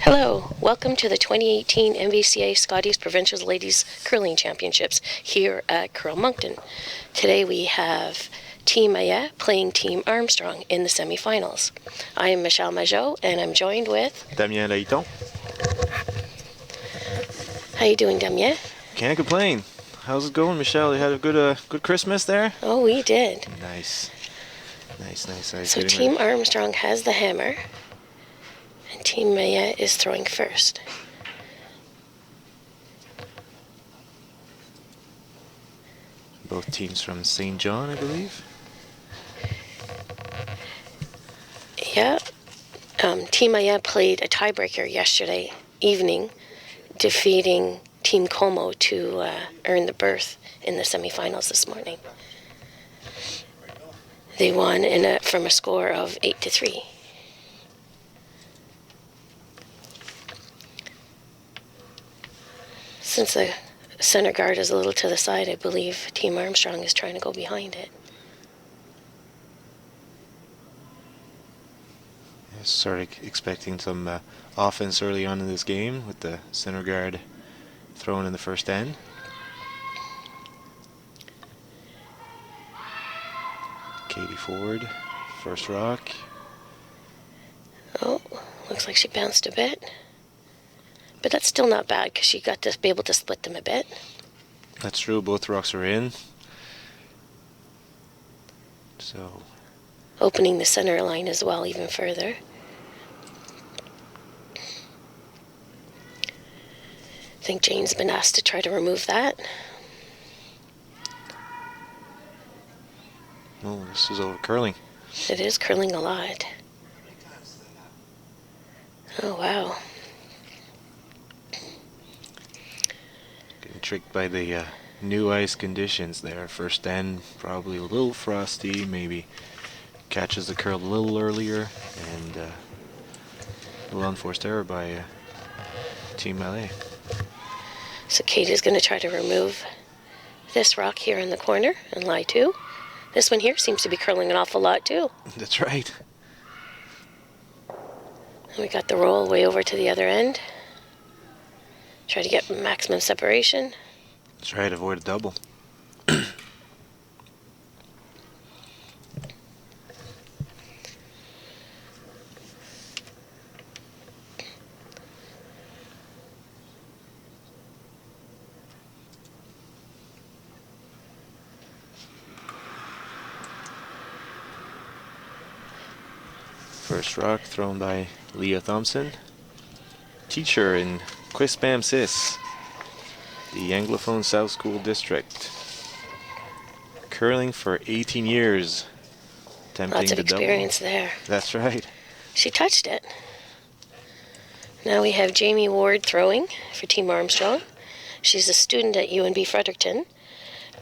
Hello, welcome to the 2018 MVCA Scotties Provincial Ladies Curling Championships here at Curl Moncton. Today we have Team Mallais playing Team Armstrong in the semifinals. I am Michelle Majot and I'm joined with Damien Laiton. How you doing, Damien? Can't complain. How's it going, Michelle? You had a good Christmas there? Oh, we did. Nice. So Team Armstrong has the hammer and Team Mallais is throwing first. Both teams from St. John, I believe. Yeah. Team Mallais played a tiebreaker yesterday evening, defeating Team Como to earn the berth in the semifinals this morning. They won from a score of 8-3. Since the center guard is a little to the side, I believe Team Armstrong is trying to go behind it. Started expecting some offense early on in this game with the center guard throwing in the first end. Katie Ford, first rock. Oh, looks like she bounced a bit. But that's still not bad because she got to be able to split them a bit. That's true, both rocks are in. So opening the center line as well even further. I think Jane's been asked to try to remove that. Oh, this is over curling. It is curling a lot. Oh, wow. Getting tricked by the new ice conditions there. First end, probably a little frosty, maybe catches the curl a little earlier, and a little unforced error by Team Mallais. So Katie's going to try to remove this rock here in the corner and lie to. This one here seems to be curling an awful lot too. That's right. And we got the roll way over to the other end. Try to get maximum separation. That's right, avoid a double. First rock thrown by Leah Thompson, teacher in Quispam Sis, the Anglophone South School District. Curling for 18 years. Attempting Lots of the double. experience there. That's right. She touched it. Now we have Jamie Ward throwing for Team Armstrong. She's a student at UNB Fredericton.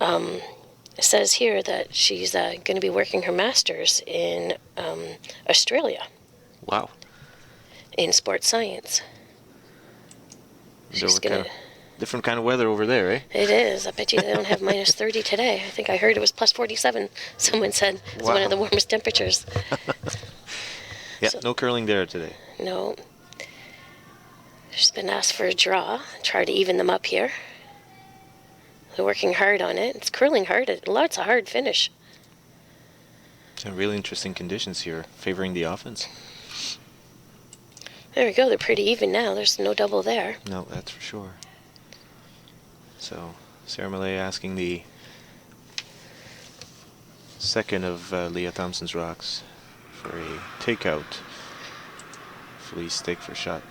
It says here that she's going to be working her master's in Australia. Wow. In sports science. She's gonna different kind of weather over there, eh? It is. I bet you they don't have minus 30 today. I think I heard it was plus 47. Someone said it's one of the warmest temperatures. Yeah, so, no curling there today. No. She's been asked for a draw. Try to even them up here. They're working hard on it. It's curling hard. Lots of hard finish. Some really interesting conditions here, favoring the offense. There we go. They're pretty even now. There's no double there. No, that's for sure. So, Sarah Mallais asking the second of Leah Thompson's rocks for a takeout. Fleece stick for shot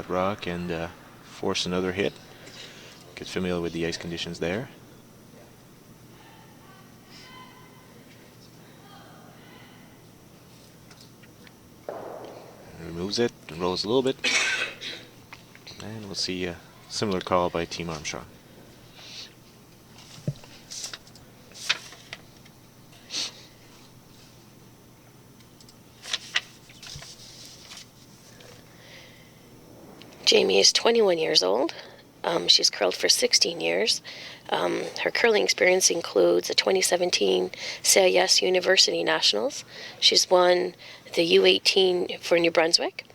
rock and force another hit. Get familiar with the ice conditions there. Removes it and rolls a little bit. And we'll see a similar call by Team Armstrong. Jamie is 21 years old. She's curled for 16 years. Her curling experience includes the 2017 CIS University Nationals. She's won the U18 for New Brunswick,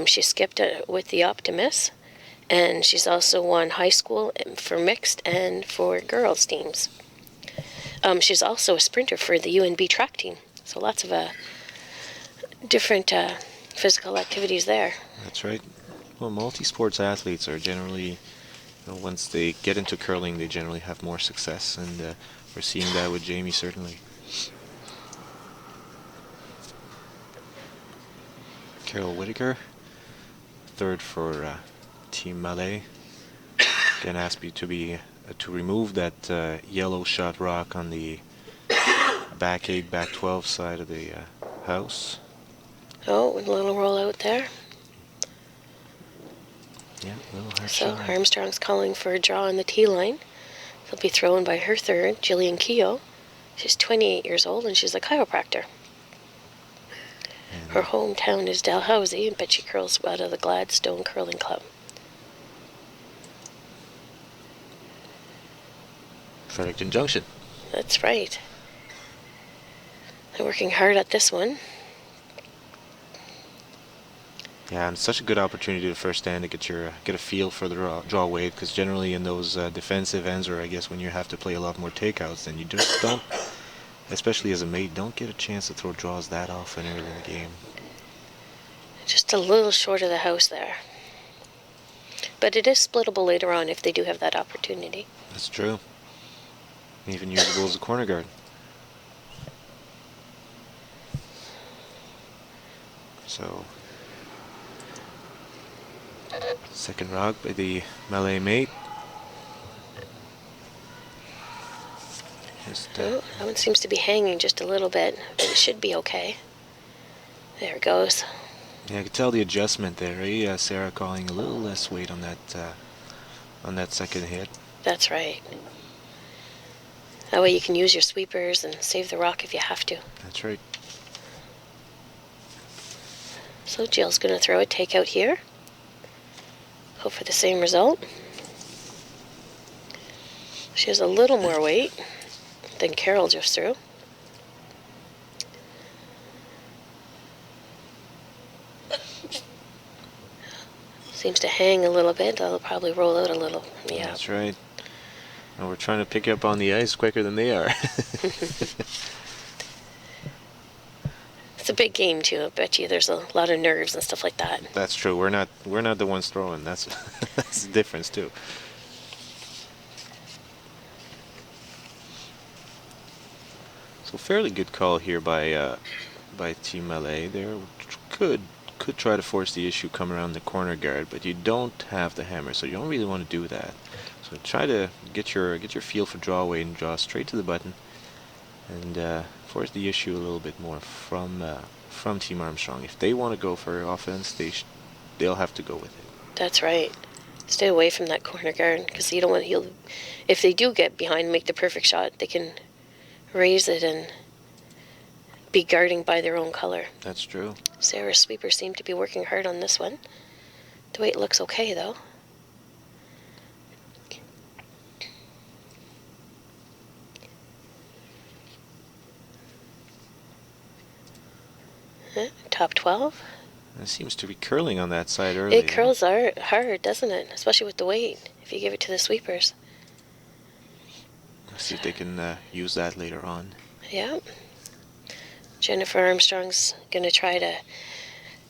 She skipped with the Optimists, and she's also won high school for mixed and for girls teams. She's also a sprinter for the UNB track team, so lots of different physical activities there. That's right. Well, multi-sports athletes are generally, once they get into curling, they generally have more success, and we're seeing that with Jamie, certainly. Carol Whitaker, third for Team Mallais. Again, asked you to remove that yellow shot rock on the back 8, back 12 side of the house. Oh, a little roll out there. Yeah, a little hard So shot. Armstrong's calling for a draw on the tee line. He'll be thrown by her third, Jillian Keogh. She's 28 years old and she's a chiropractor. And Her hometown is Dalhousie, but she curls out of the Gladstone Curling Club. Fredericton Junction. That's right. They're working hard at this one. Yeah, and such a good opportunity to first stand to get a feel for the draw weight, because generally in those defensive ends, or I guess when you have to play a lot more takeouts, then you just don't, especially as a mate, don't get a chance to throw draws that often early in the game. Just a little short of the house there. But it is splittable later on if they do have that opportunity. That's true. Even usable as a corner guard. So, second rock by the Mallais mate. Oh, that one seems to be hanging just a little bit, but it should be okay. There it goes. Yeah, I could tell the adjustment there. Sarah calling a little less weight on that second hit. That's right. That way you can use your sweepers and save the rock if you have to. That's right. So Jill's going to throw a takeout here. Hope for the same result. She has a little more weight than Carol just threw. Seems to hang a little bit. That'll probably roll out a little. Yeah. That's right. And we're trying to pick up on the ice quicker than they are. It's a big game too. I bet you there's a lot of nerves and stuff like that. That's true. We're not the ones throwing. That's that's the difference too. So fairly good call here by Team Mallais. There could try to force the issue, come around the corner guard, but you don't have the hammer, so you don't really want to do that. So try to get your feel for draw weight and draw straight to the button, and force the issue a little bit more from Team Armstrong. If they want to go for offense, they'll have to go with it. That's right. Stay away from that corner guard because you don't want to. If they do get behind and make the perfect shot, they can raise it and be guarding by their own color. That's true. Sarah's sweepers seem to be working hard on this one. The weight looks okay though. Top 12. It seems to be curling on that side early. It curls hard, doesn't it? Especially with the weight, if you give it to the sweepers. Let's see if they can use that later on. Yeah. Jennifer Armstrong's going to try to...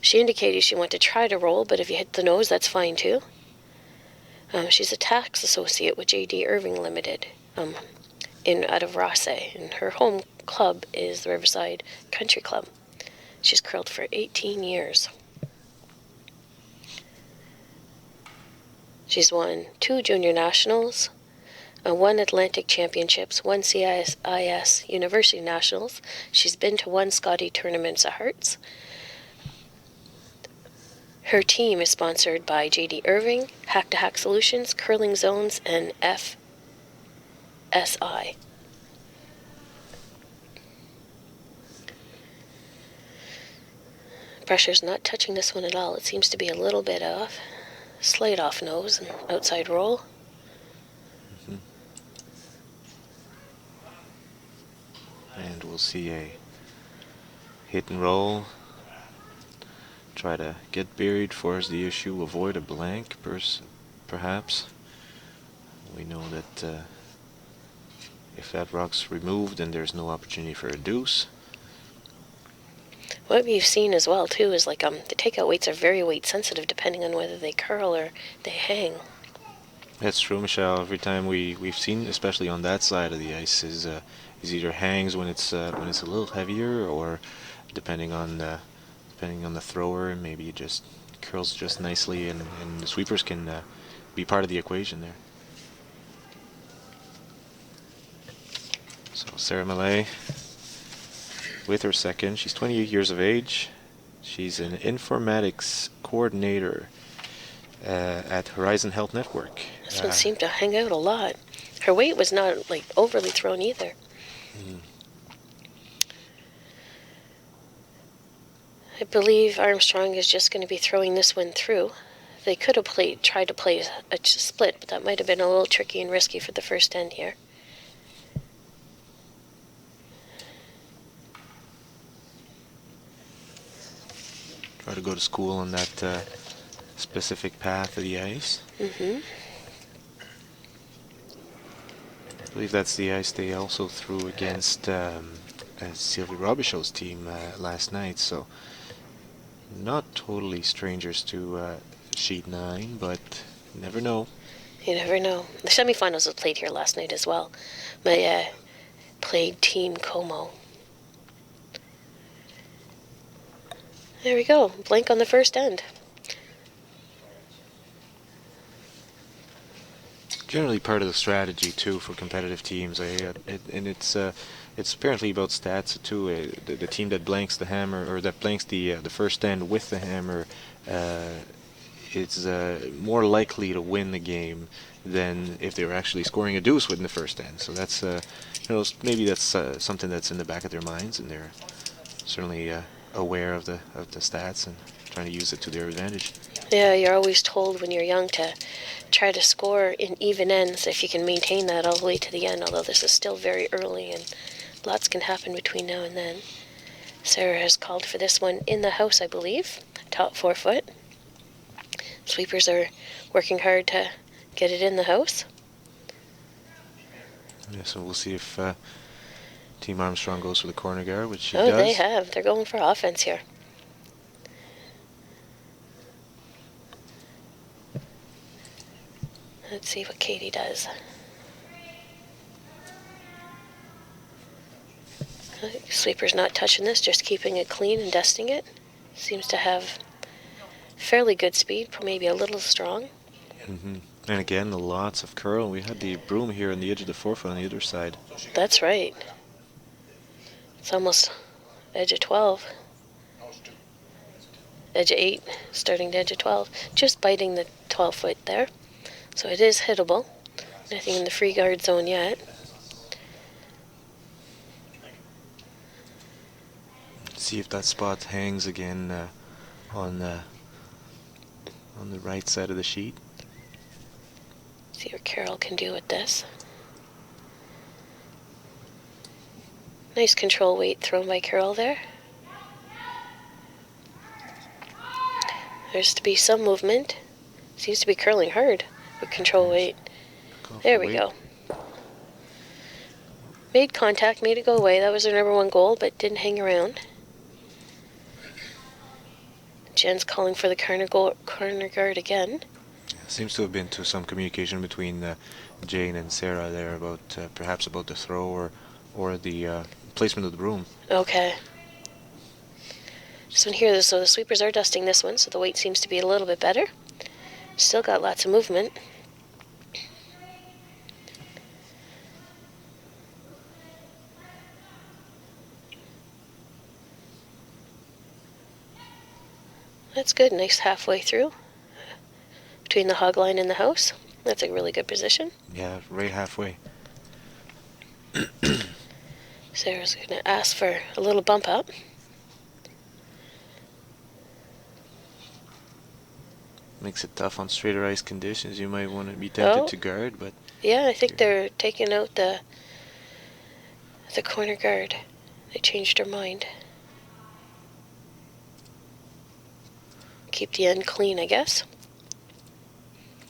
She indicated she wanted to try to roll, but if you hit the nose, that's fine too. She's a tax associate with J.D. Irving Limited out of Rossay, and her home club is the Riverside Country Club. She's curled for 18 years. She's won 2 junior nationals, 1 Atlantic Championships, 1 CIS University Nationals. She's been to 1 Scottie Tournaments of Hearts. Her team is sponsored by J.D. Irving, Hack to Hack Solutions, Curling Zones, and FSI. Pressure's not touching this one at all. It seems to be a little bit off. Slight off nose and outside roll. And we'll see a hit and roll try to get buried, force the issue, avoid a blank, perhaps. We know that if that rock's removed, then there's no opportunity for a deuce. What we've seen as well too is like the takeout weights are very weight sensitive depending on whether they curl or they hang. That's true, Michelle. Every time we've seen, especially on that side of the ice, is either hangs when it's a little heavier, or depending on the thrower, maybe it just curls just nicely, and the sweepers can be part of the equation there. So Sarah Mallais with her second. She's 28 years of age. She's an informatics coordinator at Horizon Health Network. This one seemed to hang out a lot. Her weight was not like overly thrown either. I believe Armstrong is just going to be throwing this one through. They could have tried to play a split, but that might have been a little tricky and risky for the first end here. Try to go to school on that specific path of the ice. Mm-hmm. I believe that's the ice they also threw against Sylvie Robichaud's team last night, so not totally strangers to Sheet 9, but you never know. You never know. The semifinals was played here last night as well. Mallais played Team Como. There we go. Blank on the first end. Generally part of the strategy too for competitive teams, and it's apparently about stats too. The team that blanks the hammer, or that blanks the first end with the hammer, is more likely to win the game than if they were actually scoring a deuce within the first end. So that's maybe that's something that's in the back of their minds, and they're certainly aware of the stats and trying to use it to their advantage. Yeah, you're always told when you're young to try to score in even ends if you can maintain that all the way to the end, although this is still very early and lots can happen between now and then. Sarah has called for this one in the house, I believe. Top 4 foot. Sweepers are working hard to get it in the house. Yeah, so we'll see if Team Armstrong goes for the corner guard, which she does. Oh, they have. They're going for offense here. Let's see what Katie does. Sweeper's not touching this, just keeping it clean and dusting it. Seems to have fairly good speed, maybe a little strong. Mm-hmm. And again, lots of curl. We had the broom here on the edge of the forefoot on the other side. That's right. It's almost edge of 12. Edge of 8, starting to edge of 12. Just biting the 12 foot there. So it is hittable. Nothing in the free guard zone yet. See if that spot hangs again on the right side of the sheet. See what Carol can do with this. Nice control weight thrown by Carol there. There's to be some movement. Seems to be curling hard with control weight. There we go. Made contact, made it go away. That was their number 1 goal, but didn't hang around. Jen's calling for the corner guard again. Seems to have been some communication between Jane and Sarah there about perhaps about the throw or the placement of the broom. Okay. This one here, so the sweepers are dusting this one, so the weight seems to be a little bit better. Still got lots of movement. That's good, nice halfway through. Between the hog line and the house. That's a really good position. Yeah, right halfway. Sarah's going to ask for a little bump up. Makes it tough on straighter ice conditions. You might want to be tempted to guard, but... Yeah, I think they're taking out the corner guard. They changed their mind. keep the end clean, I guess.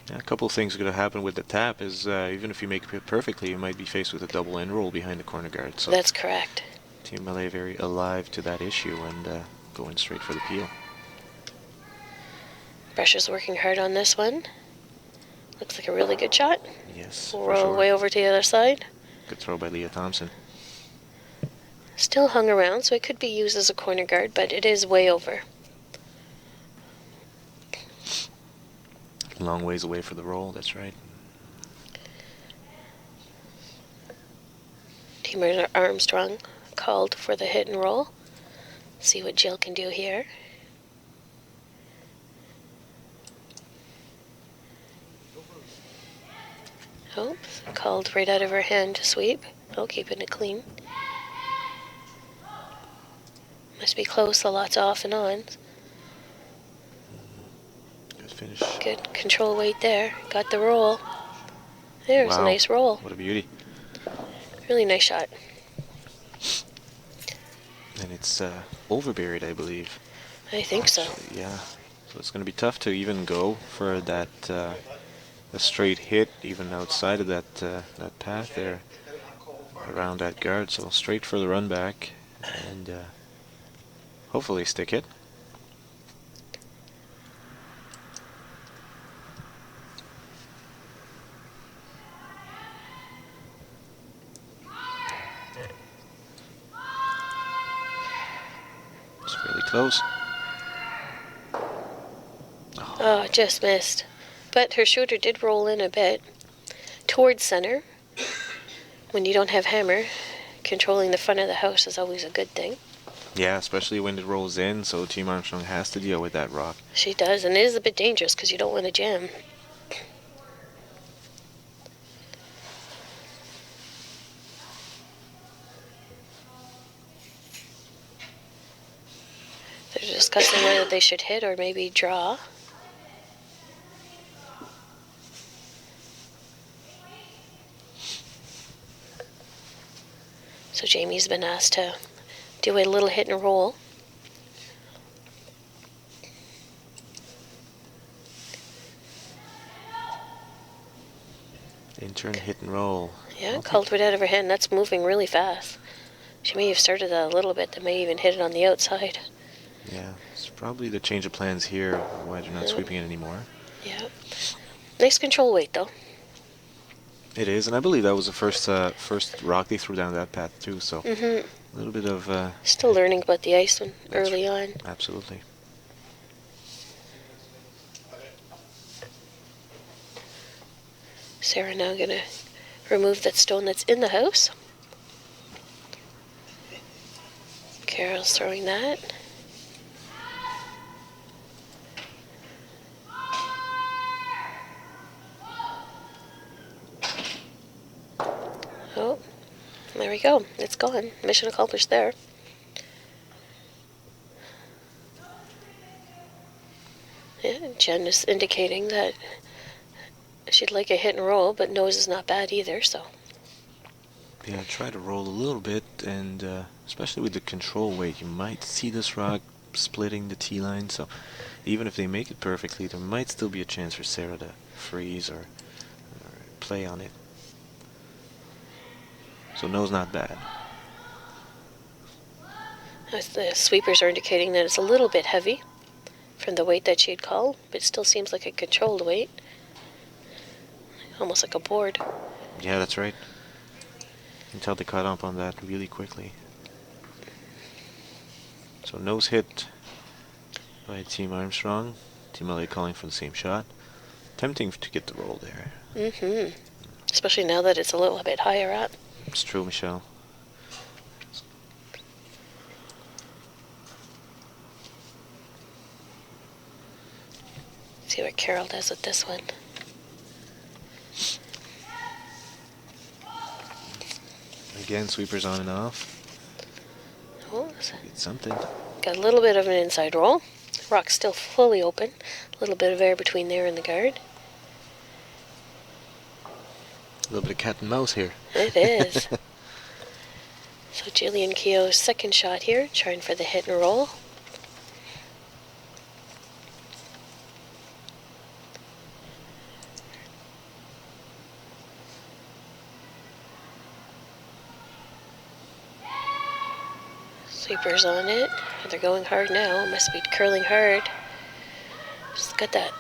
Yeah, a couple of things going to happen with the tap is even if you make it perfectly, you might be faced with a double end roll behind the corner guard. So That's correct. Team Mallais very alive to that issue and going straight for the peel. Brusher's working hard on this one. Looks like a really good shot. Yes, We'll for roll sure. way over to the other side. Good throw by Leah Thompson. Still hung around, so it could be used as a corner guard, but it is way over. Long ways away for the roll, that's right. Team Armstrong called for the hit and roll. See what Jill can do here. Oh, called right out of her hand to sweep. Oh, keeping it clean. Must be close, so lots off and on. Good finish. Good control weight there. Got the roll. There's Wow. a nice roll. What a beauty. Really nice shot. And it's overburied, I believe. I think so. Yeah. So it's going to be tough to even go for that a straight hit, even outside of that that path there, around that guard. So straight for the run back, and hopefully stick it. It's really close. Oh, just missed. But her shooter did roll in a bit towards center. When you don't have hammer, controlling the front of the house is always a good thing. Yeah, especially when it rolls in, so Team Armstrong has to deal with that rock. She does, and it is a bit dangerous because you don't want to jam. They're discussing whether they should hit or maybe draw. So Jamie's been asked to do a little hit and roll. In turn, hit and roll. Yeah, Okay. called right out of her hand. That's moving really fast. She may have started that a little bit. That may even hit it on the outside. Yeah, it's probably the change of plans here, why they're not sweeping it anymore. Yeah. Nice control weight, though. It is, and I believe that was the first rock they threw down that path too, so a little bit of... Still learning about the ice one That's early on. Absolutely. Sarah now going to remove that stone that's in the house. Carol's throwing that. Oh, there we go. It's gone. Mission accomplished there. Yeah, Jen is indicating that she'd like a hit and roll, but nose is not bad either, so. Yeah, try to roll a little bit, and especially with the control weight, you might see this rock splitting the T-line, so even if they make it perfectly, there might still be a chance for Sarah to freeze or play on it. So nose not bad. The sweepers are indicating that it's a little bit heavy from the weight that she'd called, but it still seems like a controlled weight. Almost like a board. Yeah, that's right. You can tell they caught up on that really quickly. So nose hit by Team Armstrong. Team Mallais calling for the same shot. Tempting to get the roll there. Mm-hmm. Especially now that it's a little bit higher up. It's true, Michelle. See what Carol does with this one. Again, sweepers on and off. Oh, Get something. got a little bit of an inside roll. Rock's still fully open. A little bit of air between there and the guard. A little bit of cat and mouse here. It is. So Jillian Keogh's second shot here, trying for the hit and roll. Sweepers on it. They're going hard now. Must be curling hard. Just got that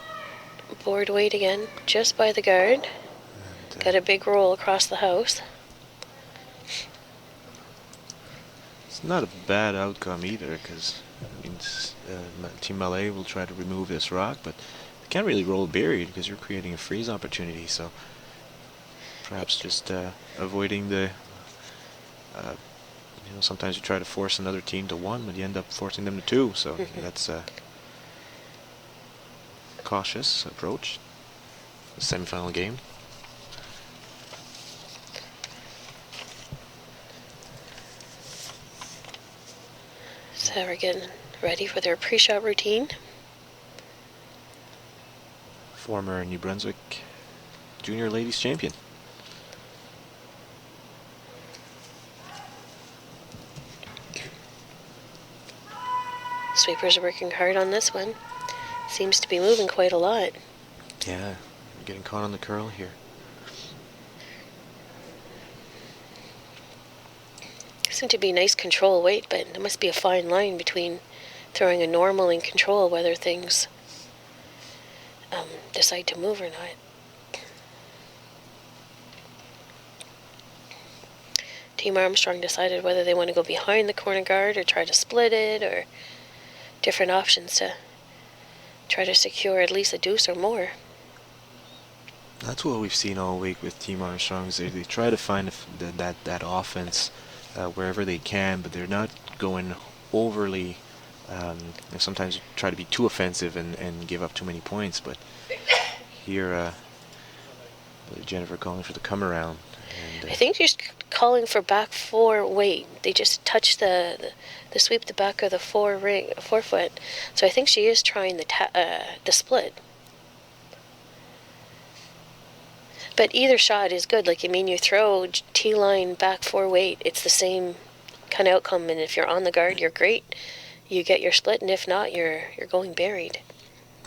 board weight again, just by the guard. And, Got a big roll across the house. it's not a bad outcome either, because Team Mallais will try to remove this rock, but they can't really roll buried because you're creating a freeze opportunity. So perhaps just avoiding the. Sometimes you try to force another team to 1, but you end up forcing them to 2. So that's a cautious approach. The semifinal game. So we're getting ready for their pre-shot routine. Former New Brunswick Junior Ladies Champion. Sweepers are working hard on this one. Seems to be moving quite a lot. Yeah, getting caught on the curl here. Seems to be nice control weight, but there must be a fine line between throwing a normal and control, whether things decide to move or not. Team Armstrong decided whether they want to go behind the corner guard or try to split it, or different options to try to secure at least a deuce or more. That's what we've seen all week with Team Armstrong. Is they try to find that offense wherever they can, but they're not going overly. Sometimes try to be too offensive and give up too many points. But here, Jennifer calling for the come around. And, I think she's calling for back 4 weight. They just touch the sweep the back of the 4-foot. So I think she is trying the split. But either shot is good. You throw T-line back 4 weight, it's the same kind of outcome. And if you're on the guard, you're great. You get your split, and if not, you're going buried.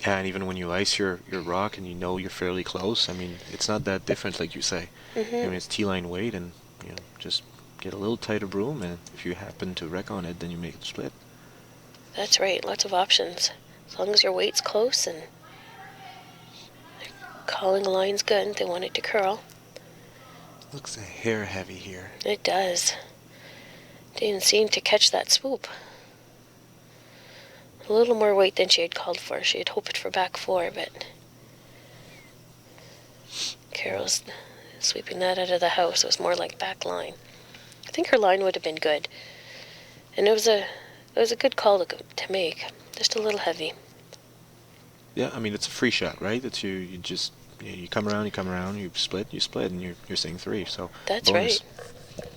Yeah, and even when you ice your rock and you're fairly close, it's not that different, like you say. It's T-line weight, and just get a little tighter broom, and if you happen to wreck on it, then you make it split. That's right. Lots of options. As long as your weight's close and calling line's good, they want it to curl. Looks a hair heavy here. It does. Didn't seem to catch that swoop. A little more weight than she had called for. She had hoped for back 4, but Carol's sweeping that out of the house. It was more like back line. I think her line would have been good. And it was a good call to make. Just a little heavy. Yeah, it's a free shot, right? That's you just you come around, you split, and you're saying 3. So that's bonus. Right.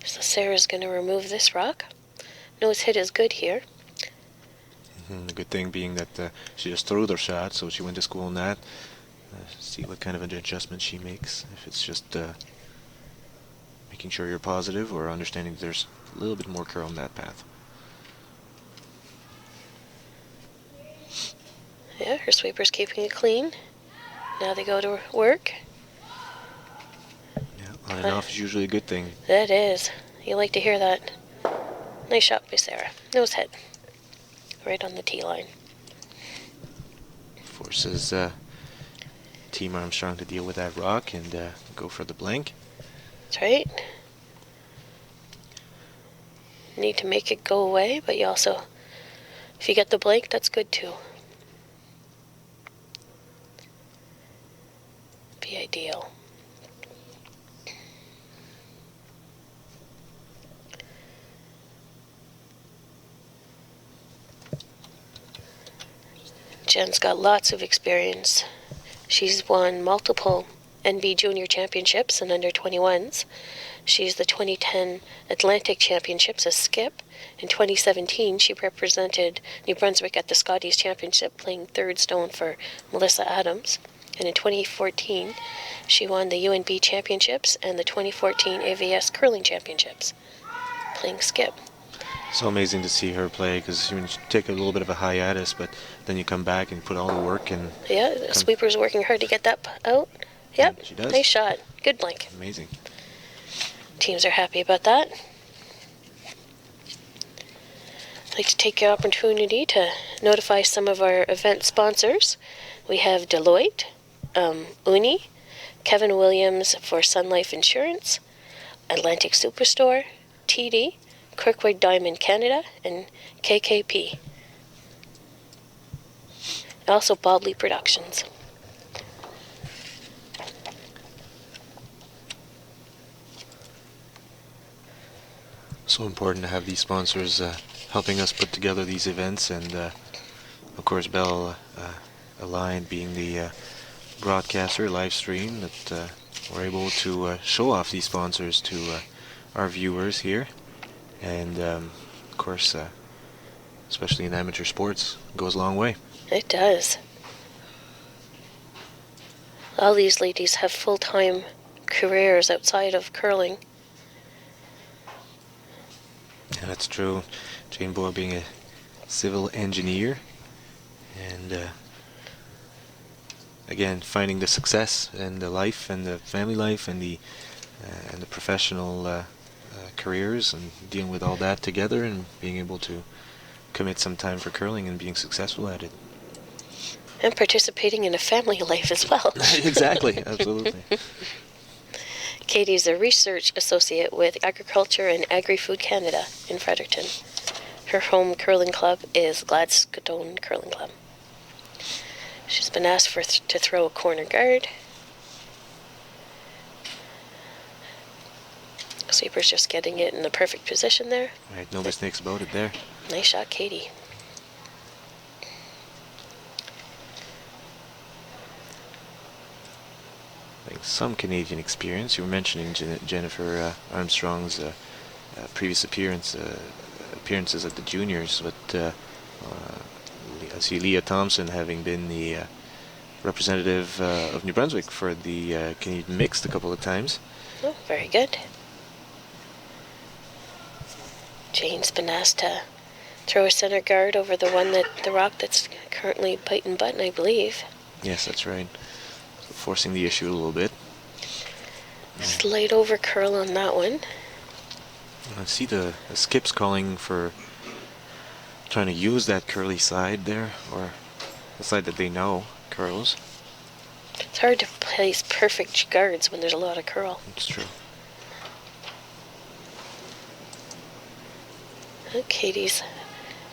So Sarah's going to remove this rock. Nose hit is good here. The good thing being that she just threw their shot, so she went to school on that. See what kind of an adjustment she makes. If it's just making sure you're positive, or understanding that there's a little bit more curl in that path. Yeah, her sweeper's keeping it clean. Now they go to work. Yeah, on and off is usually a good thing. That is. You like to hear that. Nice shot by Sarah. Nose hit. Right on the T-line. Forces Team Armstrong to deal with that rock and go for the blank. That's right. Need to make it go away, but you also, if you get the blank, that's good too. Be ideal. Jen's got lots of experience. She's won multiple NB Junior Championships and under 21s. She's the 2010 Atlantic Championships as skip. In 2017, she represented New Brunswick at the Scotties Championship, playing third stone for Melissa Adams. And in 2014, she won the UNB Championships and the 2014 AVS Curling Championships, playing skip. So amazing to see her play, because you take a little bit of a hiatus, but then you come back and put all the work in. Yeah, the sweeper's working hard to get that out. Yep. And she does. Nice shot. Good blank. Amazing. Teams are happy about that. I'd like to take the opportunity to notify some of our event sponsors. We have Deloitte, Uni, Kevin Williams for Sun Life Insurance, Atlantic Superstore, TD, Kirkwood Diamond Canada, and KKP. Also Bobley Productions. So important to have these sponsors helping us put together these events, and of course Bell Aligned being the broadcaster live stream that we're able to show off these sponsors to our viewers here, and of course especially in amateur sports, goes a long way. It does. All these ladies have full-time careers outside of curling. Yeah, that's true. Jane Boyle being a civil engineer, and again finding the success and the life and the family life and the professional careers, and dealing with all that together, and being able to commit some time for curling and being successful at it. And participating in a family life as well. Exactly, absolutely. Katie's a research associate with Agriculture and Agri-Food Canada in Fredericton. Her home curling club is Gladstone Curling Club. She's been asked to throw a corner guard. Sweeper's just getting it in the perfect position there. Right, no mistakes about it there. Nice shot, Katie. I think some Canadian experience. You were mentioning Jennifer Armstrong's previous appearances at the juniors, but I see Leah Thompson having been the representative of New Brunswick for the Canadian mixed a couple of times. Oh, very good. Jane's been asked to throw a center guard over the rock that's currently biting button, I believe. Yes, that's right. So forcing the issue a little bit. Slight over curl on that one. I see the skips calling for trying to use that curly side there, or the side that they know curls. It's hard to place perfect guards when there's a lot of curl. It's true. Katie's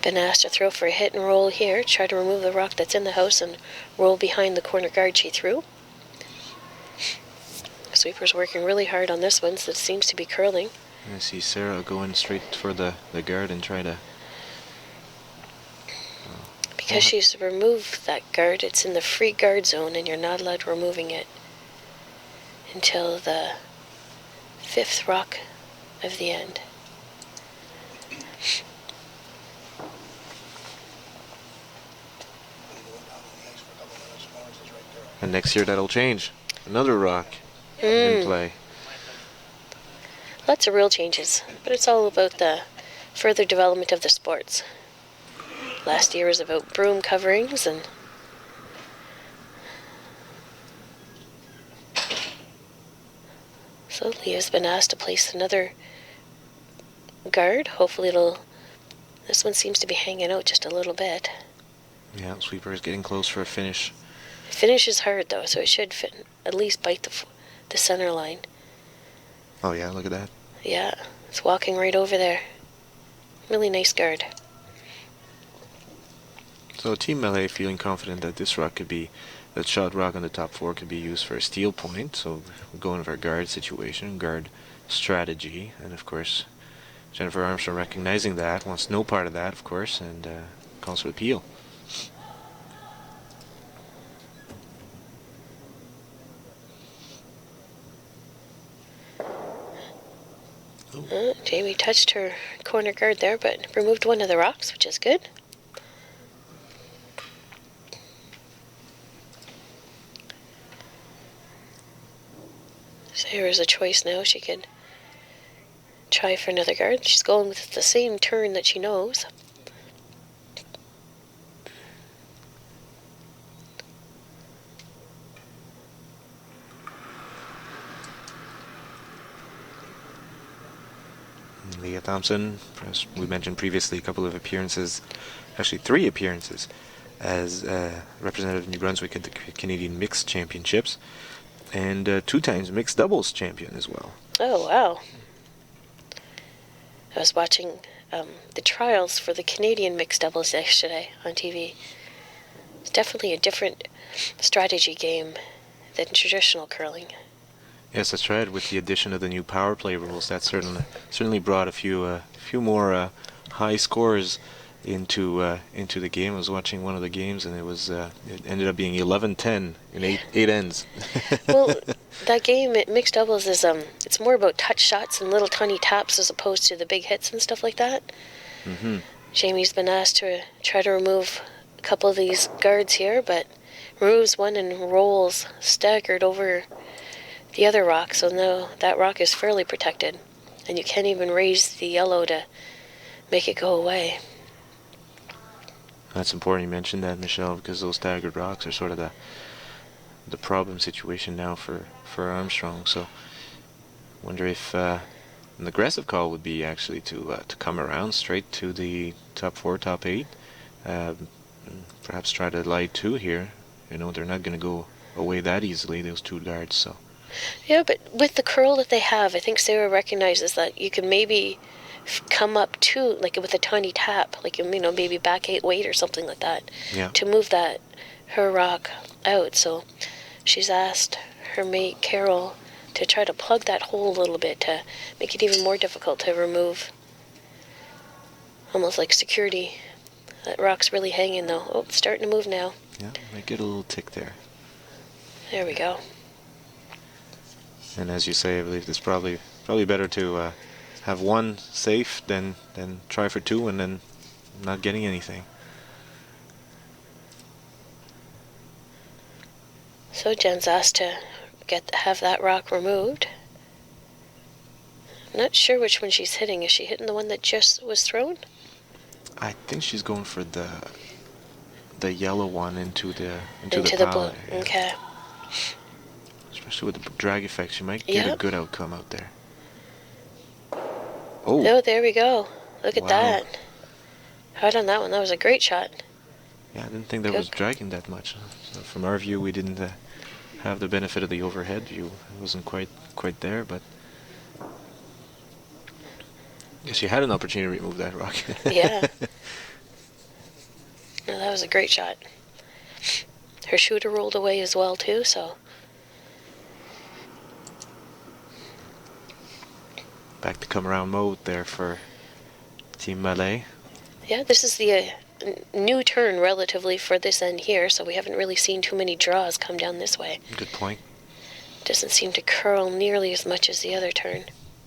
been asked to throw for a hit and roll here, try to remove the rock that's in the house and roll behind the corner guard she threw. Sweeper's working really hard on this one, so it seems to be curling. I see Sarah going straight for the guard and try to... Because she's removed that guard, it's in the free guard zone and you're not allowed removing it until the 5th rock of the end. And next year that'll change. Another rock in play. Lots of real changes, but it's all about the further development of the sports. Last year was about broom coverings and so Leah's been asked to place another guard. Hopefully this one seems to be hanging out just a little bit. Yeah, Sweeper is getting close for a finish. Finish is hard though, so it should at least bite the center line. Oh yeah, look at that. Yeah, it's walking right over there. Really nice guard. So Team Mallais feeling confident that this rock that shot rock on the top 4 could be used for a steal point. So we're going for a guard situation, guard strategy, and of course Jennifer Armstrong recognizing that, wants no part of that, of course, and calls for the peel. Jamie touched her corner guard there, but removed one of the rocks, which is good. Sarah's a choice now. She could try for another guard. She's going with the same turn that she knows. Leah Thompson, as we mentioned previously, a couple of appearances, actually 3 appearances, as representative of New Brunswick at the Canadian Mixed Championships, and 2 times mixed doubles champion as well. Oh, wow. I was watching the trials for the Canadian mixed doubles yesterday on TV. It's definitely a different strategy game than traditional curling. Yes, that's right. With the addition of the new power play rules, that certainly brought a few more high scores into the game. I was watching one of the games, and it ended up being 11-10 in eight ends. Well, that game, mixed doubles, is it's more about touch shots and little tiny taps as opposed to the big hits and stuff like that. Mm-hmm. Jamie's been asked to try to remove a couple of these guards here, but removes one and rolls staggered over the other rock, so now that rock is fairly protected, and you can't even raise the yellow to make it go away. That's important you mentioned that, Michelle, because those staggered rocks are sort of the problem situation now for Armstrong. So, wonder if an aggressive call would be actually to come around straight to the top 4, top 8. Perhaps try to lie 2 here. You know, they're not going to go away that easily, those 2 guards. So. Yeah, but with the curl that they have, I think Sarah recognizes that you can maybe come up to, like with a tiny tap, like, you know, maybe back 8 weight or something like that, to move her rock out. So she's asked her mate Carol to try to plug that hole a little bit to make it even more difficult to remove. Almost like security. That rock's really hanging though. Oh, it's starting to move now. Yeah, might get a little tick there. There we go. And as you say, I believe it's probably better to have 1 safe than try for 2 and then not getting anything. So Jen's asked to have that rock removed. I'm not sure which one she's hitting. Is she hitting the one that just was thrown? I think she's going for the yellow one into the blue. Yeah. Okay. Especially with the drag effects, you might get a good outcome out there. Oh, there we go. Look at that. Hard on that one. That was a great shot. Yeah, I didn't think that was dragging that much. So from our view, we didn't have the benefit of the overhead view. It wasn't quite there, but yes, you had an opportunity to remove that rock. Yeah. No, that was a great shot. Her shooter rolled away as well, too, so. Back to come around mode there for Team Mallais. Yeah, this is the new turn relatively for this end here, so we haven't really seen too many draws come down this way. Good point. Doesn't seem to curl nearly as much as the other turn.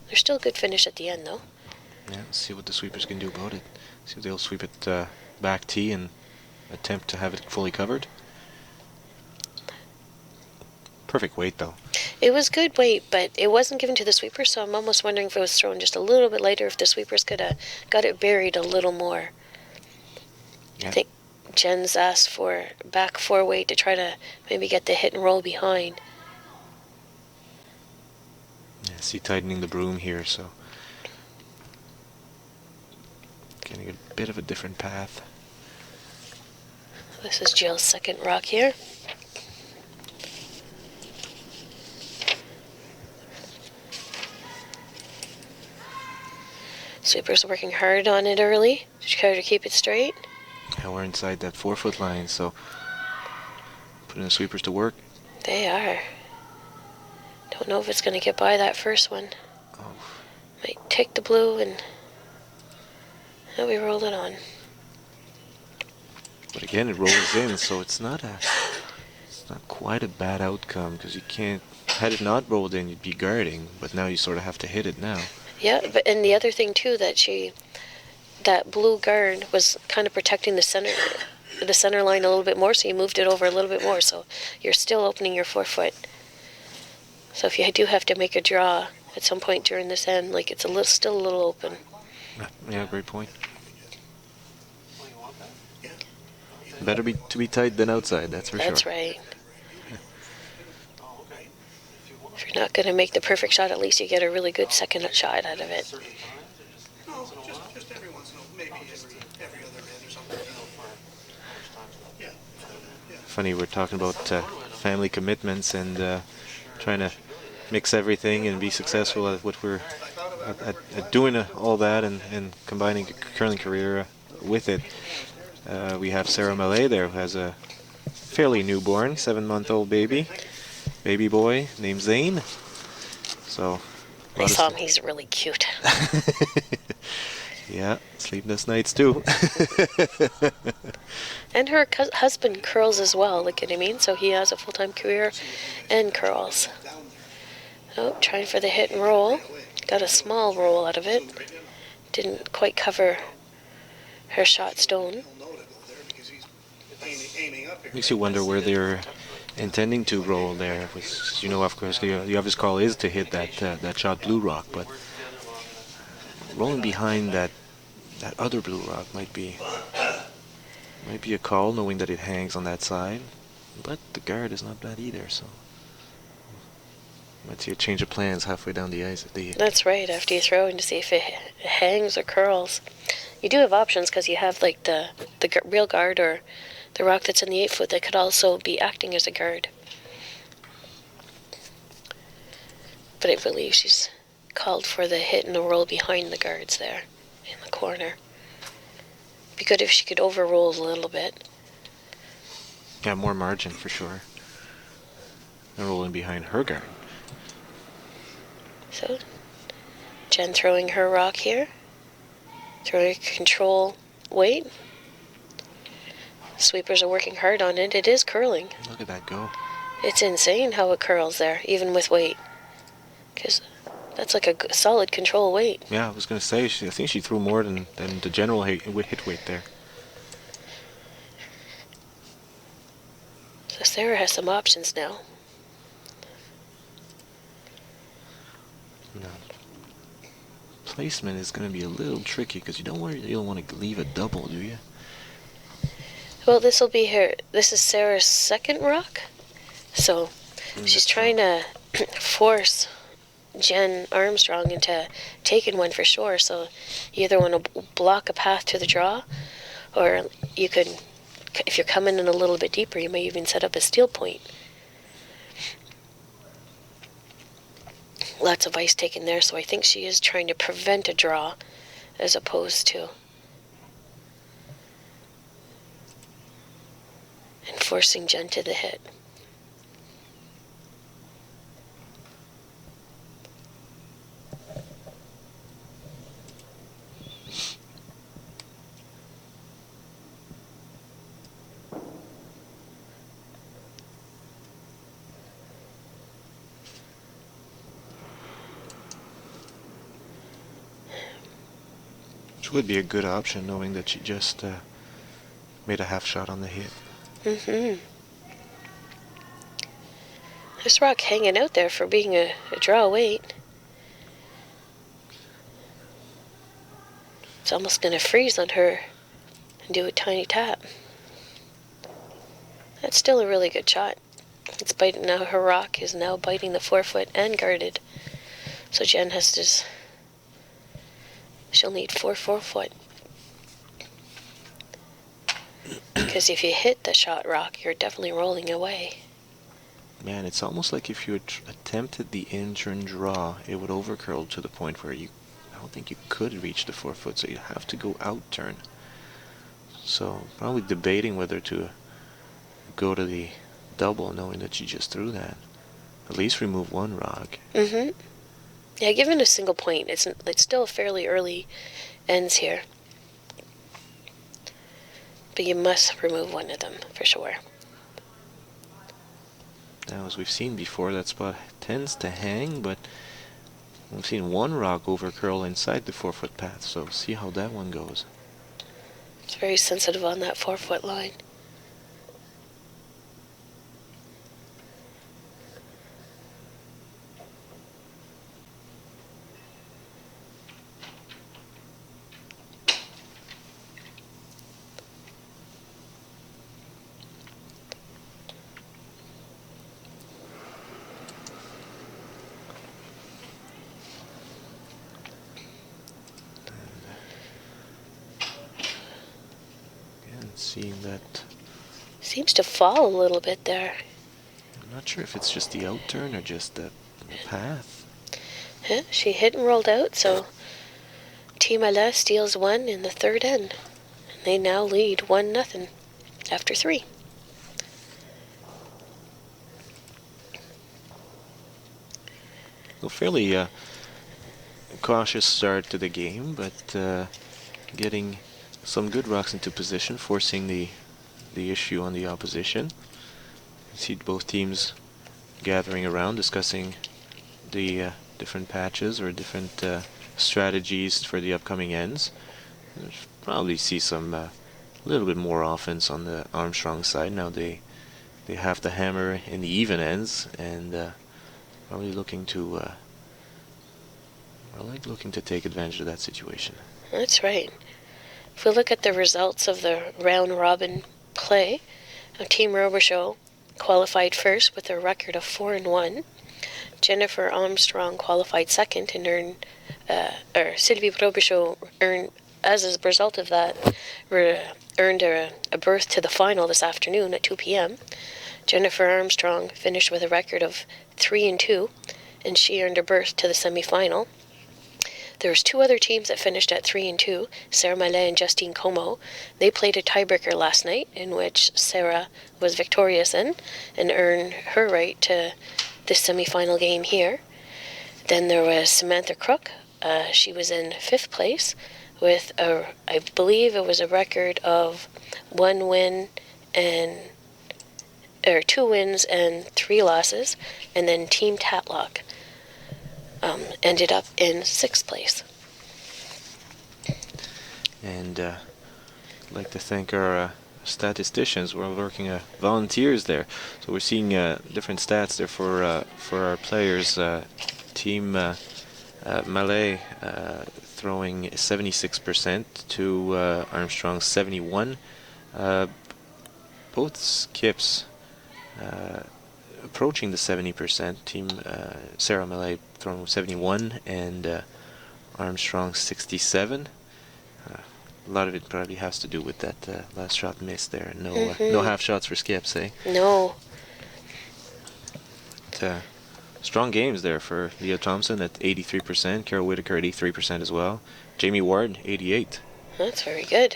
There's still a good finish at the end, though. Yeah, let's see what the sweepers can do about it. See if they'll sweep it back tee and attempt to have it fully covered. Perfect weight, though. It was good weight, but it wasn't given to the sweepers, so I'm almost wondering if it was thrown just a little bit later, if the sweepers could have got it buried a little more. Yeah. I think Jen's asked for back 4 weight to try to maybe get the hit and roll behind. Yeah, see, tightening the broom here, so getting a bit of a different path. This is Jill's second rock here. Sweepers working hard on it early to try to keep it straight. Yeah, we're inside that 4-foot line, so putting the sweepers to work. They are. Don't know if it's going to get by that first one. Oh. Might take the blue and we roll it on. But again, it rolls in, so it's not quite a bad outcome, because you can't. Had it not rolled in, you'd be guarding, but now you sort of have to hit it now. Yeah, but and the other thing too, that blue guard was kind of protecting the center line a little bit more, so you moved it over a little bit more, so you're still opening your 4-foot. So if you do have to make a draw at some point during this end, like it's still a little open. Yeah, great point. Better to be tight than outside, that's for sure. That's right. If you're not going to make the perfect shot, at least you get a really good second shot out of it. Funny, we're talking about family commitments and trying to mix everything and be successful at what we're at doing all that and combining a curling career with it. We have Sarah Mallais there, who has a fairly newborn, 7-month-old baby boy named Zane. So I saw him. He's really cute. Yeah, sleepless nights too. And her husband curls as well, look what I mean? So he has a full-time career and curls. Oh, trying for the hit and roll. Got a small roll out of it. Didn't quite cover her shot stone. Makes you wonder where they're intending to roll there. You know, of course, the obvious call is to hit that shot blue rock, but rolling behind that other blue rock might be a call, knowing that it hangs on that side. But the guard is not bad either, so might see a change of plans halfway down the ice. That's right, after you throw in to see if it hangs or curls. You do have options because you have like the real guard or the rock that's in the 8-foot that could also be acting as a guard. But I believe she's called for the hit and the roll behind the guards there in the corner. Be good if she could overroll a little bit. Yeah, more margin for sure. And rolling behind her guard. So, Jen throwing her rock here. Throwing control weight. Sweepers are working hard on it. It is curling. Look at that go. It's insane how it curls there, even with weight. Because that's like a solid control weight. Yeah, I was going to say, I think she threw more than the general hit weight there. So Sarah has some options now. No. Placement is going to be a little tricky because you don't want to leave a double, do you? Well, this is Sarah's second rock. So she's trying to force Jen Armstrong into taking one for sure. So you either want to block a path to the draw, or you could, if you're coming in a little bit deeper, you may even set up a steel point. Lots of ice taken there, so I think she is trying to prevent a draw as opposed to and forcing Jen to the hit. Which would be a good option, knowing that she just made a half shot on the hit. Mm-hmm. This rock hanging out there for being a draw weight. It's almost going to freeze on her and do a tiny tap. That's still a really good shot. It's biting now. Her rock is now biting the 4-foot and guarded. So Jen has to. She'll need 4-4-foot. Because if you hit the shot rock, you're definitely rolling away. Man, it's almost like if you attempted the in-turn draw, it would overcurl to the point where I don't think you could reach the 4-foot, so you'd have to go out-turn. So probably debating whether to go to the double, knowing that you just threw that. At least remove one rock. Mm-hmm. Yeah, given a single point, it's still fairly early ends here. But you must remove one of them, for sure. Now, as we've seen before, that spot tends to hang, but we've seen one rock overcurl inside the 4-foot path, so see how that one goes. It's very sensitive on that 4-foot line. Seeing that Seems to fall a little bit there. I'm not sure if it's just the outturn or just the path. Yeah, she hit and rolled out, so Team Mallais steals one in the third end. And they now lead 1-0 after 3. A fairly cautious start to the game, but getting some good rocks into position, forcing the issue on the opposition. You see both teams gathering around, discussing the different patches or different strategies for the upcoming ends. There's probably see some little bit more offense on the Armstrong side. Now they have the hammer in the even ends, and probably looking to take advantage of that situation. That's right. If we look at the results of the round-robin play, Team Robichaud qualified first with a record of 4-1. Jennifer Armstrong qualified second and Sylvie Robichaud earned, as a result of that, earned a berth to the final this afternoon at 2 p.m. Jennifer Armstrong finished with a record of 3-2, and she earned a berth to the semi-final. There's 2 other teams that finished at 3-2, Sarah Mallais and Justine Como. They played a tiebreaker last night in which Sarah was victorious in and earned her right to the semi-final game here. Then there was Samantha Crook. She was in 5th place with, I believe it was a record of 2 wins and 3 losses. And then Team Tatlock ended up in 6th place. And I'd like to thank our statisticians. We're working volunteers there, so we're seeing different stats there for our players. Team Mallais throwing 76% to Armstrong 71. Both skips approaching the 70%. Team Sarah Mallais throwing 71 and Armstrong 67. A lot of it probably has to do with that last shot missed there. No half shots for skips, eh? No. But, strong games there for Leah Thompson at 83%, Carol Whitaker at 83% as well, Jamie Ward 88. That's very good.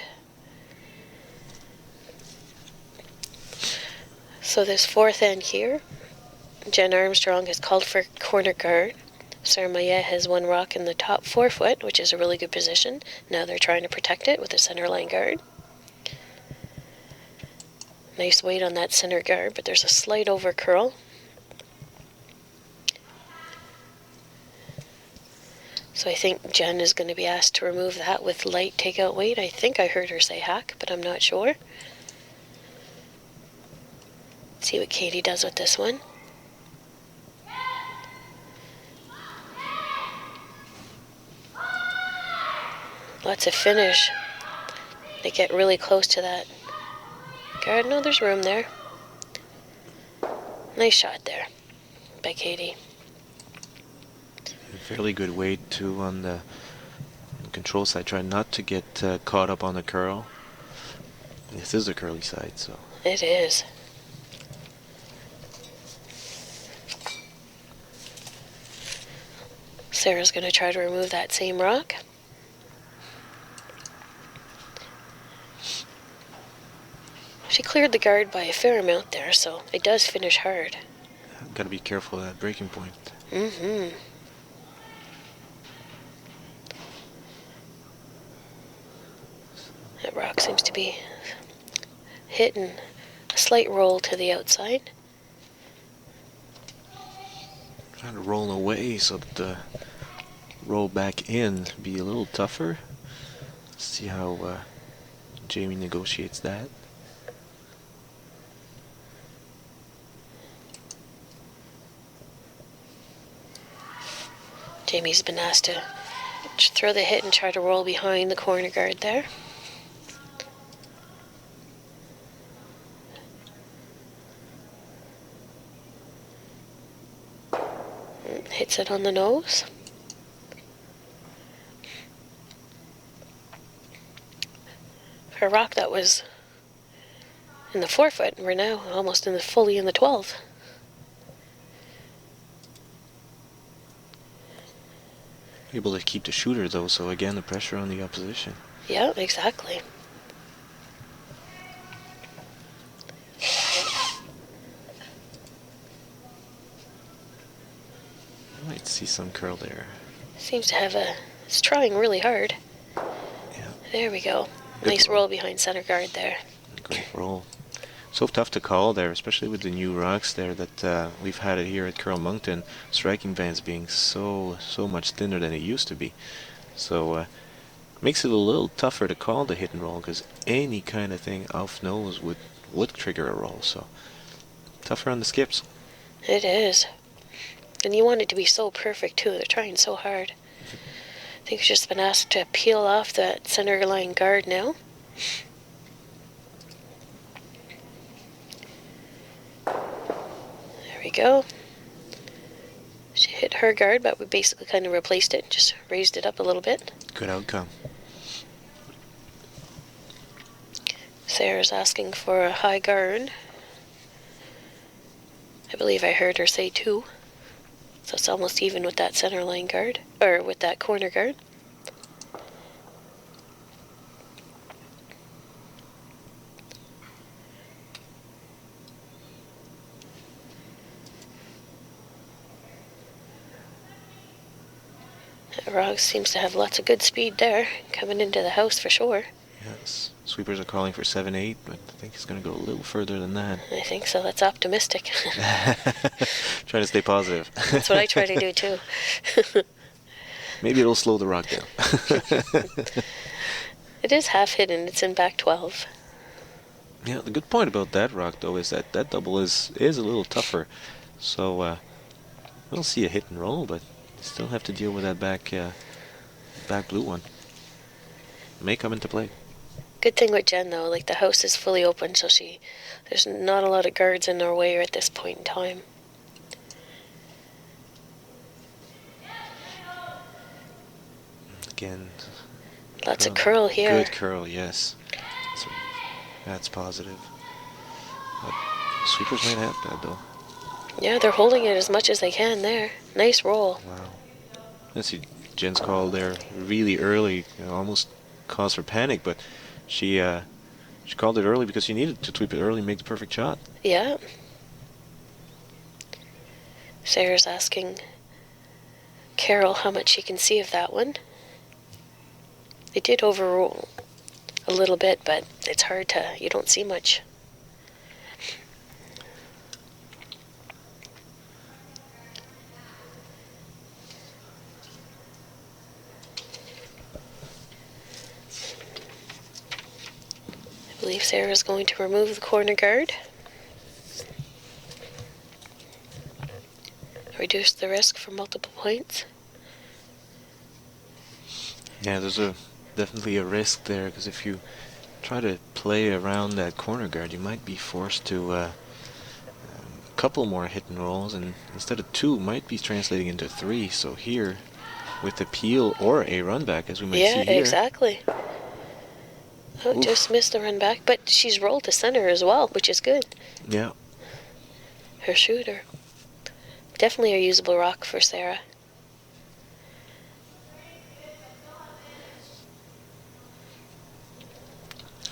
So this 4th end here, Jen Armstrong has called for corner guard. Sarah Mallais has 1 rock in the top 4 foot, which is a really good position. Now they're trying to protect it with a center line guard. Nice weight on that center guard, but there's a slight over curl. So I think Jen is going to be asked to remove that with light takeout weight. I think I heard her say hack, but I'm not sure. Let's see what Katie does with this one. Lots of finish. They get really close to that guard. No, there's room there. Nice shot there by Katie. Fairly good weight too on the control side. Try not to get caught up on the curl. This is a curly side, so. It is. Sarah's going to try to remove that same rock. She cleared the guard by a fair amount there, so it does finish hard. Got to be careful of that breaking point. Mm-hmm. That rock seems to be hitting a slight roll to the outside. Trying to roll away so that the roll back in be a little tougher. See how Jamie negotiates that. Jamie's been asked to throw the hit and try to roll behind the corner guard there. Hits it on the nose. For a rock that was in the 4 foot, and we're now almost fully in the 12. Able to keep the shooter though, so again the pressure on the opposition. Yeah, exactly. I might see some curl there. Seems to have it's trying really hard. Yeah. There we go. Good Nice roll behind center guard there. Great roll. So tough to call there, especially with the new rocks there that we've had it here at Curl Moncton. Striking bands being so much thinner than it used to be. So makes it a little tougher to call the hit and roll, because any kind of thing off nose would trigger a roll. So tougher on the skips. It is. And you want it to be so perfect too. They're trying so hard. I think it's just been asked to peel off that center line guard now. There we go. She hit her guard, but we basically kind of replaced it, just raised it up a little bit. Good outcome. Sarah's asking for a high guard. I believe I heard her say 2. So it's almost even with that center line guard, or with that corner guard. Roggs seems to have lots of good speed there, coming into the house for sure. Yes. Sweepers are calling for 7-8, but I think he's going to go a little further than that. I think so. That's optimistic. Trying to stay positive. That's what I try to do too. Maybe it'll slow the rock down. It is half hidden. It's in back 12. Yeah, the good point about that rock though is that that double is a little tougher. So we'll see a hit and roll, but still have to deal with that back blue one. May come into play. Good thing with Jen though, like the house is fully open, so there's not a lot of guards in our way at this point in time. Again. Lots of curl here. Good curl, yes. So that's positive. But sweepers might have that though. Yeah, they're holding it as much as they can there. Nice roll. Wow. Let's see, Jen's call there really early, almost cause for panic, but she called it early because she needed to sweep it early and make the perfect shot. Yeah. Sarah's asking Carol how much she can see of that one. They did overrule a little bit, but it's hard you don't see much. I believe Sarah's going to remove the corner guard. Reduce the risk for multiple points. Yeah, there's definitely a risk there, because if you try to play around that corner guard, you might be forced to a couple more hit and rolls, and instead of 2 might be translating into 3. So here, with the peel or a run back, as we might see here. Yeah, exactly. Oh, Oof. Just missed the run back, but she's rolled to center as well, which is good. Yeah. Her shooter. Definitely a usable rock for Sarah.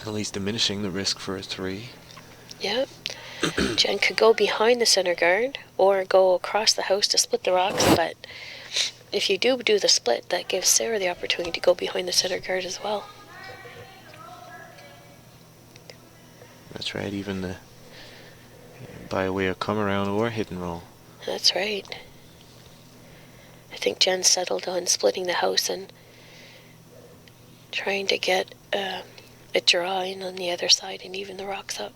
At least diminishing the risk for a 3. Yeah. Jen could go behind the center guard or go across the house to split the rocks, but if you do the split, that gives Sarah the opportunity to go behind the center guard as well. That's right, even by way of come around or hit and roll. That's right. I think Jen settled on splitting the house and trying to get a draw in on the other side and even the rocks up.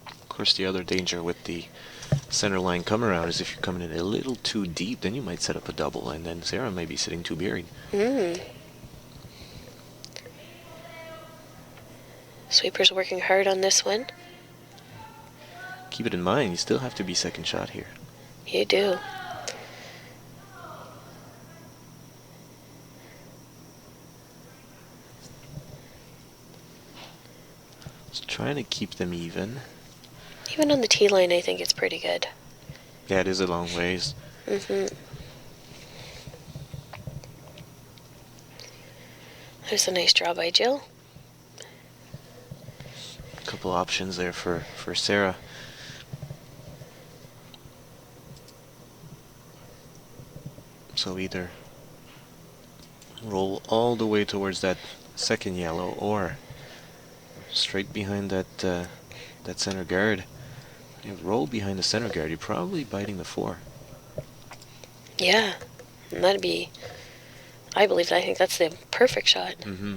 Of course, the other danger with the center line come around is if you're coming in a little too deep, then you might set up a double, and then Sarah may be sitting too buried. Sweeper's working hard on this one. Keep it in mind, you still have to be second shot here. You do. Just trying to keep them even. Even on the tee line, I think it's pretty good. Yeah, it is a long ways. Mm-hmm. There's a nice draw by Jill. A couple options there for Sarah. So either roll all the way towards that second yellow, or straight behind that center guard. You roll behind the center guard, you're probably biting the 4. Yeah, and that'd be, I think that's the perfect shot. Mm-hmm.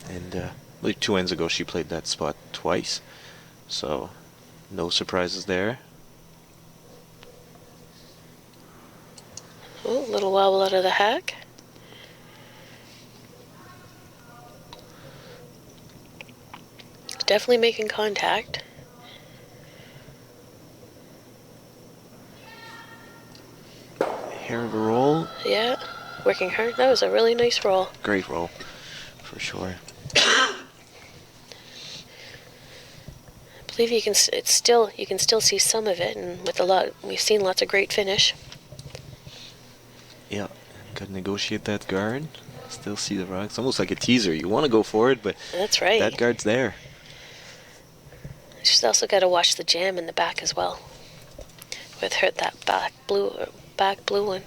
And I believe 2 ends ago she played that spot twice, so no surprises there. Oh, a little wobble out of the hack. Definitely making contact. Hair of a roll. Yeah, working hard. That was a really nice roll. Great roll, for sure. I believe you can still see some of it, and with we've seen lots of great finish. Yeah, gotta negotiate that guard. Still see the rock. It's almost like a teaser. You want to go for it, but That's right. that guard's there. She's also got to watch the jam in the back as well. With her that back blue one.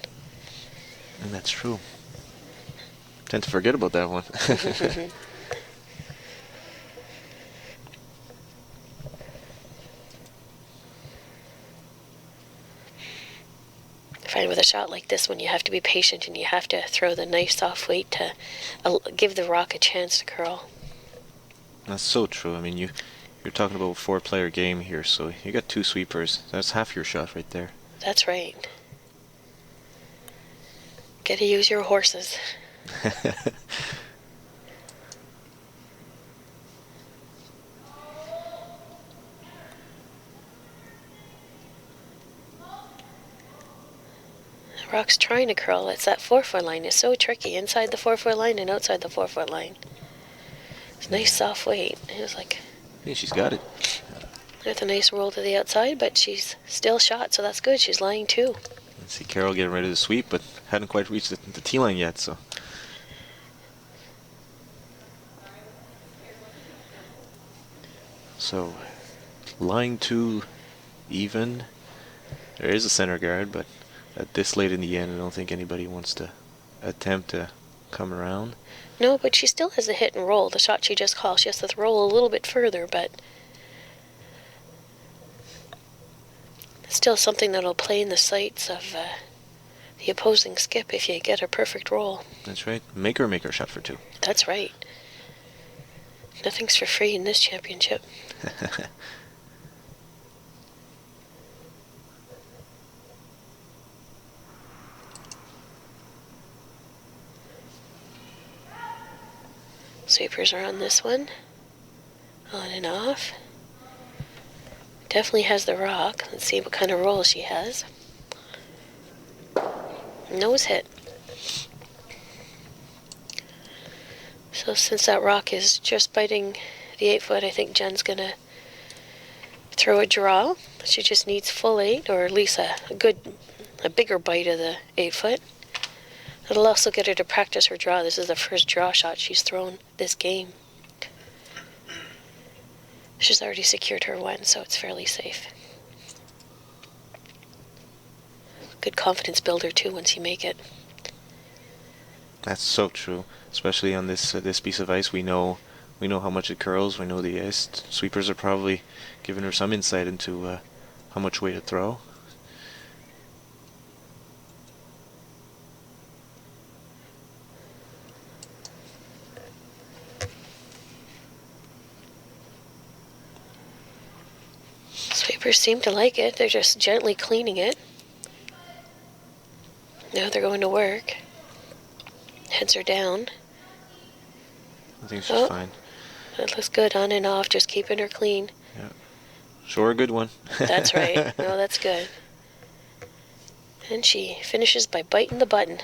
And that's true. Tend to forget about that one. I find with a shot like this one, you have to be patient and you have to throw the nice soft weight to give the rock a chance to curl. That's so true. I mean, you're talking about a 4-player game here, so you got 2 sweepers. That's half your shot right there. That's right. Gotta use your horses. The rock's trying to curl. It's that 4-foot line. It's so tricky. Inside the 4-foot line and outside the 4-foot line. It's nice soft weight. It was like... Hey, she's got it. With a nice roll to the outside, but she's still shot, so that's good. She's lying too. Let's see Carol getting ready to sweep, but hadn't quite reached the tee line yet, so... So, lying 2 even. There is a center guard, but at this late in the end, I don't think anybody wants to attempt to come around. No, but she still has a hit and roll. The shot she just called, she has to roll a little bit further, but it's still something that'll play in the sights of the opposing skip if you get a perfect roll. That's right. Make her shot for 2. That's right. Nothing's for free in this championship. Sweepers are on this one. On and off. Definitely has the rock. Let's see what kind of roll she has. Nose hit. So since that rock is just biting the 8-foot, I think Jen's gonna throw a draw. She just needs full 8, or at least a bigger bite of the 8-foot. It'll also get her to practice her draw. This is the first draw shot she's thrown this game. She's already secured her 1, so it's fairly safe. Good confidence builder too once you make it. That's so true, especially on this piece of ice. We know how much it curls. We know the ice. Sweepers are probably giving her some insight into how much weight to throw. Sweepers seem to like it. They're just gently cleaning it. Now they're going to work. Heads are down. I think she's fine. That looks good on and off, just keeping her clean. Yeah. Sure, a good one. That's right. No, that's good. And she finishes by biting the button.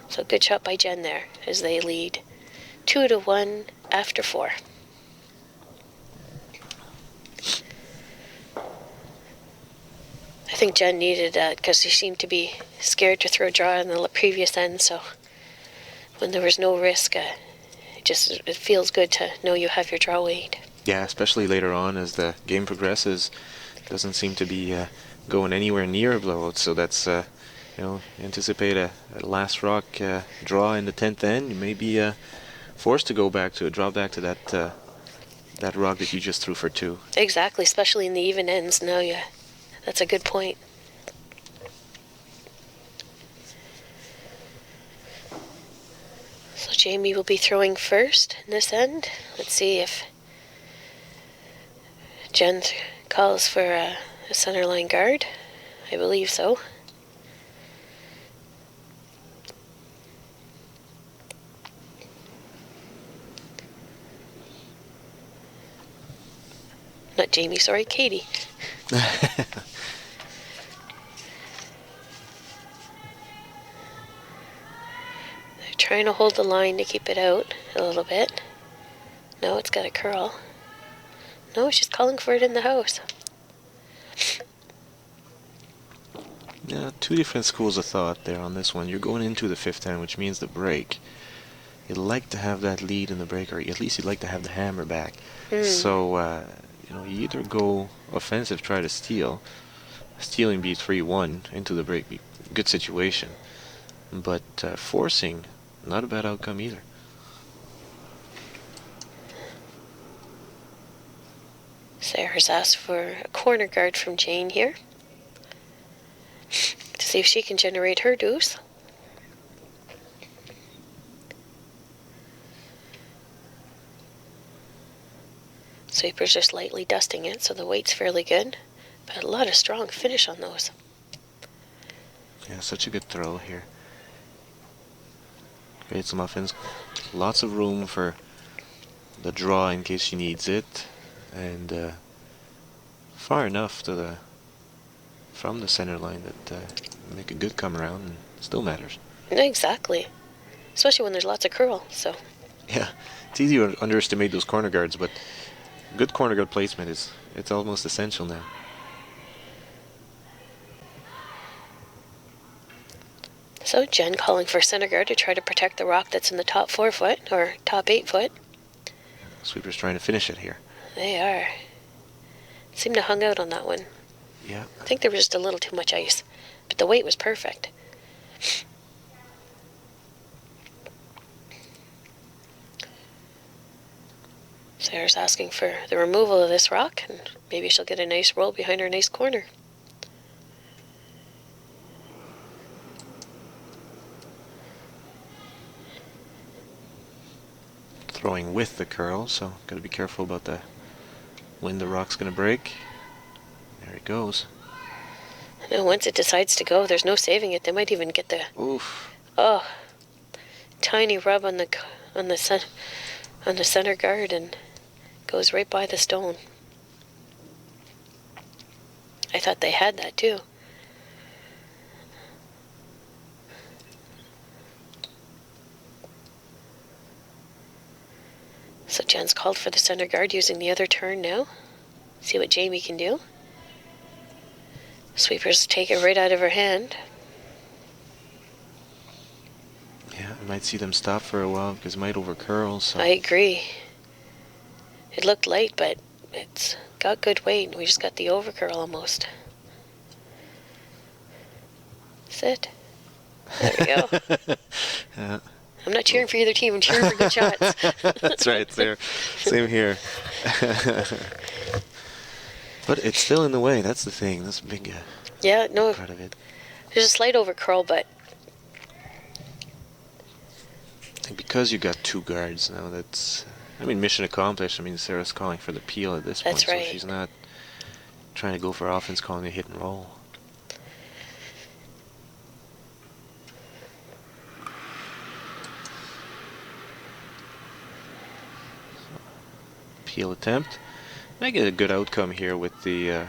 So good shot by Jen there as they lead 2-1 after 4. I think Jen needed that because she seemed to be scared to throw draw in the previous end, so when there was no risk, it feels good to know you have your draw weight. Yeah, especially later on as the game progresses, doesn't seem to be going anywhere near a blowout. So that's anticipate a last rock draw in the 10th end. You may be forced to go back to draw back to that rock that you just threw for 2. Exactly, especially in the even ends. Now, yeah, that's a good point. So Jamie will be throwing first in this end. Let's see if Jen calls for a centerline guard. I believe so. Not Jamie, sorry, Katie. They're trying to hold the line to keep it out a little bit. No, it's got a curl. No, she's calling for it in the house. Yeah, 2 different schools of thought there on this one. You're going into the 5th end, which means the break. You'd like to have that lead in the break, or at least you'd like to have the hammer back. So, you either go offensive, try to steal. Stealing be 3-1 into the break, be a good situation. But forcing, not a bad outcome either. Sarah's asked for a corner guard from Jane here to see if she can generate her deuce. Sweeper's just lightly dusting it, so the weight's fairly good. But a lot of strong finish on those. Yeah, such a good throw here. Creates some muffins. Lots of room for the draw in case she needs it. And far enough from the center line that make a good come around and still matters. Exactly. Especially when there's lots of curl, so. Yeah, it's easy to underestimate those corner guards, but good corner guard placement it's almost essential now. So Jen calling for center guard to try to protect the rock that's in the top 4 foot, or top 8 foot. Sweeper's trying to finish it here. They are. Seem to hung out on that one. Yeah. I think there was just a little too much ice, but the weight was perfect. Sarah's asking for the removal of this rock, and maybe she'll get a nice roll behind her nice corner. Throwing with the curl, so gotta be careful about when the rock's gonna break. There it goes. And once it decides to go, there's no saving it. They might even get the Oof. tiny rub on the center guard and goes right by the stone. I thought they had that too. So Jen's called for the center guard using the other turn now. See what Jamie can do. Sweeper's take it right out of her hand. Yeah, I might see them stop for a while because it might over curl. So I agree. It looked light, but it's got good weight. We just got the overcurl almost. Sit. There we go. Yeah. I'm not cheering for either team. I'm cheering for good shots. That's right. Same here. But it's still in the way. That's the thing. That's a big part of it. There's a slight overcurl, but I think because you got 2 guards now, mission accomplished. Sarah's calling for the peel at this point. That's right. So she's not trying to go for offense, calling a hit and roll. Peel attempt. I get a good outcome here with the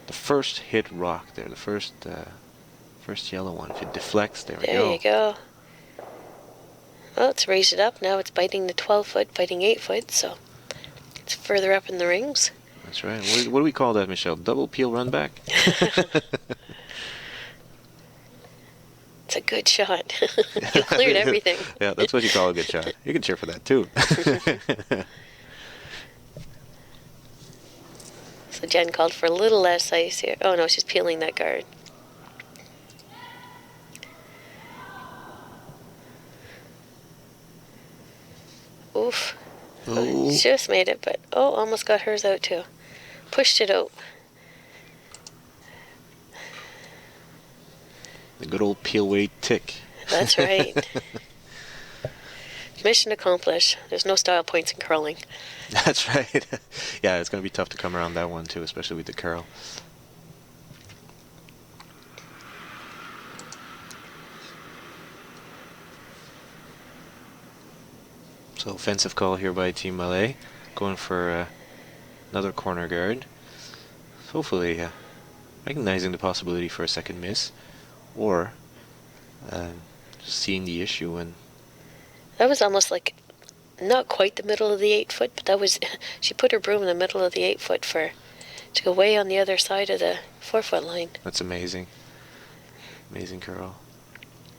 first hit rock there, the first yellow one. If it deflects, there we go. There you go. Well, it's raised it up. Now it's biting the 12-foot, biting 8-foot, so it's further up in the rings. That's right. What do we call that, Michelle? Double peel run back? It's a good shot. You cleared everything. Yeah, that's what you call a good shot. You can cheer for that, too. So Jen called for a little less ice here. Oh, no, she's peeling that guard. Oof. Oh. Just made it, but almost got hers out too. Pushed it out. The good old peel weight tick. That's right. Mission accomplished. There's no style points in curling. That's right. Yeah, it's going to be tough to come around that one too, especially with the curl. So offensive call here by Team Mallais, going for another corner guard. Hopefully recognizing the possibility for a second miss, or just seeing the issue. And That was almost like not quite the middle of the 8-foot, but that was she put her broom in the middle of the 8-foot to go way on the other side of the 4-foot line. That's amazing. Amazing curl.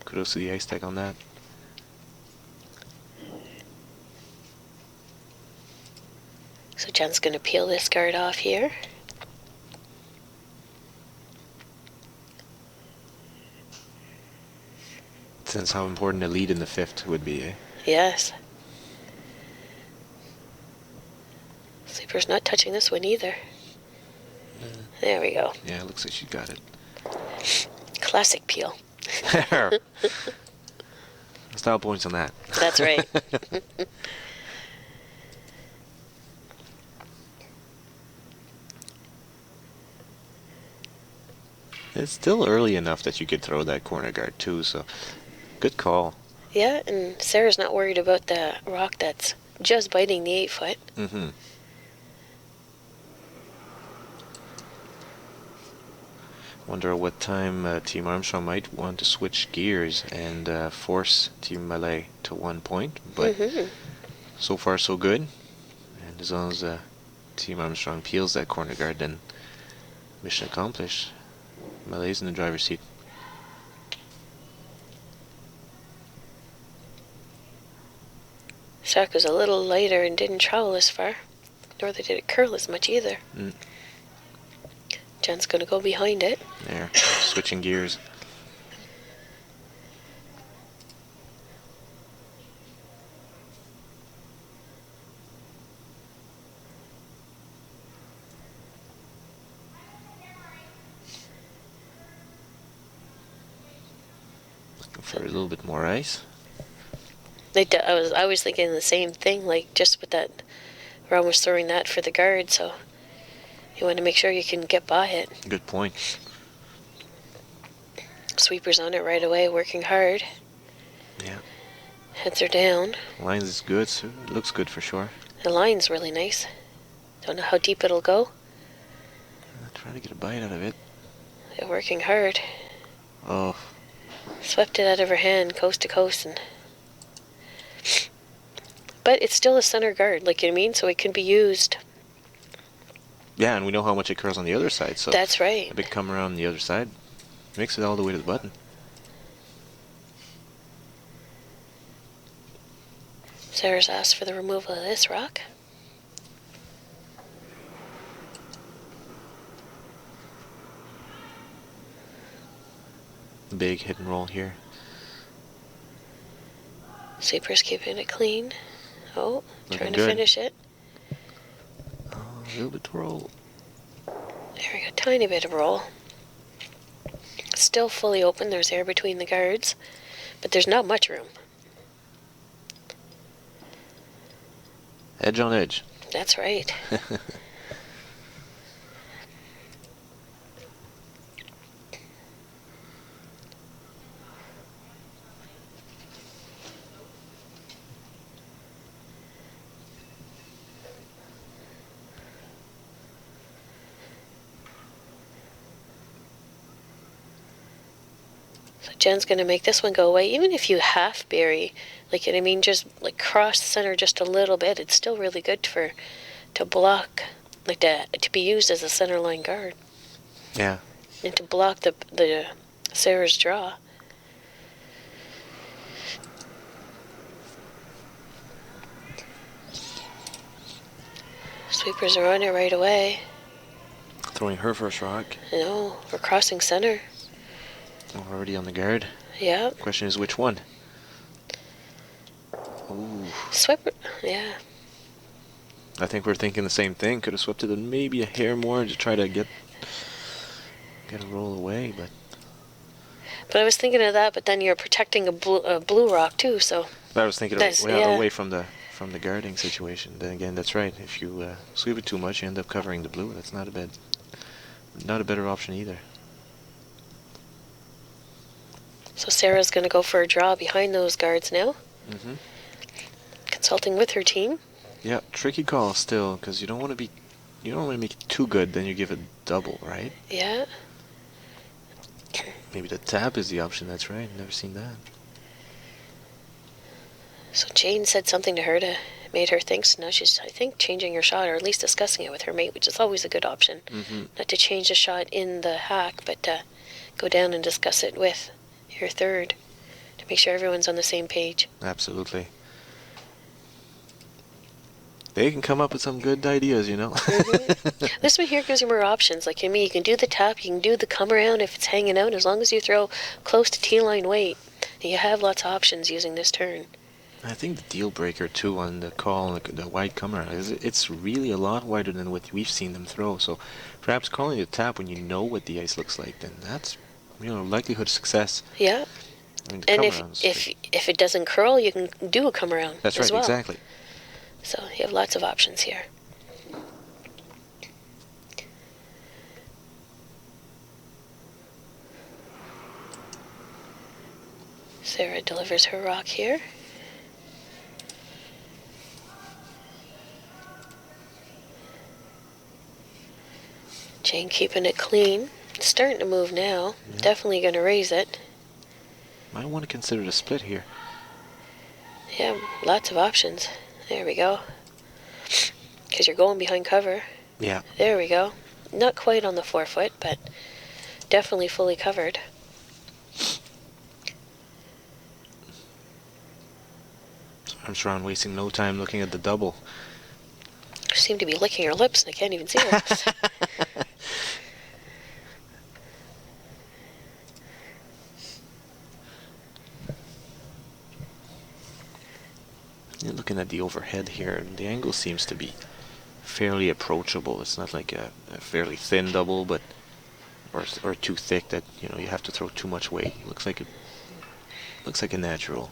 Kudos to the ice tech on that. So Jen's going to peel this guard off here. Sense how important a lead in the fifth would be, eh? Yes. Sleeper's not touching this one either. There we go. Yeah, it looks like she got it. Classic peel. Style points on that. That's right. It's still early enough that you could throw that corner guard too, so good call. Yeah, and Sarah's not worried about the rock that's just biting the 8-foot. Mm-hmm. Wonder what time Team Armstrong might want to switch gears and force Team Mallais to 1 point, but so far so good. And as long as Team Armstrong peels that corner guard, then mission accomplished. Mallais in the driver's seat. Sack was a little lighter and didn't travel as far, nor did it curl as much either. Jen's going to go behind it. There, switching gears. Looking for a little bit more ice. I was thinking the same thing, like just with that, we're almost throwing that for the guard, so you want to make sure you can get by it. Good point. Sweeper's on it right away, working hard. Yeah. Heads are down. Lines is good, so it looks good for sure. The line's really nice. Don't know how deep it'll go. Trying to get a bite out of it. They're working hard. Oh. Swept it out of her hand, coast to coast, but it's still a center guard, like you know what I mean, so it can be used. Yeah, and we know how much it curls on the other side, so that's right. A big come around the other side makes it all the way to the button. Sarah's asked for the removal of this rock. Big hit and roll here. Sweeper's keeping it clean. Oh, trying to good. finish it. Oh, a little bit to roll. There we go, tiny bit of roll. Still fully open, there's air between the guards, but there's not much room. Edge on edge. That's right. So Jen's going to make this one go away. Even if you half bury, like, I mean, just like cross the center just a little bit, it's still really good to block, like to be used as a center line guard. Yeah. And to block the Sarah's draw. Sweepers are on it right away. Throwing her first rock. No, we're crossing center. Already on the guard. Yeah. Question is which one? Ooh. Sweeper, yeah. I think we're thinking the same thing. Could have swept it maybe a hair more to try to get a roll away, but I was thinking of that, but then you're protecting a blue rock too, so. I was thinking That's- away from the guarding situation. Then again, that's right. If you sweep it too much, you end up covering the blue. That's not a better option either. So Sarah's going to go for a draw behind those guards now. Mm-hmm. Consulting with her team. Yeah, tricky call still, because you don't want to make it too good. Then you give it double, right? Yeah. Maybe the tap is the option. That's right. Never seen that. So Jane said something to her to made her think. So now she's, I think, changing her shot, or at least discussing it with her mate, which is always a good option. Mm-hmm. Not to change the shot in the hack, but go down and discuss it with your third to make sure everyone's on the same page. Absolutely. They can come up with some good ideas, you know. Mm-hmm. This one here gives you more options. Like, I mean, you can do the tap, you can do the come around if it's hanging out, as long as you throw close to T-line weight. You have lots of options using this turn. I think the deal breaker too on the call, the wide come around, is it's really a lot wider than what we've seen them throw. So perhaps calling a tap when you know what the ice looks like, then that's, likelihood of success. Yeah. I mean, the And come-arounds, if it doesn't curl, you can do a come around. That's as right, well. exactly. So you have lots of options here. Sarah delivers her rock here. Jane keeping it clean. It's starting to move now. Yeah. Definitely going to raise it. Might want to consider the split here. Yeah, lots of options. There we go. Because you're going behind cover. Yeah. There we go. Not quite on the 4 foot, but definitely fully covered. Armstrong wasting no time looking at the double. She seemed to be licking her lips, and I can't even see her. You're looking at the overhead here, and the angle seems to be fairly approachable. It's not like a fairly thin double, but or too thick that you have to throw too much weight. Looks like a natural.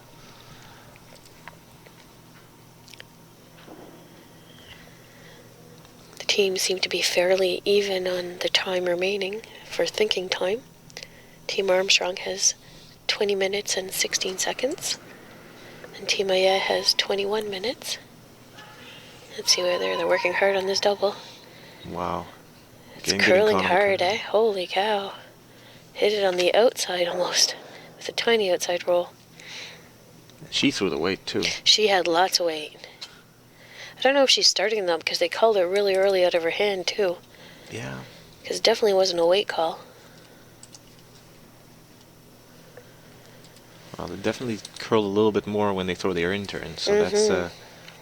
The teams seem to be fairly even on the time remaining for thinking time. Team Armstrong has 20 minutes and 16 seconds. And Team Mallais has 21 minutes. Let's see whether they're working hard on this double. Wow. It's curling hard, eh? Holy cow. Hit it on the outside almost, with a tiny outside roll. She threw the weight too. She had lots of weight. I don't know if she's starting them because they called her really early out of her hand too. Yeah. Because it definitely wasn't a weight call. Well, they definitely curl a little bit more when they throw their in turn. So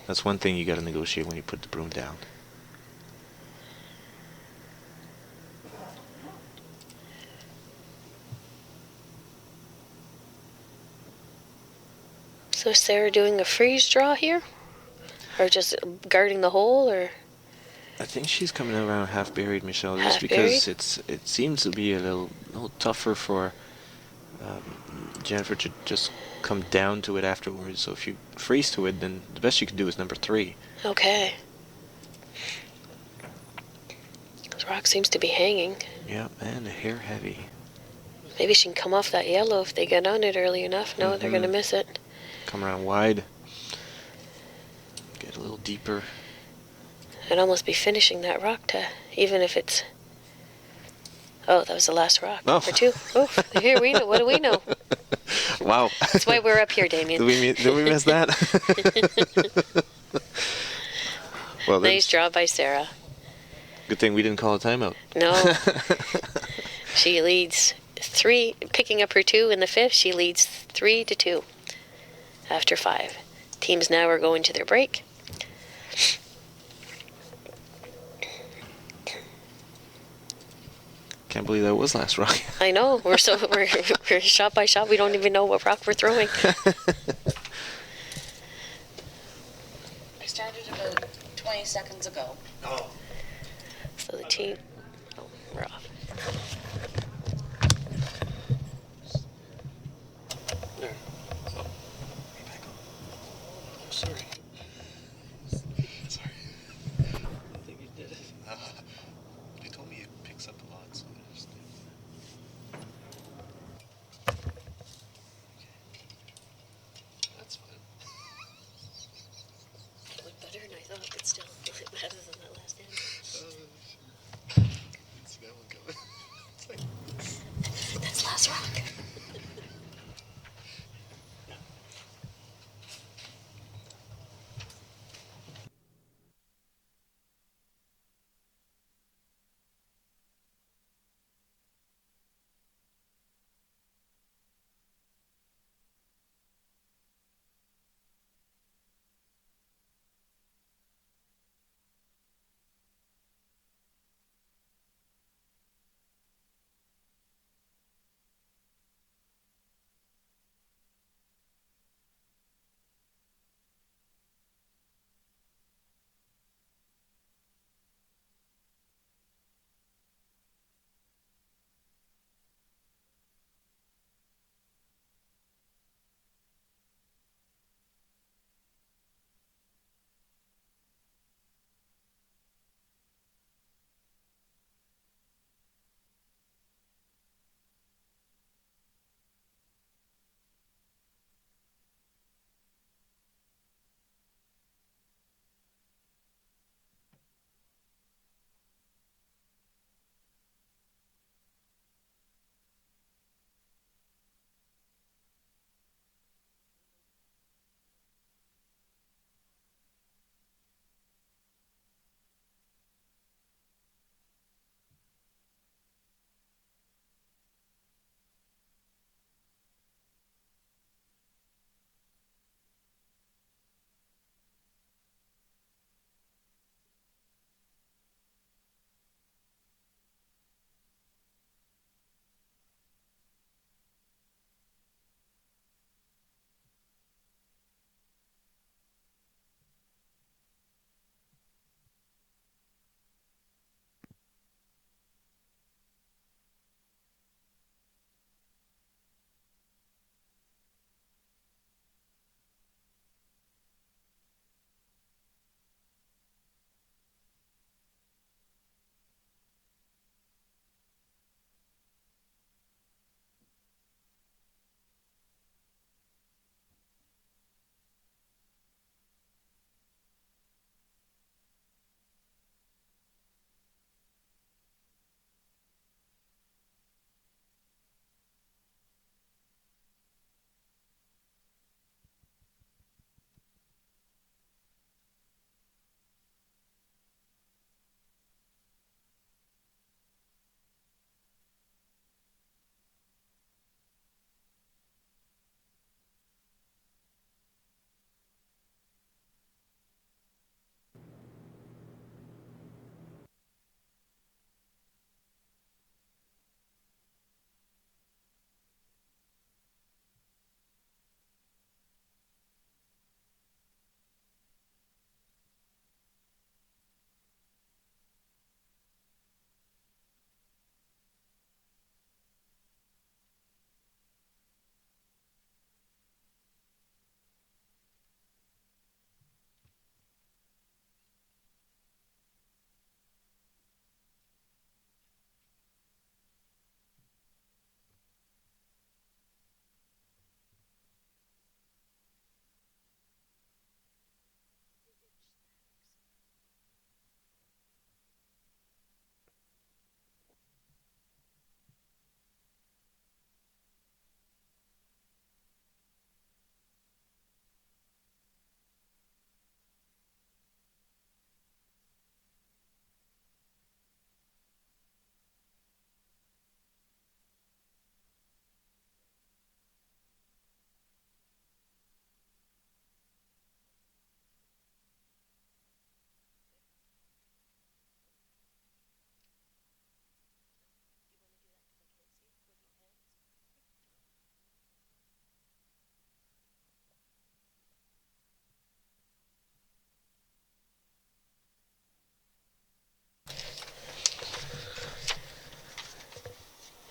that's one thing you got to negotiate when you put the broom down. So is Sarah doing a freeze draw here? Or just guarding the hole, or? I think she's coming around half buried, Michelle, just Half-buried? because it seems to be a little tougher for Jennifer to just come down to it afterwards. So if you freeze to it, then the best you can do is number 3. Okay. This rock seems to be hanging. Yeah, and a hair heavy. Maybe she can come off that yellow if they get on it early enough. No, they're going to miss it. Come around wide. Get a little deeper. I'd almost be finishing that rock even if it's... Oh, that was the last rock. Oh. Number 2. Oh, here we know. What do we know? Wow. That's why we're up here, Damien. Did we miss that? Well, Nice that's draw by Sarah. good thing we didn't call a timeout. No. She leads 3, picking up her 2 in the 5th. She leads 3-2 after 5. Teams now are going to their break. Can't believe that was last rock. I know. We're shot by shot. We don't even know what rock we're throwing. I started about 20 seconds ago. Oh, So the team. Oh, we're off. there. Oh, back on. I'm sorry. Sorry. I think you did it. You told me it picks up a lot, so I just did. Okay. That's fine. It looked better than I thought, but still, better than that last hand.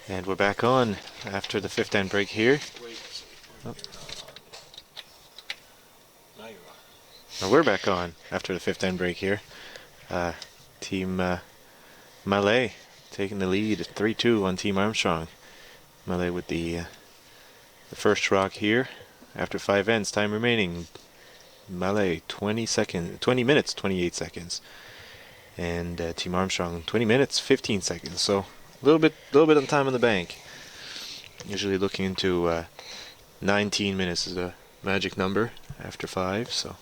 And we're back on after the fifth end break here. Oh. Now we're back on after the fifth end break here. Team Mallais taking the lead 3-2 on Team Armstrong. Mallais with the first rock here after 5 ends. Time remaining. Mallais 20 minutes 28 seconds. And Team Armstrong 20 minutes 15 seconds. So a little bit of time on the bank. Usually looking into 19 minutes is a magic number after 5. So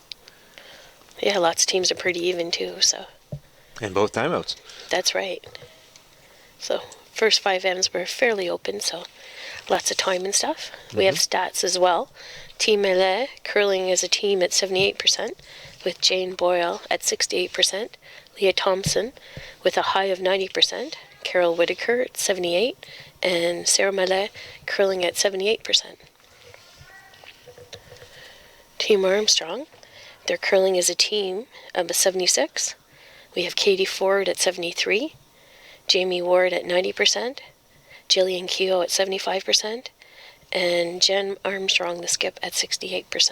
Yeah, lots of teams are pretty even too, so. and both timeouts. That's right. So first 5 ends were fairly open, so lots of time and stuff. We have stats as well. Team Mallais curling as a team at 78%, with Jane Boyle at 68%, Leah Thompson with a high of 90%, Carol Whitaker at 78%, and Sarah Mallais curling at 78%. Team Armstrong, they're curling as a team of a 76. We have Katie Ford at 73%, Jamie Ward at 90%, Jillian Keogh at 75%, and Jen Armstrong, the skip, at 68%.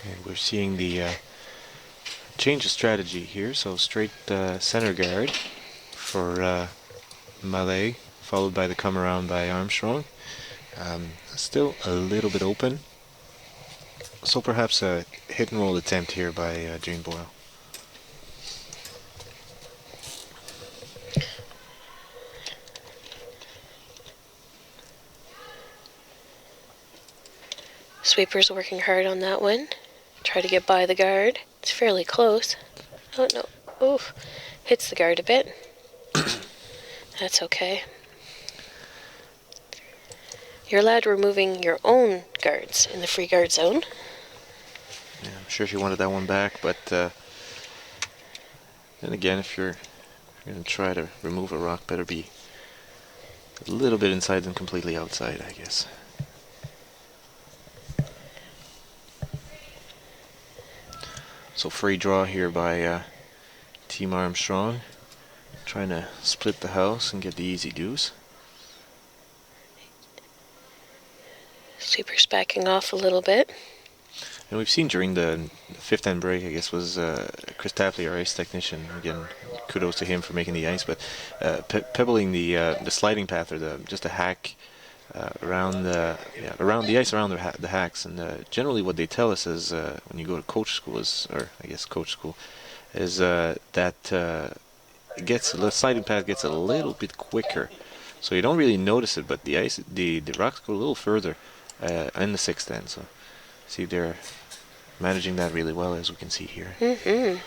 And we're seeing the change of strategy here. So straight center guard for Mallais, followed by the come around by Armstrong. Still a little bit open. So perhaps a hit and roll attempt here by Jane Boyle. Sweeper's working hard on that one. Try to get by the guard. It's fairly close. Oh, no. Oof. Hits the guard a bit. That's okay. You're allowed removing your own guards in the free guard zone. Yeah, I'm sure she wanted that one back, but then again, if you're going to try to remove a rock, better be a little bit inside than completely outside, I guess. So free draw here by Team Armstrong, trying to split the house and get the easy deuce. Sweeper's backing off a little bit. And we've seen during the fifth end break, I guess, was Chris Tapley, our ice technician. Again, kudos to him for making the ice, but pebbling the sliding path or just a hack around the ice around the hacks. And generally, what they tell us is when you go to coach school is that the sliding path gets a little bit quicker, so you don't really notice it, but the rocks go a little further in the sixth end. So see, they're managing that really well, as we can see here. Mm-hmm.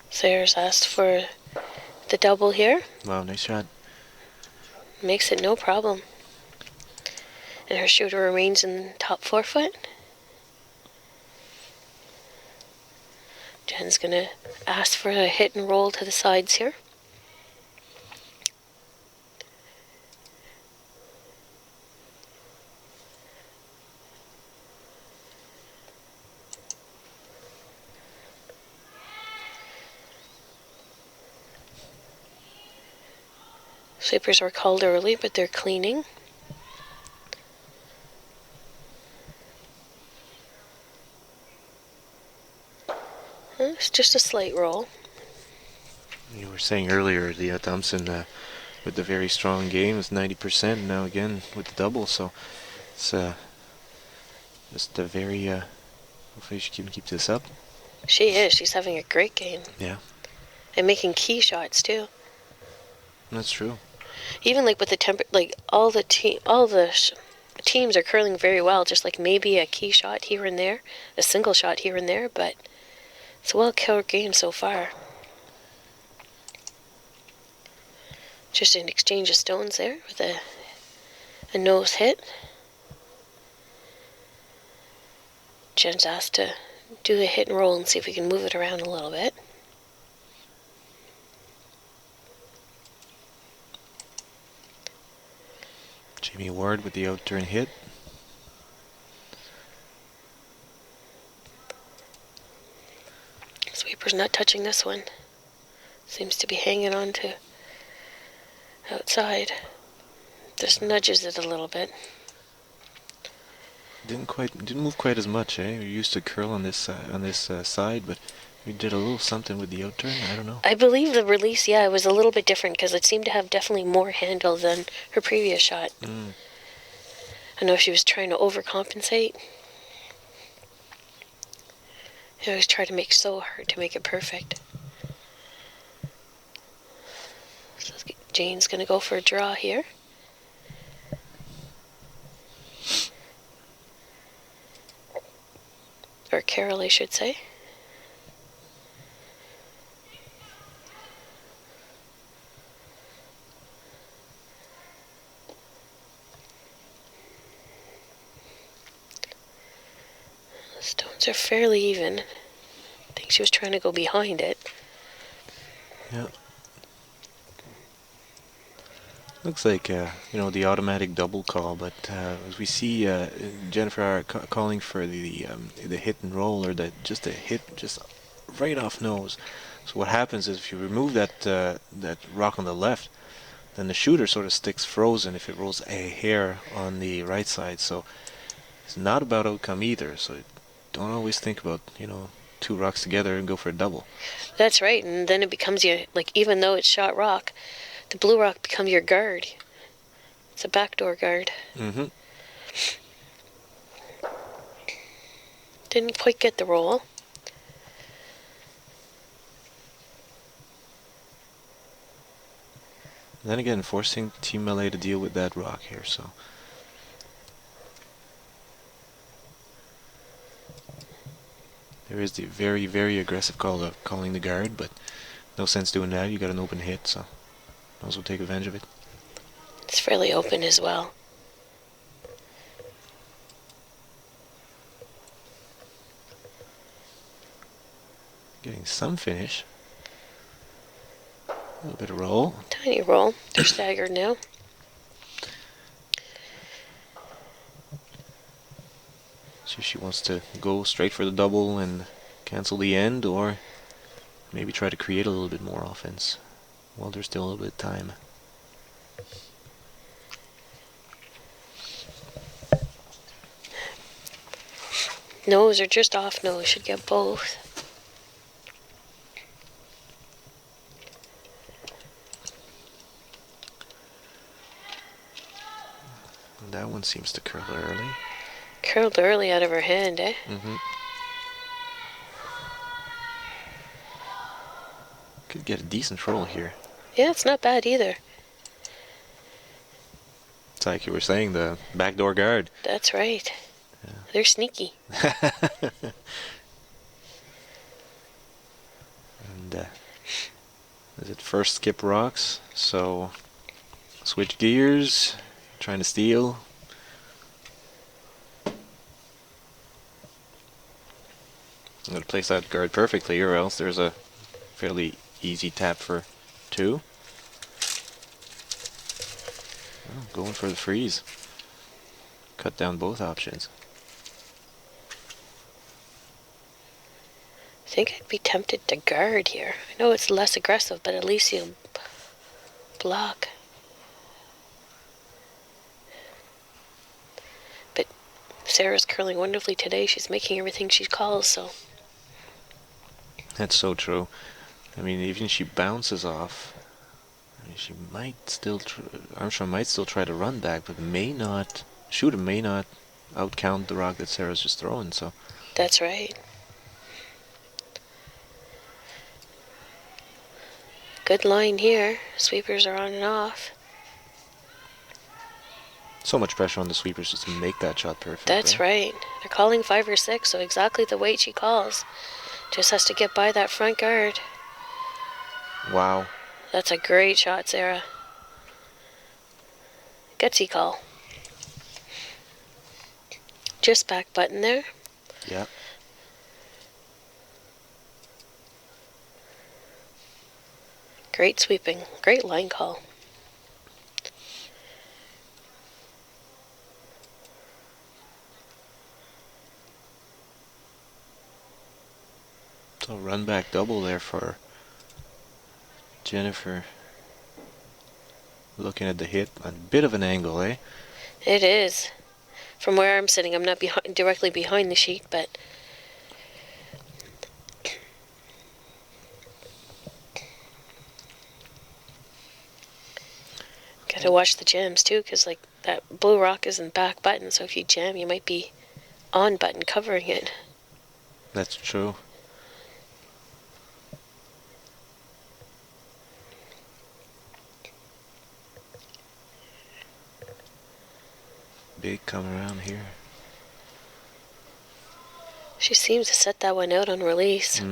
Sayers asked for the double here. Wow, nice shot. Makes it no problem. And her shooter remains in top 4 foot. Jen's going to ask for a hit and roll to the sides here. Sweepers were called early, but they're cleaning. It's just a slight roll. You were saying earlier, Leah Thompson with the very strong game is 90%. Now again with the double, so it's just a very. Hopefully she can keep this up. She is. She's having a great game. Yeah, And making key shots too. that's true. Even like with the like all the teams are curling very well. Just like maybe a key shot here and there, a single shot here and there, but it's a well-killed game so far. Just an exchange of stones there with a nose hit. Jen's asked to do the hit and roll and see if we can move it around a little bit. Jamie Ward with the outturn hit. not touching this one. Seems to be hanging on to outside. Just nudges it a little bit. Didn't move quite as much, eh? You're used to curl on this side, but you did a little something with the outturn. I don't know. I believe the release, yeah, it was a little bit different because it seemed to have definitely more handle than her previous shot. Mm. I know she was trying to overcompensate. I always try to make so hard to make it perfect. So Jane's going to go for a draw here. Or Carol, I should say. The stones are fairly even. I think she was trying to go behind it. Yeah. Looks like the automatic double call, but as we see Jennifer are calling for the hit and roll, or just a hit just right off nose. So what happens is if you remove that rock on the left, then the shooter sort of sticks frozen if it rolls a hair on the right side. So it's not about outcome either. So don't always think about two rocks together and go for a double. That's right, and then it becomes even though it's shot rock, the blue rock becomes your guard. It's a backdoor guard. Mm-hmm. Didn't quite get the roll. Then again, forcing Team Mallais to deal with that rock here, so. There is the very, very aggressive call of calling the guard, but no sense doing that. You got an open hit, so might as well take advantage of it. It's fairly open as well. Getting some finish. A little bit of roll. Tiny roll. They're staggered now. See if she wants to go straight for the double and cancel the end, or maybe try to create a little bit more offense while there's still a little bit of time. Nose or just off nose. Should get both. And that one seems to curl early. Curled early out of her hand, eh? Mm-hmm. Could get a decent roll here. Yeah, it's not bad either. It's like you were saying, the backdoor guard. That's right. Yeah. They're sneaky. And is it first skip rocks? So switch gears, trying to steal. I'm going to place that guard perfectly, or else there's a fairly easy tap for two. Oh, going for the freeze. Cut down both options. I think I'd be tempted to guard here. I know it's less aggressive, but at least you'll block. But Sarah's curling wonderfully today. She's making everything she calls, so. That's so true. I mean, even if she bounces off, she might still. Armstrong might still try to run back, but shooter may not outcount the rock that Sarah's just throwing. So. That's right. Good line here. Sweepers are on and off. So much pressure on the sweepers just to make that shot perfect. That's right. They're calling 5 or 6, so exactly the weight she calls. Just has to get by that front guard. Wow. That's a great shot, Sarah. Gutsy call. Just back button there. Yeah. Great sweeping. Great line call. So run back double there for Jennifer. Looking at the hit, a bit of an angle, eh? It is. From where I'm sitting, I'm not directly behind the sheet, but gotta watch the jams too, because like that blue rock isn't back button, so if you jam, you might be on button covering it. That's true. Big come around here. She seems to set that one out on release.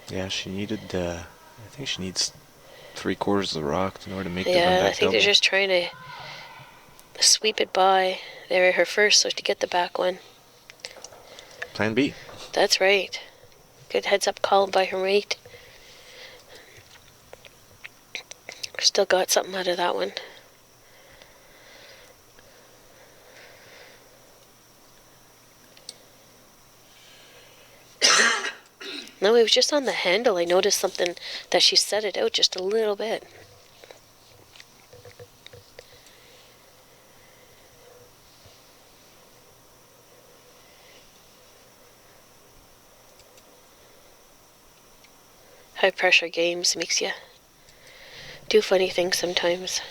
Yeah, she needed, I think she needs 3/4 of the rock in order to make the run Yeah, back I think double. they're just trying to sweep it by. They're her first, so to get the back one. Plan B. That's right. Good heads up call by her mate. Still got something out of that one. No, it was just on the handle. I noticed something that she set it out just a little bit. High pressure games makes you do funny things sometimes.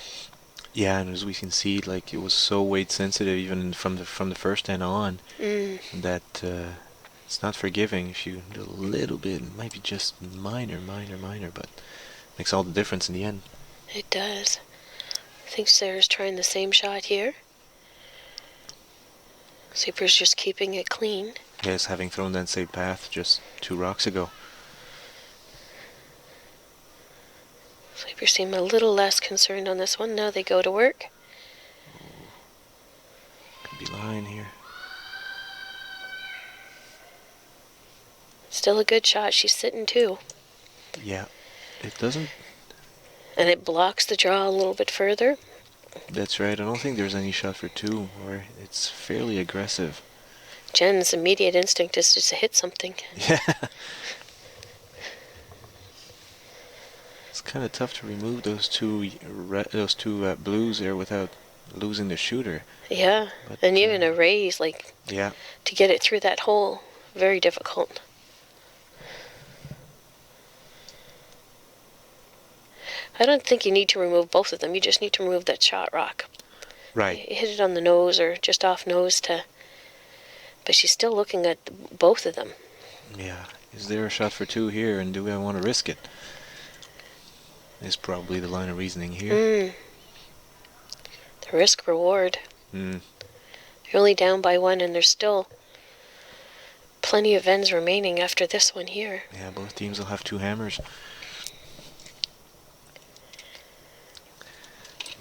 Yeah, and as we can see, like it was so weight sensitive even from the first end on that it's not forgiving if you do a little bit. It might be just minor, but makes all the difference in the end. It does. I think Sarah's trying the same shot here. Super's just keeping it clean. Yes, having thrown that same path just 2 rocks ago. Super seem a little less concerned on this one. Now they go to work. Could be line here. Still a good shot. She's sitting too. Yeah, it doesn't. And it blocks the draw a little bit further. That's right. I don't think there's any shot for 2, or it's fairly aggressive. Jen's immediate instinct is just to hit something. Yeah. It's kind of tough to remove those two blues there without losing the shooter. Yeah, But, and even a raise, like, yeah, to get it through that hole, very difficult. I don't think you need to remove both of them. You just need to remove that shot rock. right. You hit it on the nose or just off nose to... But she's still looking at both of them. Yeah. Is there a shot for 2 here, and do I want to risk it? Is probably the line of reasoning here. The risk reward. Mm. You're only down by 1, and there's still plenty of ends remaining after this one here. Yeah, both teams will have 2 hammers.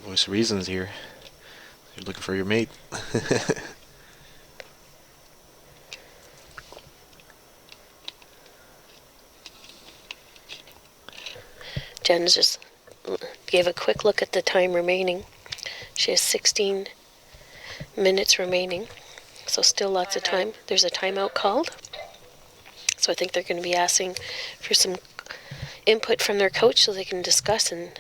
Voice of reasons here. You're looking for your mate. Jen just gave a quick look at the time remaining. She has 16 minutes remaining, so still lots of time. There's a timeout called, so I think they're going to be asking for some input from their coach so they can discuss and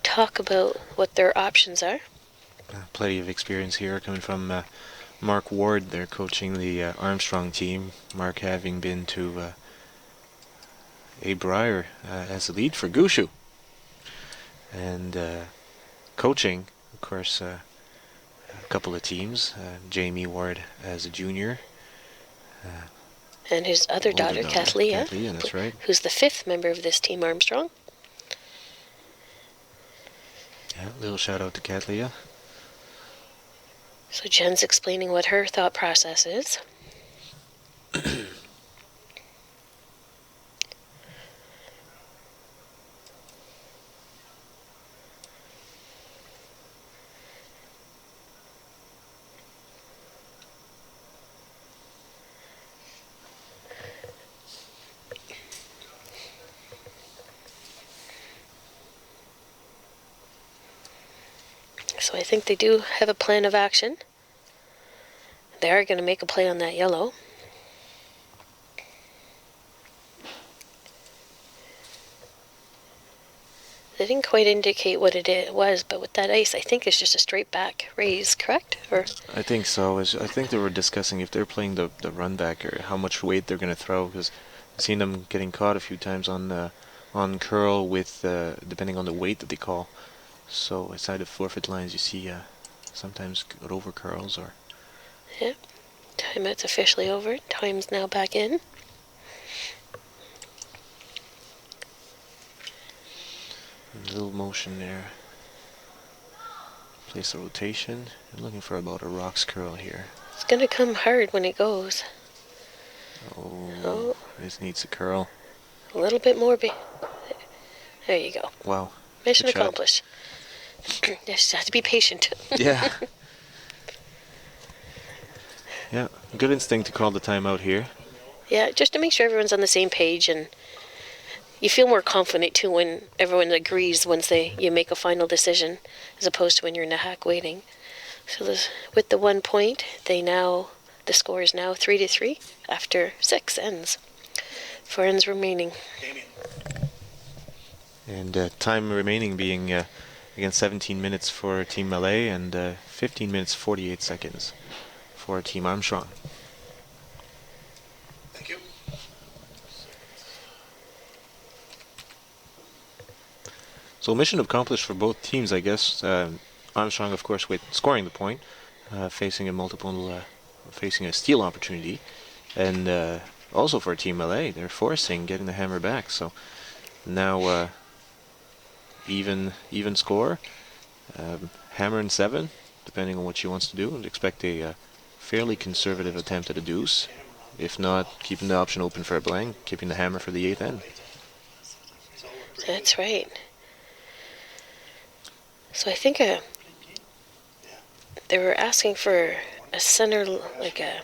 talk about what their options are. Plenty of experience here coming from Mark Ward. They're coaching the Armstrong team. Mark having been to Abe Breyer as the lead for Gushu. And coaching, of course, a couple of teams. Jamie Ward as a junior. And his other daughter, Kathleen, Kathleen, that's right. who's the 5th member of this team, Armstrong. Yeah, little shout out to Kathleen. So Jen's explaining what her thought process is. So I think they do have a plan of action. They are going to make a play on that yellow. They didn't quite indicate what it was, but with that ice, I think it's just a straight back raise, correct? Or I think so. I think they were discussing if they're playing the run back or how much weight they're going to throw, because I've seen them getting caught a few times on curl with depending on the weight that they call. So aside of forfeit lines, you see sometimes over curls or. yeah, timeout's officially over. Time's now back in. A little motion there. Place a rotation. I'm looking for about a rocks curl here. It's gonna come hard when it goes. Oh, this needs a curl. A little bit more. There you go. Wow. Mission Good shot. accomplished. Just have to be patient. Yeah. Yeah, good instinct to call the timeout here. Yeah, just to make sure everyone's on the same page, and you feel more confident too when everyone agrees once you make a final decision, as opposed to when you're in the hack waiting. So with the 1 point, the score is now 3-3 after 6 ends. 4 ends remaining. And time remaining being again 17 minutes for Team Mallais and 15 minutes 48 seconds for Team Armstrong. Thank you. So mission accomplished for both teams, I guess. Armstrong, of course, with scoring the point, facing a steal opportunity, and also for Team Mallais, they're forcing getting the hammer back. So now even score, hammer and 7, depending on what she wants to do. And expect a fairly conservative attempt at a deuce. If not, keeping the option open for a blank, keeping the hammer for the 8th end. That's right. So I think they were asking for a center, like a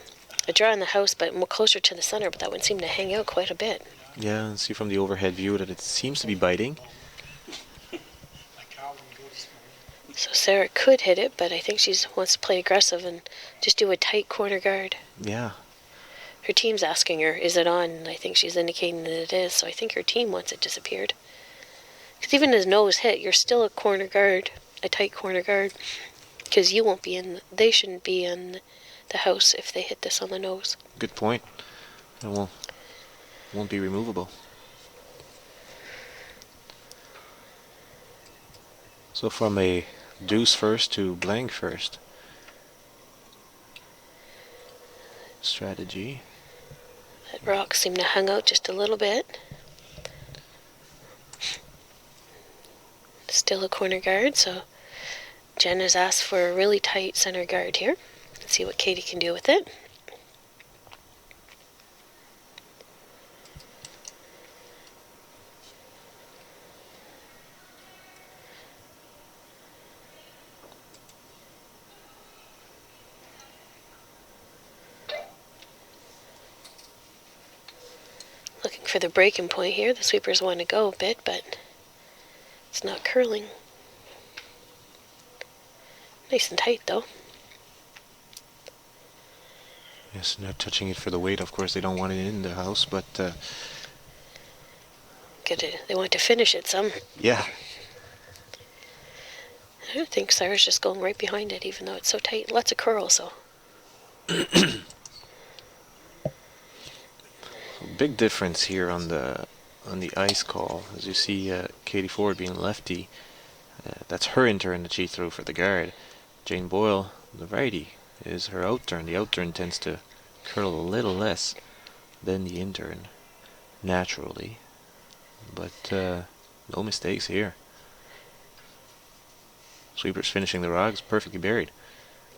draw in the house, but more closer to the center, but that one seemed to hang out quite a bit. Yeah, and see from the overhead view that it seems to be biting. So Sarah could hit it, but I think she wants to play aggressive and just do a tight corner guard. Yeah. Her team's asking her, is it on? And I think she's indicating that it is, so I think her team wants it disappeared. Because even as nose hit, you're still a corner guard, a tight corner guard, because they shouldn't be in the house if they hit this on the nose. Good point. It won't be removable. So from a deuce first to blank first. Strategy. That rock seemed to hang out just a little bit. Still a corner guard, so Jen has asked for a really tight center guard here. Let's see what Katie can do with it. Looking for the breaking point here. The sweepers want to go a bit, but it's not curling. Nice and tight, though. Yes, not touching it for the weight. Of course, they don't want it in the house, but They want to finish it some. yeah. I don't think Sarah's just going right behind it, even though it's so tight. Lots of curl, so. Big difference here on the ice call. As you see, Katie Ford being lefty, that's her in-turn that she threw for the guard. Jane Boyle, the righty, is her out-turn. The out-turn tends to curl a little less than the in-turn, naturally. But no mistakes here. Sweepers finishing the rods, perfectly buried.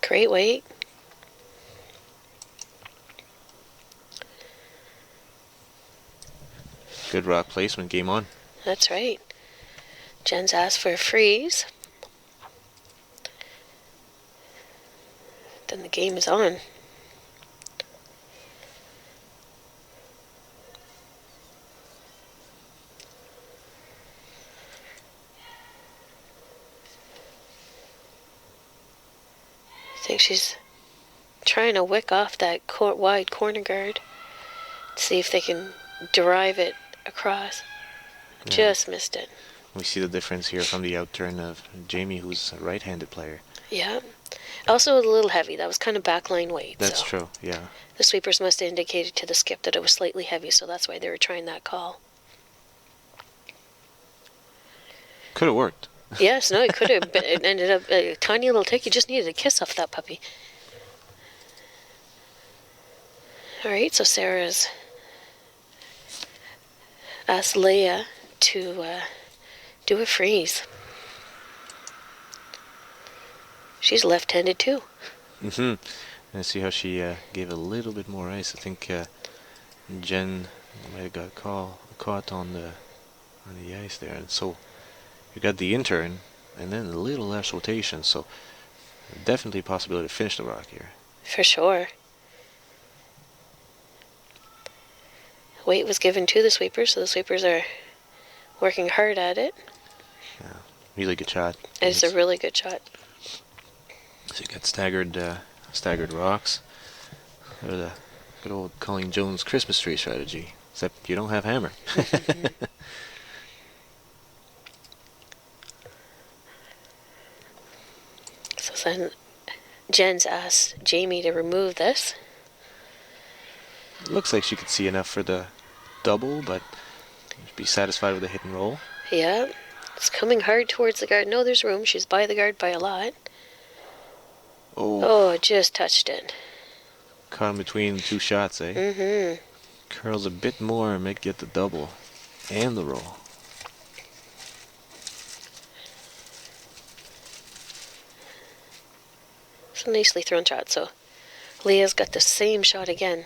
Great weight. Good rock placement, game on. That's right. Jen's asked for a freeze. Then the game is on. I think she's trying to wick off that wide corner guard. See if they can drive it across. Yeah. Just missed it. We see the difference here from the outturn of Jamie, who's a right-handed player. Yeah. Also a little heavy. That was kind of backline weight. That's so true, yeah. the sweepers must have indicated to the skip that it was slightly heavy, so that's why they were trying that call. Could have worked. Yes, no, it could have, but it ended up a tiny little tick. You just needed a kiss off that puppy. All right, so Sarah's asked Leia to do a freeze. She's left-handed too. And see how she gave a little bit more ice. I think Jen might have got caught on the ice there, and so you got the intern and then a little less rotation. So definitely a possibility to finish the rock here. For sure. Weight was given to the sweepers, so the sweepers are working hard at it. Yeah, really good shot. And it's a really good shot. So you got staggered rocks. They're the good old Colleen Jones Christmas tree strategy, except you don't have hammer. So then Jen's asked Jamie to remove this. Looks like she could see enough for the double, but be satisfied with a hit and roll. Yeah, it's coming hard towards the guard. No, there's room. She's by the guard by a lot. Oh, just touched it. Caught in between two shots, eh? Mm-hmm. Curls a bit more and might get the double and the roll. It's a nicely thrown shot. So Leah's got the same shot again.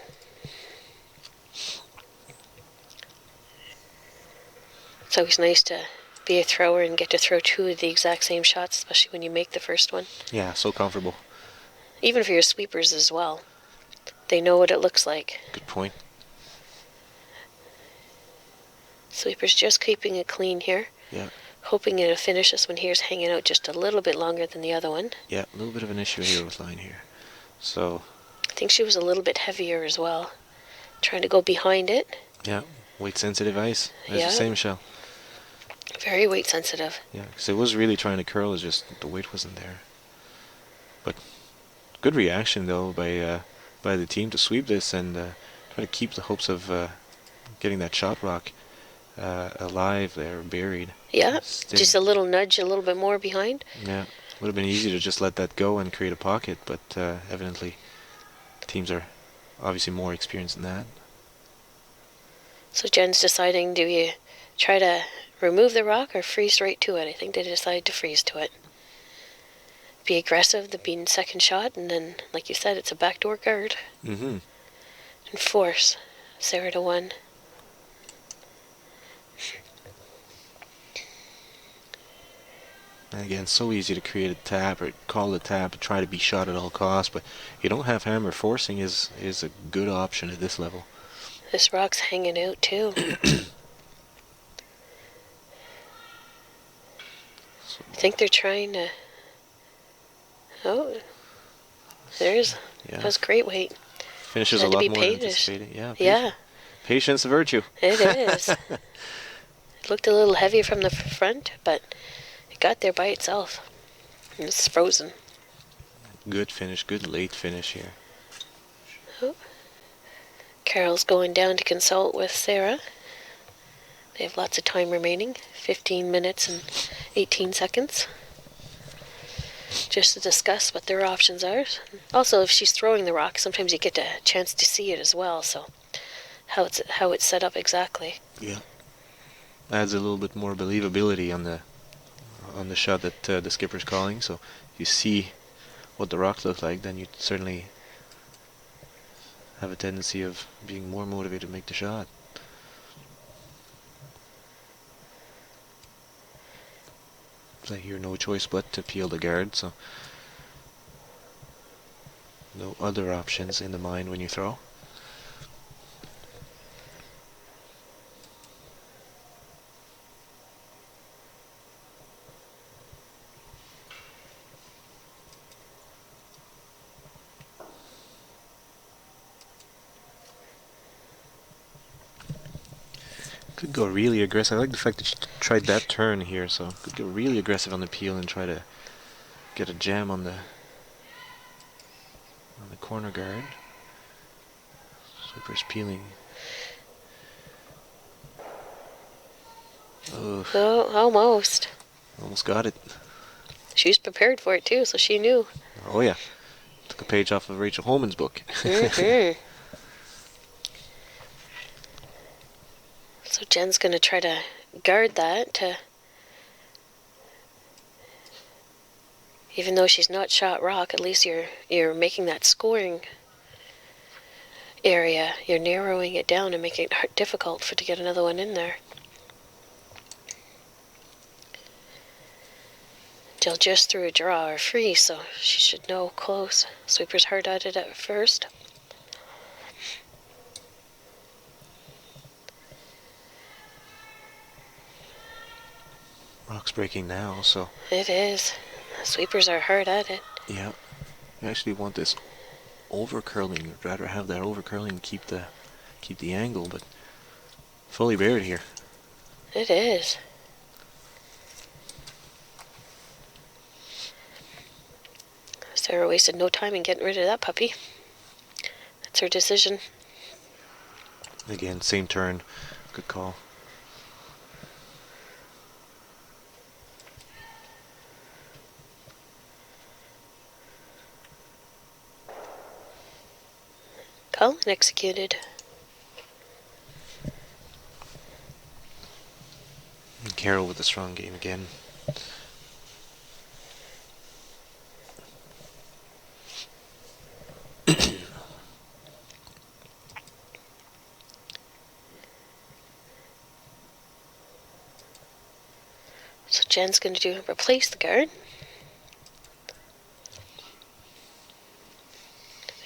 It's always nice to be a thrower and get to throw two of the exact same shots, especially when you make the first one. Yeah, so comfortable. Even for your sweepers as well. They know what it looks like. Good point. Sweepers just keeping it clean here. Yeah. Hoping it'll finish. This one here's hanging out just a little bit longer than the other one. Yeah, a little bit of an issue here with line here. So. I think she was a little bit heavier as well. Trying to go behind it. Yeah, weight sensitive ice. There's Yeah. the same shell. Very weight sensitive. Yeah, because it was really trying to curl, it's just the weight wasn't there. But good reaction though by the team to sweep this and try to keep the hopes of getting that shot rock alive there, buried. Yeah, Still. just a little nudge, a little bit more behind. Yeah, would have been easy to just let that go and create a pocket, but evidently teams are obviously more experienced than that. So Jen's deciding, do you try to remove the rock or freeze right to it? I think they decided to freeze to it. Be aggressive, the being second shot, and then, like you said, it's a backdoor guard. Mm-hmm. And force Sarah to one. And again, so easy to create a tap or call a tap and try to be shot at all costs, but you don't have hammer. Forcing is a good option at this level. This rock's hanging out too. I think they're trying to... Oh, there's... Yeah. That's great weight. Finishes a Had to lot be more than patient. anticipated. Yeah. Yeah, Patience, a virtue. it is. It looked a little heavy from the front, but it got there by itself. It's frozen. Good finish, good late finish here. Oh. Carol's going down to consult with Sarah. They have lots of time remaining, 15 minutes and 18 seconds, just to discuss what their options are. Also, if she's throwing the rock, sometimes you get a chance to see it as well, so how it's set up exactly. Yeah. Adds a little bit more believability on the shot that the skipper's calling, so if you see what the rock looks like, then you certainly have a tendency of being more motivated to make the shot. So here, no choice but to peel the guard, so no other options in the mind when you throw. Could go really aggressive. I like the fact that she tried that turn here, so could go really aggressive on the peel and try to get a jam on the corner guard. Sweeper's peeling. Oh, Oh, almost. almost got it. She was prepared for it too, so she knew. Oh yeah, took a page off of Rachel Holman's book. Mm-hmm. So Jen's going to try to guard that to, even though she's not shot rock, at least you're making that scoring area. You're narrowing it down and making it difficult to get another one in there. Jill just threw a draw or free, so she should know close. Sweeper's hard at it at first. Rock's breaking now, so It is. Sweepers are hard at it. yeah. I actually want this over curling. I'd rather have that over curling and keep the angle, but fully buried here. It is. Sarah wasted no time in getting rid of that puppy. That's her decision. Again, same turn. Good call. Call and executed. And Carol with a strong game again. So Jen's going to replace the guard.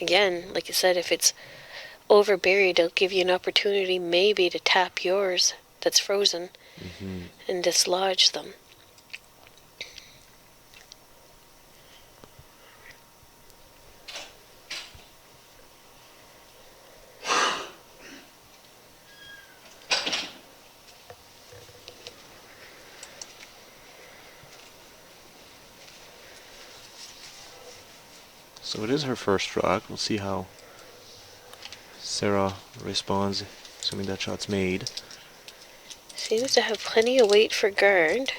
Again, like you said, if it's over buried, it'll give you an opportunity maybe to tap yours that's frozen and dislodge them. So it is her first rock. We'll see how Sarah responds, assuming that shot's made. Seems to have plenty of weight for guard.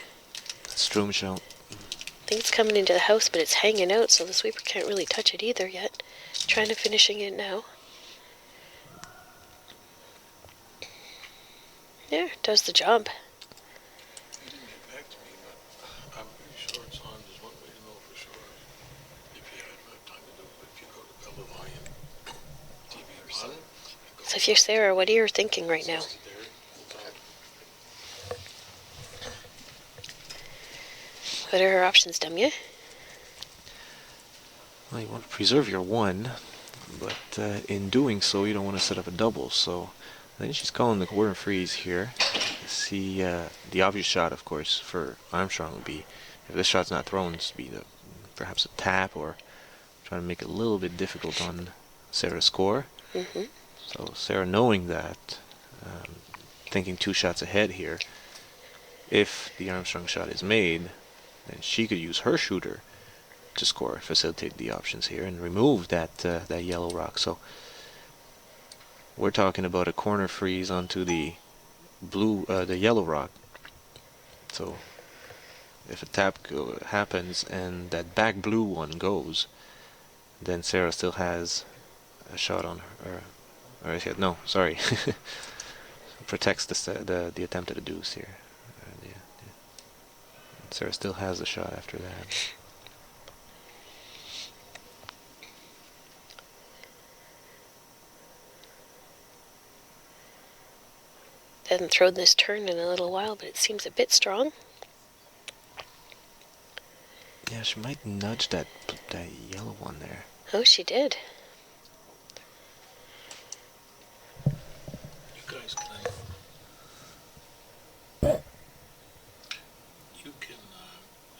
Strom shot. I think it's coming into the house, but it's hanging out, so the sweeper can't really touch it either yet. Trying to finishing it now. Yeah, does the job. He didn't get back to me, but I'm pretty sure it's on. There's one way to know for sure. If you have time to do it, if you go to Bella Volume TV or something. So if you're Sarah, what are you thinking right now? What are her options, Demya? Well, you want to preserve your one, but in doing so, you don't want to set up a double. So I think she's calling the corner freeze here. See, the obvious shot, of course, for Armstrong would be, if this shot's not thrown, to be perhaps a tap or trying to make it a little bit difficult on Sarah's score. So Sarah, knowing that, thinking 2 shots ahead here, if the Armstrong shot is made, then she could use her shooter to score, facilitate the options here, and remove that yellow rock. So we're talking about a corner freeze onto the the yellow rock. So if a tap happens and that back blue one goes, then Sarah still has a shot on her. No, sorry. Protects the attempt at a deuce here. Sarah still has a shot after that. They haven't thrown this turn in a little while, but it seems a bit strong. Yeah, she might nudge that yellow one there. Oh, she did. You guys can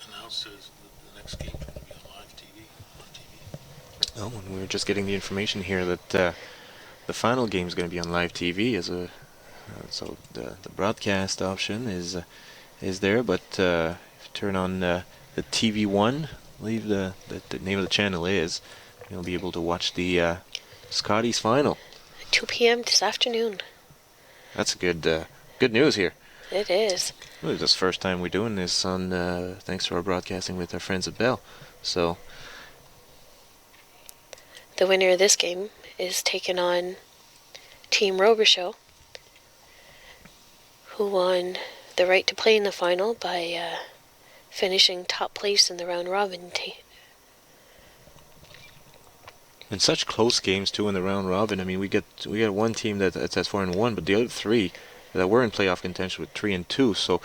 announce the next game's going to be on live TV. Oh, and we were just getting the information here that the final game is going to be on live TV as So the broadcast option is there, but if you turn on the TV1, I believe the name of the channel is, you'll be able to watch the Scotties final. 2 p.m. this afternoon. That's good news here. It is. Well, this is the first time we're doing this on thanks to our broadcasting with our friends at Bell. So The winner of this game is taking on Team Robichaux, who won the right to play in the final by finishing top place in the round robin. in such close games too in the round robin. I mean, we get one team that's at 4-1, but the other three that were in playoff contention with 3-2. So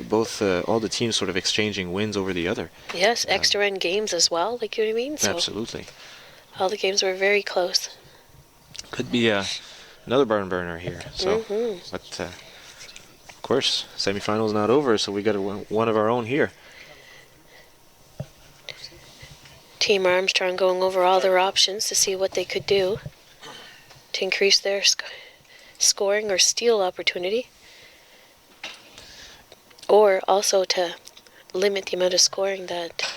both all the teams sort of exchanging wins over the other. Yes, extra end games as well, like you know what I mean? So Absolutely. all the games were very close. Could be another barn burner here. So, but of course, semifinal's not over, so we got one of our own here. Team Armstrong going over all their options to see what they could do to increase their scoring or steal opportunity, or also to limit the amount of scoring that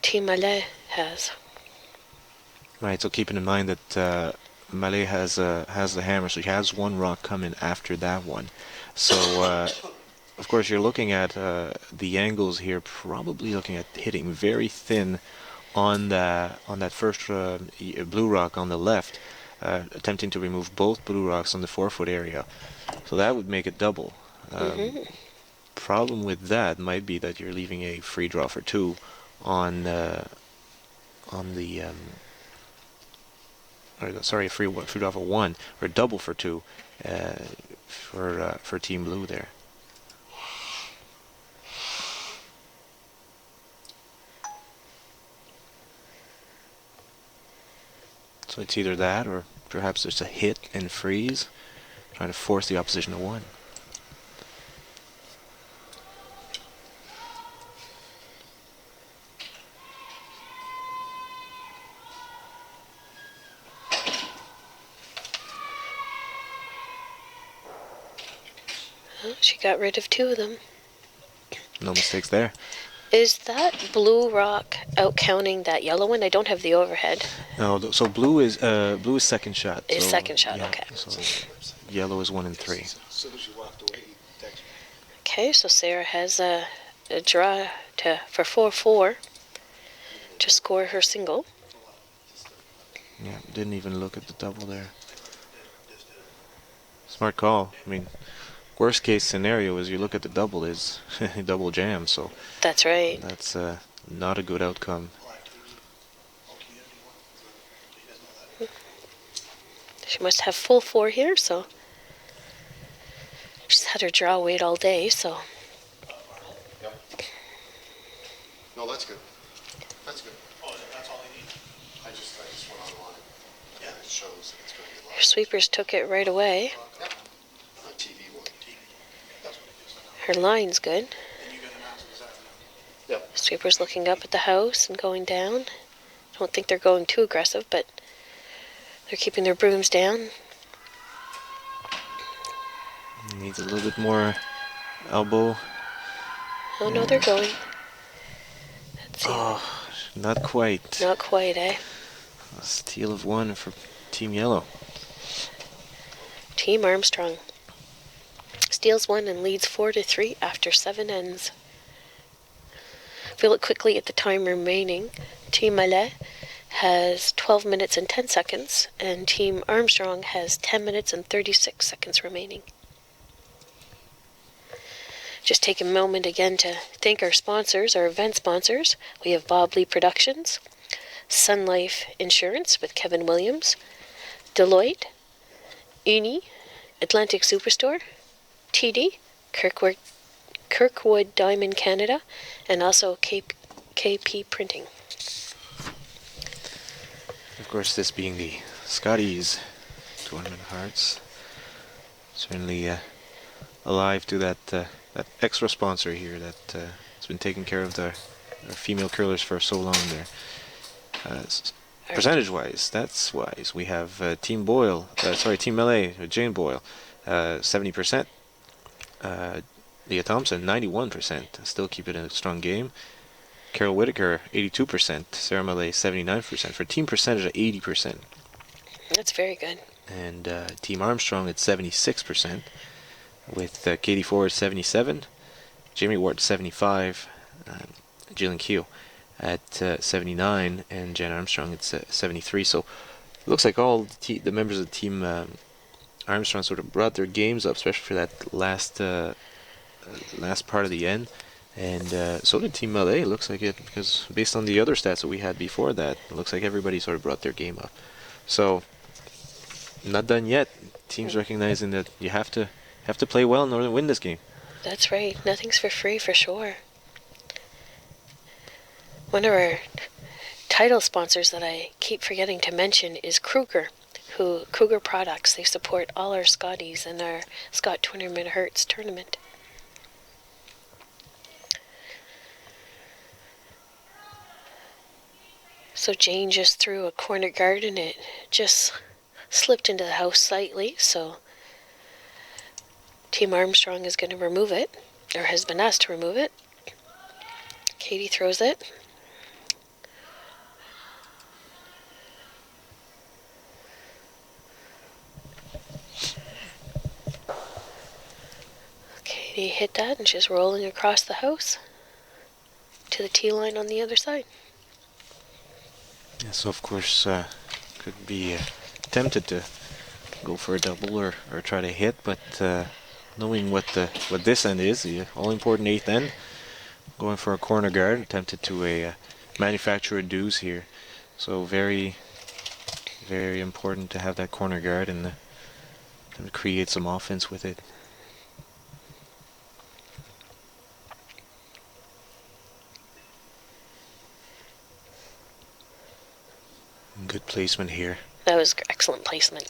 Team Mallais has. Right. So keeping in mind that Mallais has the hammer, so he has one rock coming after that one. So of course you're looking at the angles here, probably looking at hitting very thin on that first blue rock on the left, attempting to remove both blue rocks on the 4-foot area. So that would make it double. Problem with that might be that you're leaving a free draw for 2 on the sorry, a free draw for 1 or a double for 2 for Team Blue there. So it's either that or perhaps there's a hit and freeze, trying to force the opposition to 1. Oh, she got rid of 2 of them. No mistakes there. Is that blue rock out counting that yellow one? I don't have the overhead. No, so blue is second shot. Is so, second shot, yeah, okay. So yellow is 1 and 3. As soon as you walked away, he texted me. Okay, so Sarah has a draw for 4-4 to score her single. Yeah, didn't even look at the double there. Smart call. I mean, worst case scenario is you look at the double is double jam, so That's right. that's not a good outcome. She must have full 4 here, so she's had her draw wait all day, so Yep. No, that's good. That's good. Oh, that's all they need. I just went online. Yeah, it shows that it's going to be her live. sweepers took it right away. Yep. On TV one. That's what it is. Her line's good. And you got an answer this afternoon. Yep. Sweepers looking up at the house and going down. I don't think they're going too aggressive, but they're keeping their brooms down. Needs a little bit more elbow. Oh no, they're going. Let's see. Oh, not quite. Not quite, eh? A steal of 1 for Team Yellow. Team Armstrong steals 1 and leads 4-3 after 7 ends. If we look quickly at the time remaining, Team Mallais has 12 minutes and 10 seconds, and Team Armstrong has 10 minutes and 36 seconds remaining. Just take a moment again to thank our sponsors, our event sponsors. We have Bob Lee Productions, Sun Life Insurance with Kevin Williams, Deloitte, Uni, Atlantic Superstore, TD, Kirkwood Diamond Canada, and also KP Printing. Of course, this being the Scotties Tournament Hearts, certainly alive to that extra sponsor here that has been taking care of our female curlers for so long there. Percentage-wise, that's wise. We have Team Mallais, Jane Boyle, 70%. Leah Thompson, 91%. Still keeping a strong game. Carol Whitaker, 82%. Sarah Mallais, 79%. For a team percentage of 80%. That's very good. And Team Armstrong at 76%. With Katie Ford, 77. Jamie Ward, 75. Jillian Keogh at 79. And Jen Armstrong at 73. So it looks like all the members of Team Armstrong sort of brought their games up, especially for that last part of the end. And so did Team Mallais, looks like it, because based on the other stats that we had before that, it looks like everybody sort of brought their game up. So, not done yet. Teams recognizing that you have to play well in order to win this game. That's right. Nothing's for free, for sure. One of our title sponsors that I keep forgetting to mention is Kruger Products. They support all our Scotties and our Scott 200 Hertz tournament. So Jane just threw a corner guard and it just slipped into the house slightly, so Team Armstrong is going to remove it, or has been asked to remove it. Katie throws it. Katie hit that and she's rolling across the house to the tee line on the other side. Yeah, so of course could be tempted to go for a double or try to hit, but knowing what this end is, the all-important 8th end, going for a corner guard, tempted to manufacture a deuce here. So very, very important to have that corner guard and create some offense with it. Good placement here. That was excellent placement.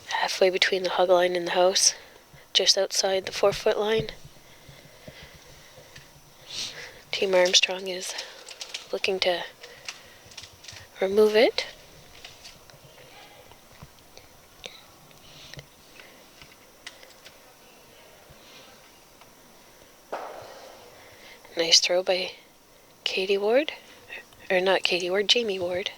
Halfway between the hug line and the house, just outside the 4-foot line. Team Armstrong is looking to remove it. Nice throw by Katie Ward. Or not Katie Ward, Jamie Ward.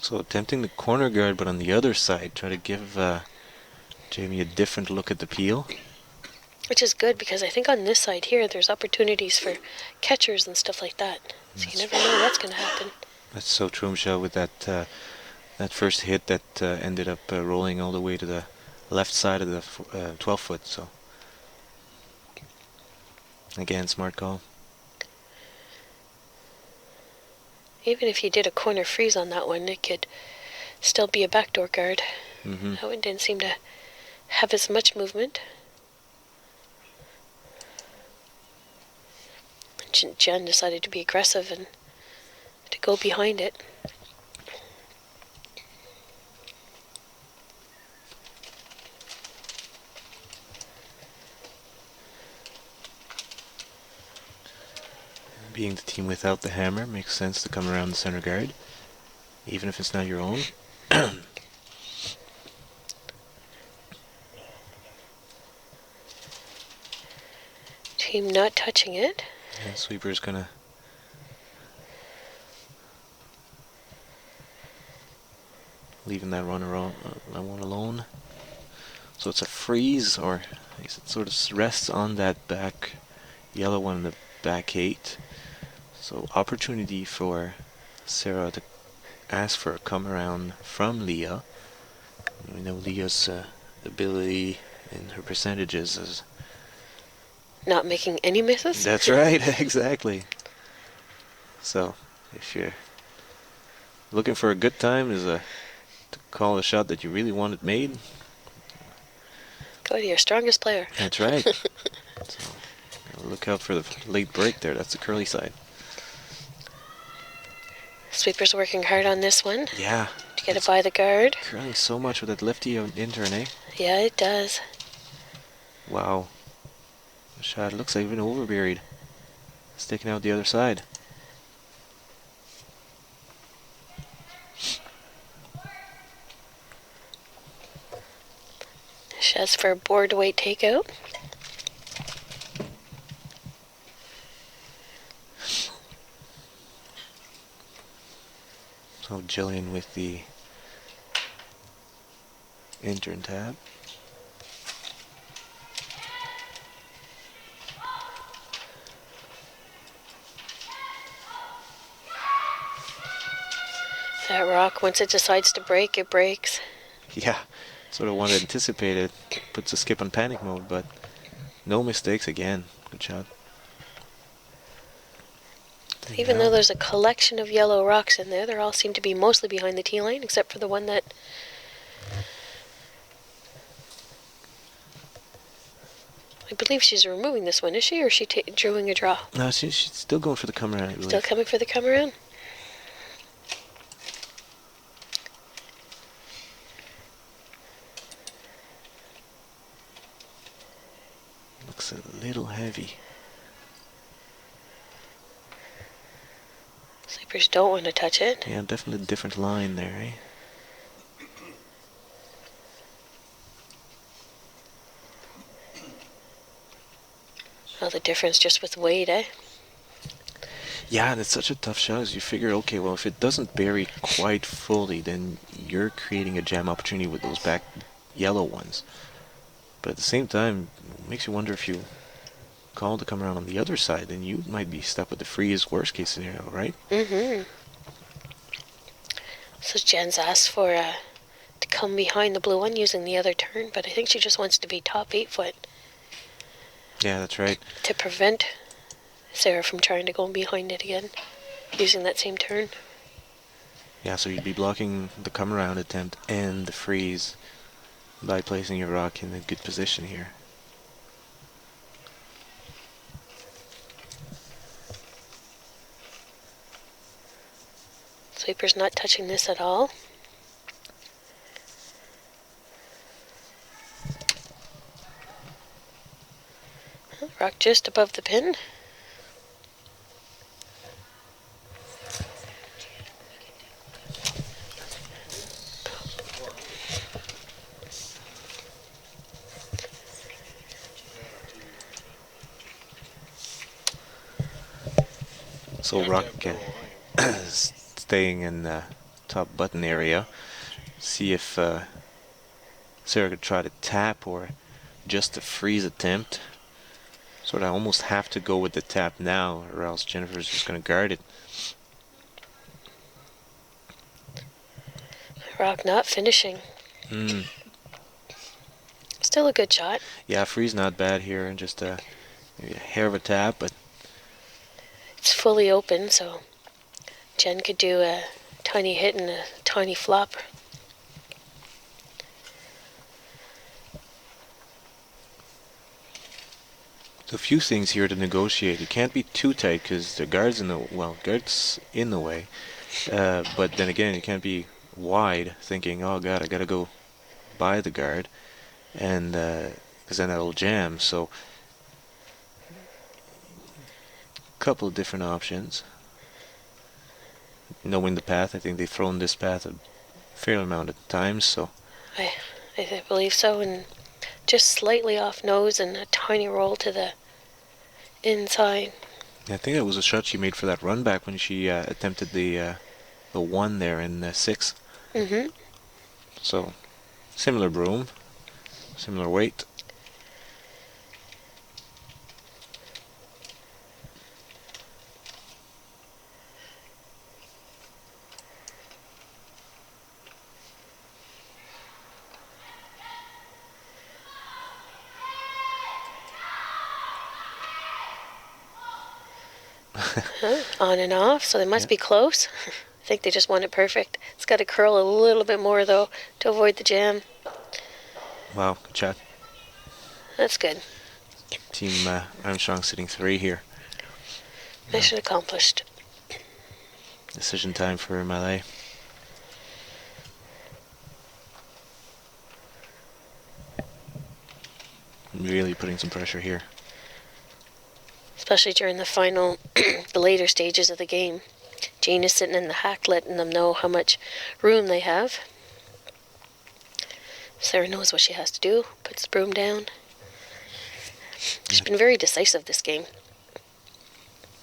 So attempting the corner guard, but on the other side, try to give Jamie a different look at the peel. Which is good, because I think on this side here, there's opportunities for catchers and stuff like that. So you never know what's going to happen. That's so true, Michelle, with that first hit that ended up rolling all the way to the left side of the 12-foot. So again, smart call. Even if you did a corner freeze on that one, it could still be a backdoor guard. Mm-hmm. That one didn't seem to have as much movement. Jen decided to be aggressive and to go behind it. Being the team without the hammer, makes sense to come around the center guard, even if it's not your own. Team not touching it. And sweeper's gonna leaving that one alone. So it's a freeze, or I guess it sort of rests on that back yellow one in the back 8. So opportunity for Sarah to ask for a come around from Leah. We know Leah's ability and her percentages is Not making any misses? That's right, exactly. So if you're looking for a good time to call a shot that you really want it made, Go to your strongest player. that's right. So look out for the late break there. That's the curly side. Sweeper's working hard on this one Yeah. to get it by the guard. Curling so much with that lefty intern, eh? Yeah, it does. Wow. Shot looks like even overburied. Sticking out the other side. Shots for a board weight takeout. So Jillian with the intern tab. That rock, once it decides to break, it breaks. Yeah, sort of one anticipated. Puts a skip on panic mode, but no mistakes again. Good shot. Even though there's a collection of yellow rocks in there, they all seem to be mostly behind the tee line, except for the one that... I believe she's removing this one, is she? Or is she drawing a draw? No, she's still going for the come around, I believe. Still coming for the come around? Looks a little heavy. Sleepers don't want to touch it. Yeah, definitely a different line there, eh? Well, the difference just with weight, eh? Yeah, and it's such a tough shot as you figure, okay, well, if it doesn't bury quite fully, then you're creating a jam opportunity with those back yellow ones. But at the same time, it makes you wonder if you call to come around on the other side, then you might be stuck with the freeze worst case scenario, right? Mm-hmm. So Jen's asked for to come behind the blue one using the other turn, but I think she just wants to be top 8 foot Yeah, that's right. to prevent Sarah from trying to go behind it again using that same turn. Yeah, so you'd be blocking the come around attempt and the freeze by placing your rock in a good position here. Sweeper's not touching this at all. Rock just above the pin. So rock staying in the top button area. See if Sarah could try to tap or just a freeze attempt. Sort of almost have to go with the tap now, or else Jennifer's just going to guard it. Rock not finishing. Still a good shot. Yeah, freeze not bad here, just maybe a hair of a tap, but It's fully open, so Jen could do a tiny hit and a tiny flop. a few things here to negotiate. You can't be too tight because the guard's in the way. But then again, you can't be wide, thinking, "Oh God, I gotta go by the guard," and because then that'll jam. So, couple of different options. Knowing the path, I think they've thrown this path a fair amount of times. So, I believe so, and just slightly off nose and a tiny roll to the inside. I think that was a shot she made for that run back when she attempted the one there in 6. Mm-hmm. So, similar broom, similar weight. On and off, so they must be close. I think they just want it perfect. It's got to curl a little bit more, though, to avoid the jam. Wow, good shot. That's good. Team Armstrong sitting 3 here. Mission accomplished. Decision time for Mallais. Really putting some pressure here. especially during the final, the later stages of the game. Jane is sitting in the hack letting them know how much room they have. Sarah knows what she has to do, puts the broom down. She's been very decisive this game.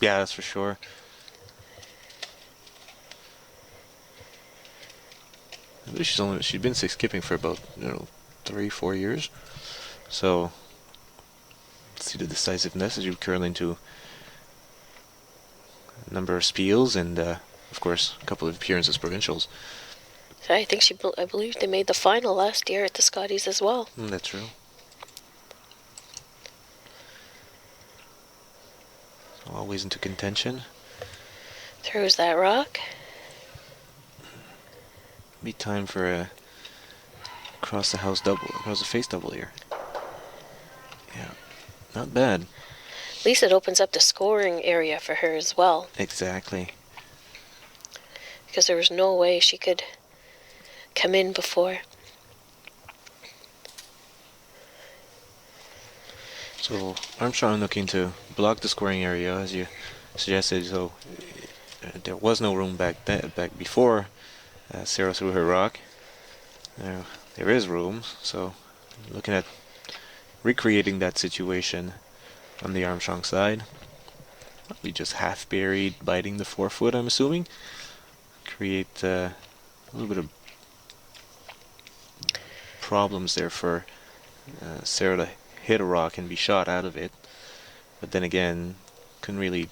Yeah, that's for sure. I believe she's been skipping for about 3-4 years. So see the decisiveness as you curl into a number of spiels and of course a couple of appearances provincials. So I think I believe they made the final last year at the Scotties as well. That's true. So always into contention. Throws that rock. Be time for a across the face double here. Yeah, not bad. At least it opens up the scoring area for her as well. Exactly. Because there was no way she could come in before. So Armstrong looking to block the scoring area as you suggested. So there was no room back before Sarah threw her rock. Now there is room. So looking at recreating that situation on the Armstrong side. Probably just half buried, biting the forefoot, I'm assuming. Create a little bit of problems there for Sarah to hit a rock and be shot out of it. But then again, couldn't really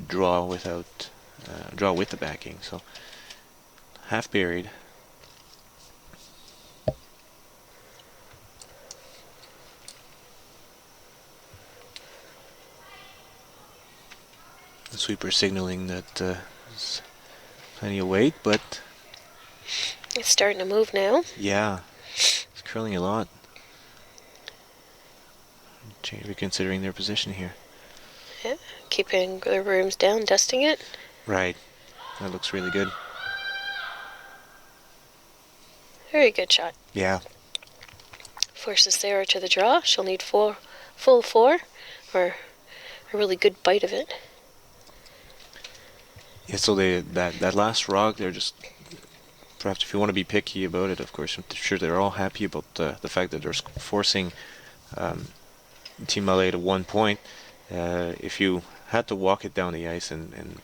draw with the backing. So half buried. The sweeper signaling that there's plenty of weight, but It's starting to move now. yeah, it's curling a lot. Reconsidering their position here. Yeah, keeping their brooms down, dusting it. Right. That looks really good. Very good shot. Yeah. Forces Sarah to the draw. She'll need full four, or a really good bite of it. Yeah, so that last rock, they're just, perhaps if you want to be picky about it, of course, I'm sure they're all happy about the fact that they're forcing Team Mallais to 1 point. If you had to walk it down the ice and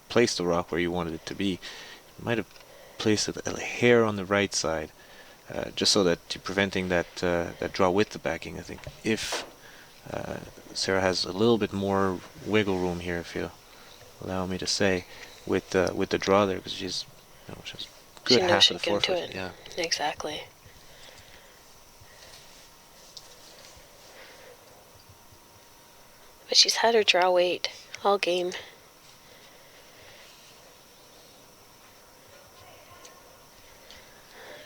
place the rock where you wanted it to be, you might have placed it a hair on the right side, just so that you're preventing that draw with the backing. I think if Sarah has a little bit more wiggle room here, if you allow me to say, with the draw there, because she's good She knows half she of the can do forefoot. it. Yeah. Exactly. But she's had her draw weight all game.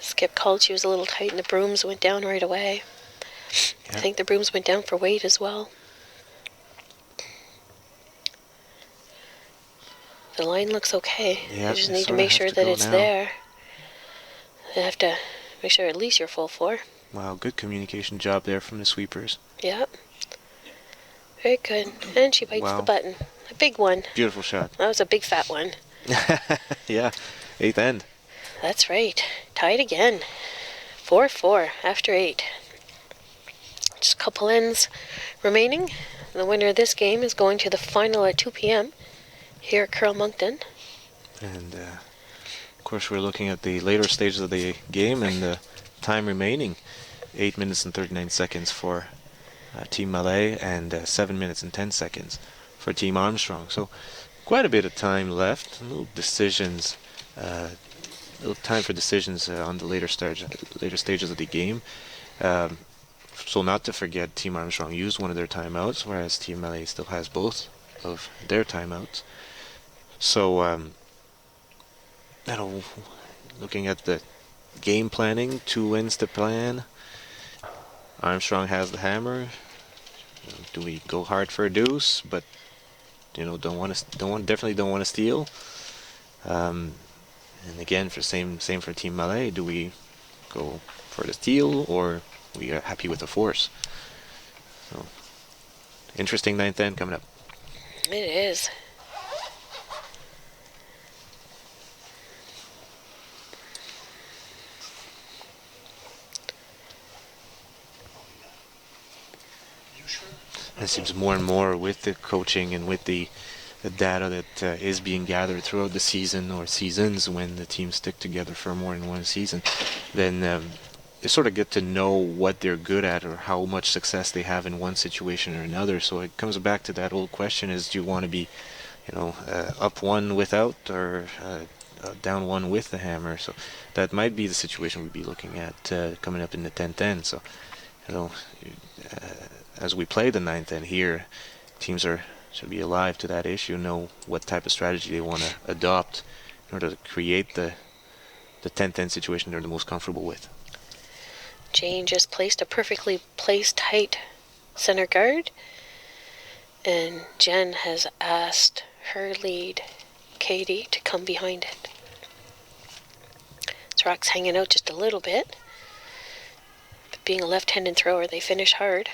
Skip called she was a little tight and the brooms went down right away. Yeah. I think the brooms went down for weight as well. The line looks okay. Yeah, You just they need to sorta make have sure to that go it's now. there. You have to make sure at least you're full four. Wow, good communication job there from the sweepers. Yep. Very good. And she bites Wow. the button. A big one. Beautiful shot. That was a big fat one. Yeah, 8th end. That's right. Tied again. 4-4 after 8. Just a couple ends remaining. The winner of this game is going to the final at 2 p.m. here at Curl Moncton. And of course, we're looking at the later stages of the game and the time remaining. 8 minutes and 39 seconds for Team Mallais and 7 minutes and 10 seconds for Team Armstrong. So quite a bit of time left. Little decisions, little time for decisions on the later stages of the game. So not to forget, Team Armstrong used one of their timeouts, whereas Team Mallais still has both of their timeouts. So, looking at the game planning, 2 wins to plan. Armstrong has the hammer. Do we go hard for a deuce? But definitely don't want to steal. And again, same for Team Mallais. Do we go for the steal or we are happy with the force? So interesting ninth end coming up. It is. It seems more and more with the coaching and with the data that is being gathered throughout the season or seasons when the teams stick together for more than one season, then you sort of get to know what they're good at or how much success they have in one situation or another. So it comes back to that old question: is do you want to be, up one without or down one with the hammer? So that might be the situation we'd be looking at coming up in the 10th end. So, you know, as we play the 9th end here, teams should be alive to that issue, know what type of strategy they want to adopt in order to create the 10th end situation they're the most comfortable with. Jane just placed a perfectly placed height center guard, and Jen has asked her lead, Katie, to come behind it. So Rock's hanging out just a little bit. But being a left-handed thrower, they finish hard.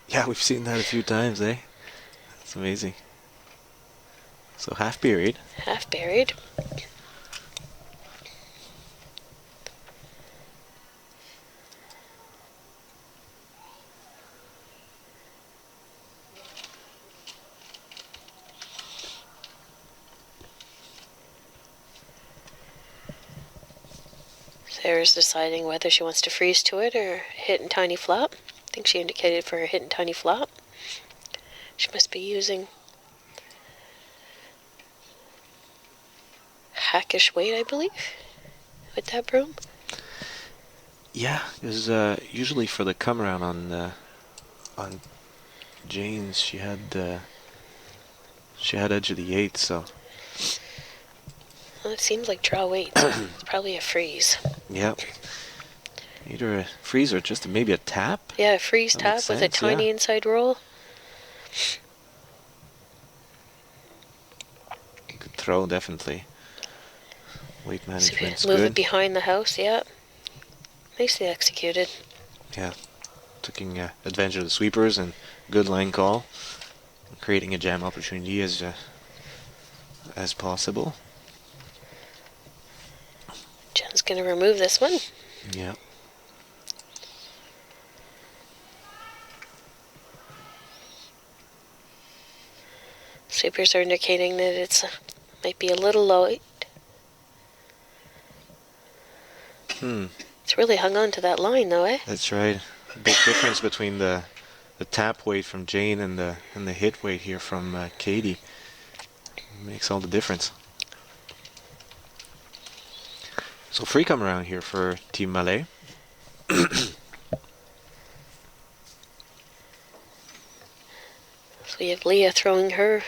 Yeah, we've seen that a few times, eh? That's amazing. So half buried. Half buried. Sarah's deciding whether she wants to freeze to it or hit and tiny flop. I think she indicated for a hit and tiny flop. She must be using hackish weight, I believe, with that broom. Yeah, because usually for the come around on Jane's, she had edge of the 8, so Well, it seems like draw weight. It's probably a freeze. yeah. Either a freeze or just maybe a tap. Yeah, a freeze That tap makes with a sense, tiny yeah. inside roll. Good throw, definitely. Weight So management's move it good. behind the house, yeah. Nicely executed. Yeah, taking advantage of the sweepers and good line call, creating a jam opportunity as possible. Jen's going to remove this one. Yeah. Sweepers are indicating that it's might be a little low. It's really hung on to that line, though, eh? That's right. Big difference between the tap weight from Jane and the hit weight here from Katie. Makes all the difference. So free come around here for Team Mallais. So we have Leah throwing her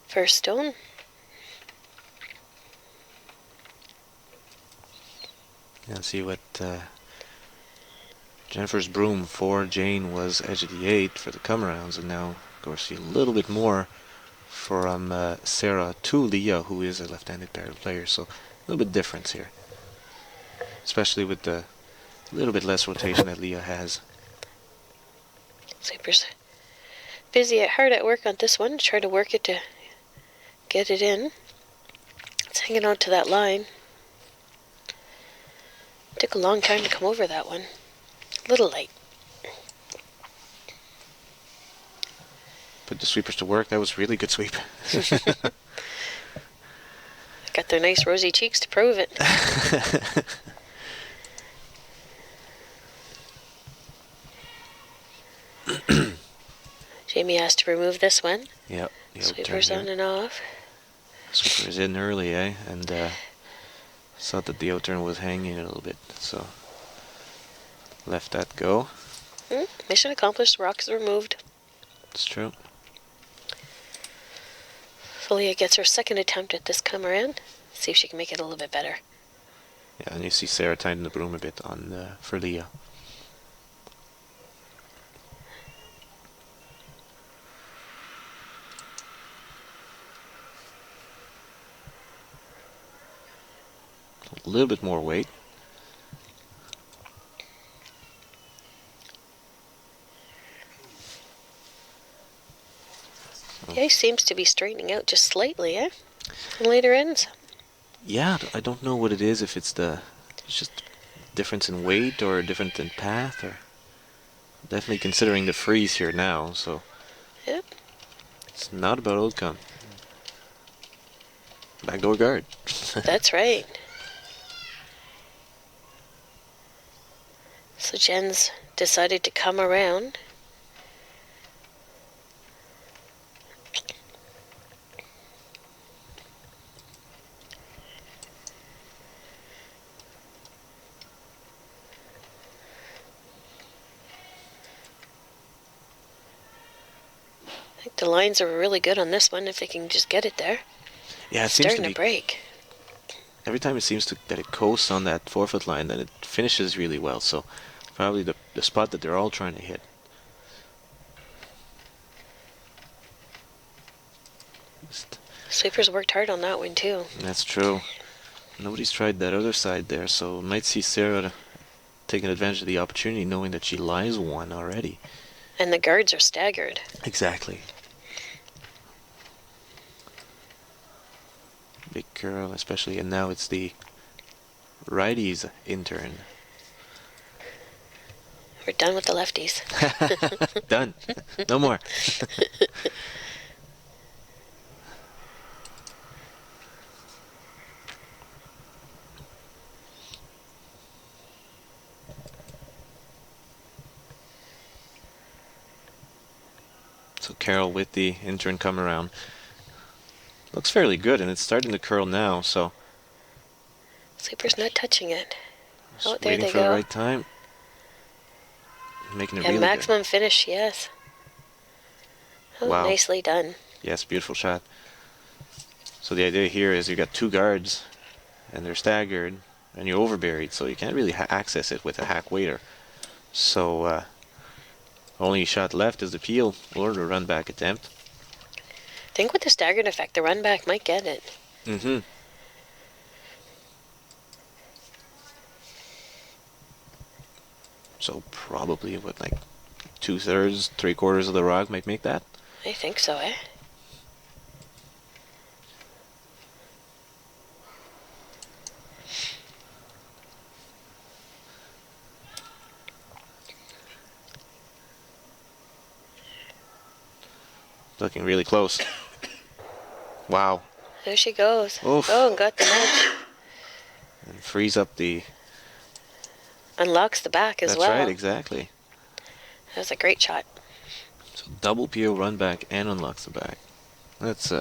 first stone. And see what Jennifer's broom for Jane was edge of the 8 for the come arounds, and now of course see a little bit more from Sarah to Leah, who is a left-handed pair of players. So a little bit difference here, especially with the little bit less rotation that Leah has. Sweepers hard at work on this one to try to work it to get it in. It's hanging on to that line. Took a long time to come over that one. A little late. Put the sweepers to work. That was really good sweep. Got their nice rosy cheeks to prove it. Jamie asked to remove this one. Yep. Sweepers on and off. Sweeper is in early, eh? And saw that the outturn was hanging a little bit, so left that go. Mission accomplished. Rocks removed. It's true. So Leah gets her second attempt at this come around. See if she can make it a little bit better. Yeah, and you see Sarah tighten the broom a bit on for Leah. A little bit more weight. seems to be straightening out just slightly, eh? In later ends. Yeah, I don't know what it is. If it's just difference in weight or difference in path, or definitely considering the freeze here now. So Yep. it's not about outcome. Backdoor guard. That's right. So Jen's decided to come around. I think the lines are really good on this one if they can just get it there. Yeah, it It's seems to starting be. to break. Every time it seems that it coasts on that 4-foot line, then it finishes really well. So probably the spot that they're all trying to hit. Sweepers worked hard on that one too. That's true. Nobody's tried that other side there, so might see Sarah taking advantage of the opportunity, knowing that she lies one already. And the guards are staggered. Exactly. Big curl, especially, and now it's the righties in turn. We're done with the lefties. Done. No more. So Carol with the intern come around. Looks fairly good, and it's starting to curl now, so Sweeper's not touching it. just Oh, there waiting they for the go. right time. Making it Yeah, really maximum finish, yes. Oh, Wow. nicely done. good. Yes, beautiful shot. So the idea here is you got two guards, and they're staggered, and you're overburied, so you can't really access it with a hack waiter. So only shot left is the peel or the run back attempt. I think with the staggered effect, the run back might get it. Mm-hmm. So probably what, like 2/3, 3/4 of the rock might make that. I think so, eh? Looking really close. Wow. There she goes. Oof. Oh, and got the nudge. And frees up the... Unlocks the back as That's well. right, exactly. That was a great shot. So double PO run back and unlocks the back. That's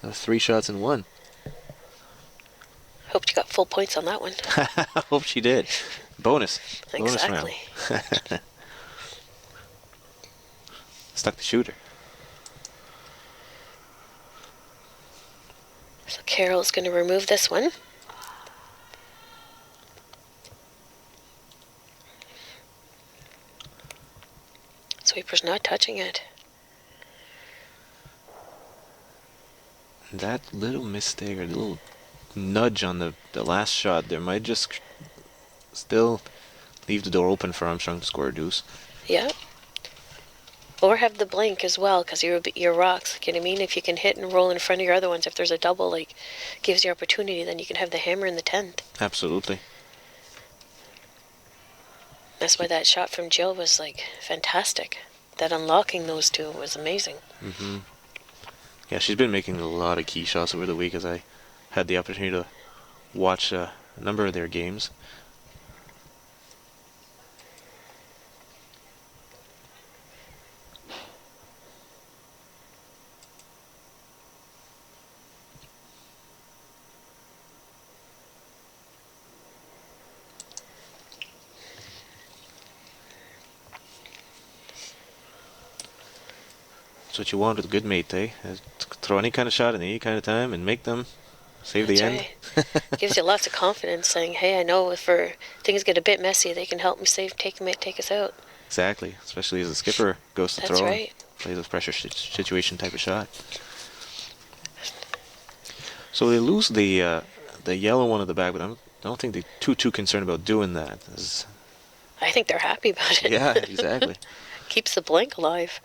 3 shots in one. Hope you got full points on that one. Hope she did. Bonus. Bonus Exactly. round. Stuck the shooter. So Carol's going to remove this one. Sweeper's not touching it. That little mistake or little nudge on the last shot there might just still leave the door open for Armstrong to score a deuce. Yeah. Or have the blank as well, because your rocks, you know what I mean? If you can hit and roll in front of your other ones, if there's a double, like, gives you opportunity, then you can have the hammer in the 10th. Absolutely. That's why that shot from Jill was, like, fantastic. That unlocking those two was amazing. Mm-hmm. Yeah, she's been making a lot of key shots over the week as I had the opportunity to watch a number of their games. That's what you want with a good mate, eh? Throw any kind of shot in any kind of time and make them save That's the end. right. Gives you lots of confidence, saying, "Hey, I know if things get a bit messy, they can help me take us out." Exactly, especially as the skipper goes to That's throw right. and plays a pressure situation type of shot. So they lose the yellow one at the back, but I don't think they're too concerned about doing that. I think they're happy about it. Yeah, exactly. Keeps the blank alive.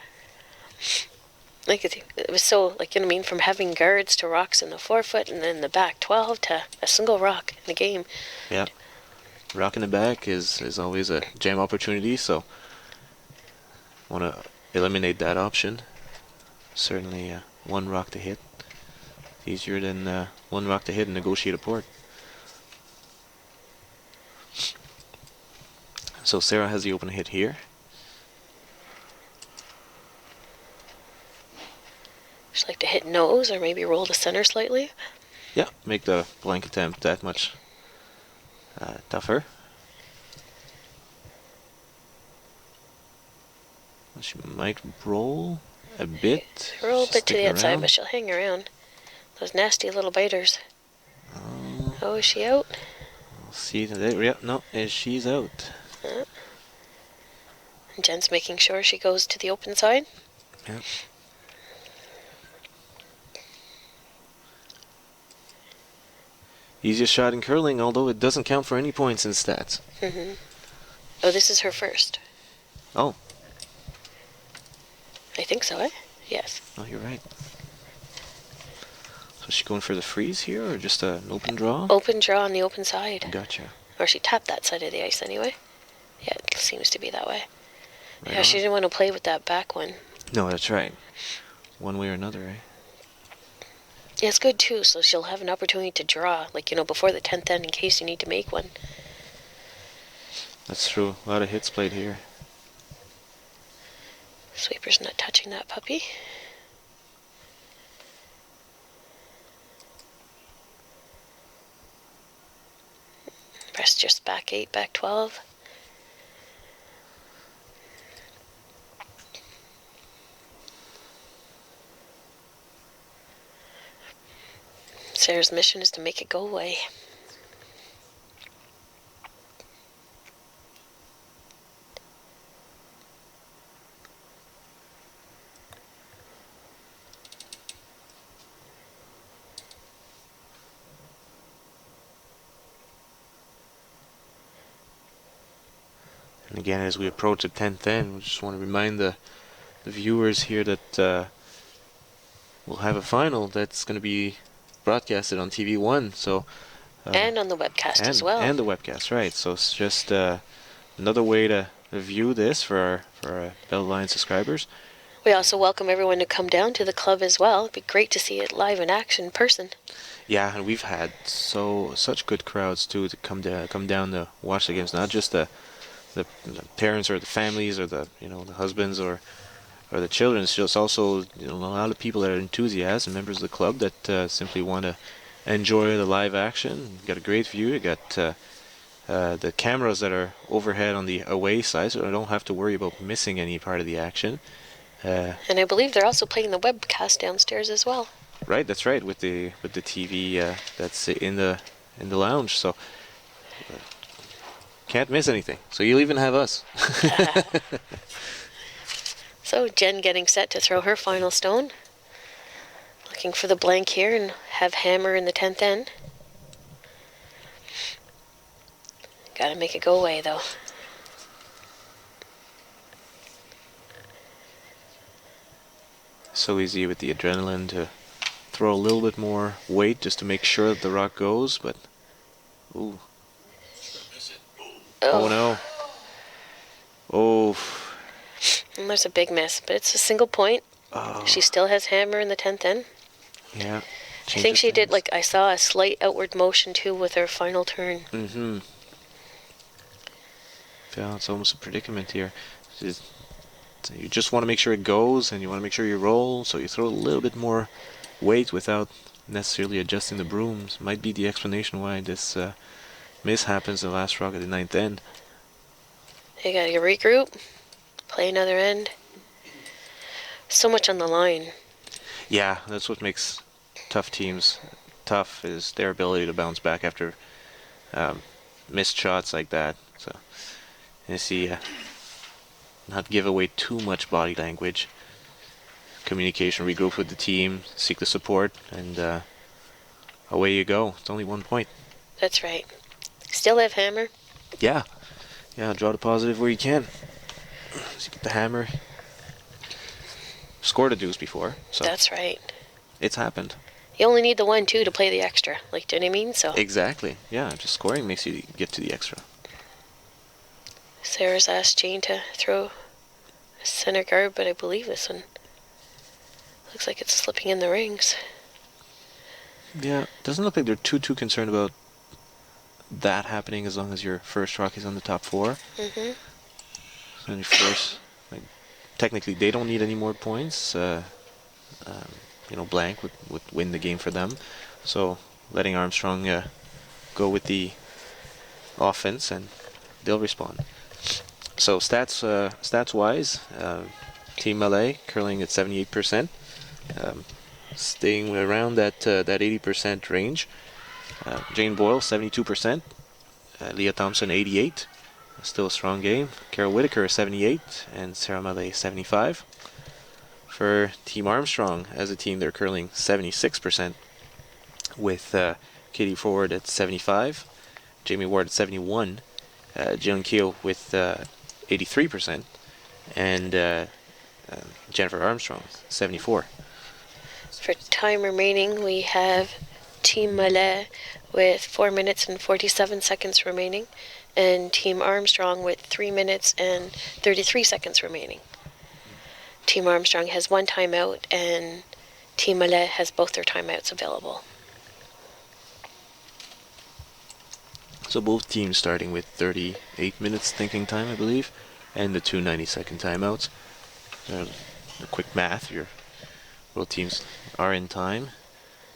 Like it was so, like, you know what I mean, from having guards to rocks in the forefoot and then the back 12 to a single rock in the game. Yeah. Rock in the back is always a jam opportunity, so want to eliminate that option. Certainly one rock to hit. Easier than one rock to hit and negotiate a port. So Sarah has the open hit here. Just like to hit nose or maybe roll the center slightly. Yeah, make the blank attempt that much tougher. She might roll a bit. Roll a bit to the Stick outside, around. but she'll hang around. Those nasty little biters. Oh, Oh, is she out? we'll see. Yeah, no, she's out. And Jen's making sure she goes to the open side. Yeah. Easiest shot in curling, although it doesn't count for any points in stats. Mm-hmm. Oh, this is her first. Oh, I think so, eh? Yes. oh, you're right. So is she going for the freeze here, or just an open draw? Open draw on the open side. Gotcha. Or she tapped that side of the ice anyway. Yeah, it seems to be that way. Right Yeah, on. she didn't want to play with that back one. No, that's right. One way or another, eh? Yeah, it's good too, so she'll have an opportunity to draw, like, you know, before the 10th end in case you need to make one. That's true. A lot of hits played here. Sweeper's not touching that puppy. Press just back 8, back 12. Sarah's mission is to make it go away. And again, as we approach the 10th end, we just want to remind the viewers here that we'll have a final that's going to be broadcasted on TV1. So And on the webcast as well. And the webcast, right? So it's just another way to view this for our Bell Line subscribers. We also welcome everyone to come down to the club as well. It'd be great to see it live in action in person. Yeah, and we've had such good crowds too to come down to watch the games. Not just the parents or the families or the husbands or the children. It's just also a lot of people that are enthusiasts and members of the club that simply want to enjoy the live action. You got a great view. You got the cameras that are overhead on the away side, so I don't have to worry about missing any part of the action. And I believe they're also playing the webcast downstairs as well. Right, that's right, with the TV that's in the lounge. So can't miss anything. So you'll even have us. So Jen getting set to throw her final stone. Looking for the blank here and have hammer in the 10th end. Gotta make it go away though. So easy with the adrenaline to throw a little bit more weight just to make sure that the rock goes, but ooh. Oh no. Oh. And there's a big miss, but it's a single point. Oh. She still has hammer in the 10th end. Yeah. I think she did, like, I saw a slight outward motion too with her final turn. Mm-hmm. Yeah, it's almost a predicament here. You just want to make sure it goes, and you want to make sure you roll, so you throw a little bit more weight without necessarily adjusting the brooms. Might be the explanation why this miss happens the last rock at the 9th end. You gotta regroup, play another end. So much on the line. Yeah, that's what makes tough teams tough, is their ability to bounce back after missed shots like that. So you see, not give away too much body language. Communication, regroup with the team, seek the support, and away you go. It's only 1 point. That's right. Still have hammer. Yeah, draw the positive where you can. So you get the hammer. scored a deuce before, so That's right. it's happened. You only need the 1-2 to play the extra. Like, do you know what I mean? So Exactly. Yeah, just scoring makes you get to the extra. Sarah's asked Jane to throw a center guard, but I believe this one looks like it's slipping in the rings. Yeah, doesn't look like they're too concerned about that happening as long as your first rock is on the top 4. Mm-hmm. So your first, like, technically they don't need any more points. Blank would win the game for them. So letting Armstrong go with the offense and they'll respond. So stats wise, Team Mallais curling at 78%, staying around that 80% range. Jane Boyle 72%, Leah Thompson 88, still a strong game. Carol Whitaker 78 and Sarah Mallais 75. For Team Armstrong, as a team, they're curling 76%, with Katie Ford at 75, Jamie Ward at 71, Jillian Keel with 83%, and Jennifer Armstrong 74. For time remaining, we have Team Mallais with 4 minutes and 47 seconds remaining, and Team Armstrong with 3 minutes and 33 seconds remaining. Team Armstrong has 1 timeout, and Team Mallais has both their timeouts available. So both teams starting with 38 minutes thinking time, I believe, and the 2 90-second timeouts. The quick math, both teams are in time,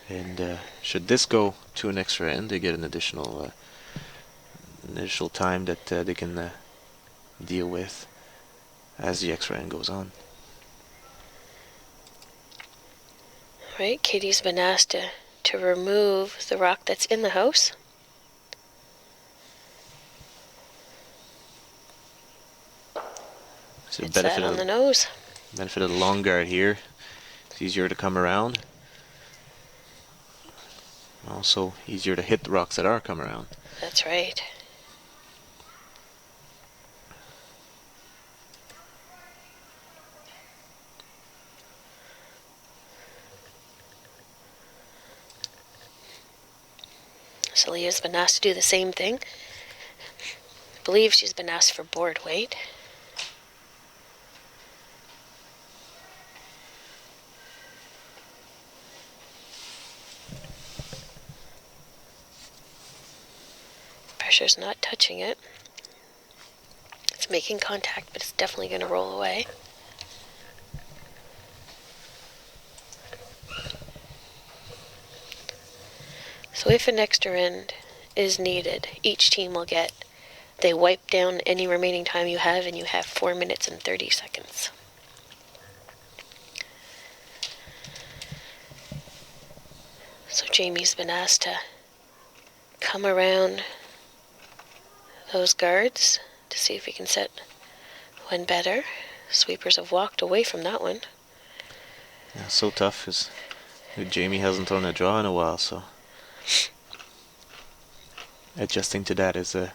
and should this go to an extra end, they get an additional time that they can deal with as the extra end goes on. Right, Katie's been asked to remove the rock that's in the house. So It's that on the nose. Benefit of the long guard here. It's easier to come around. Also easier to hit the rocks that are come around. That's right. So Leah's been asked to do the same thing. I believe she's been asked for board weight. Pressure's not touching it. It's making contact, but it's definitely going to roll away. So if an extra end is needed, each team will get, they wipe down any remaining time you have, and you have 4 minutes and 30 seconds. So Jamie's been asked to come around those guards to see if we can set one better. Sweepers have walked away from that one. Yeah, so tough because Jamie hasn't thrown a draw in a while, so adjusting to that is a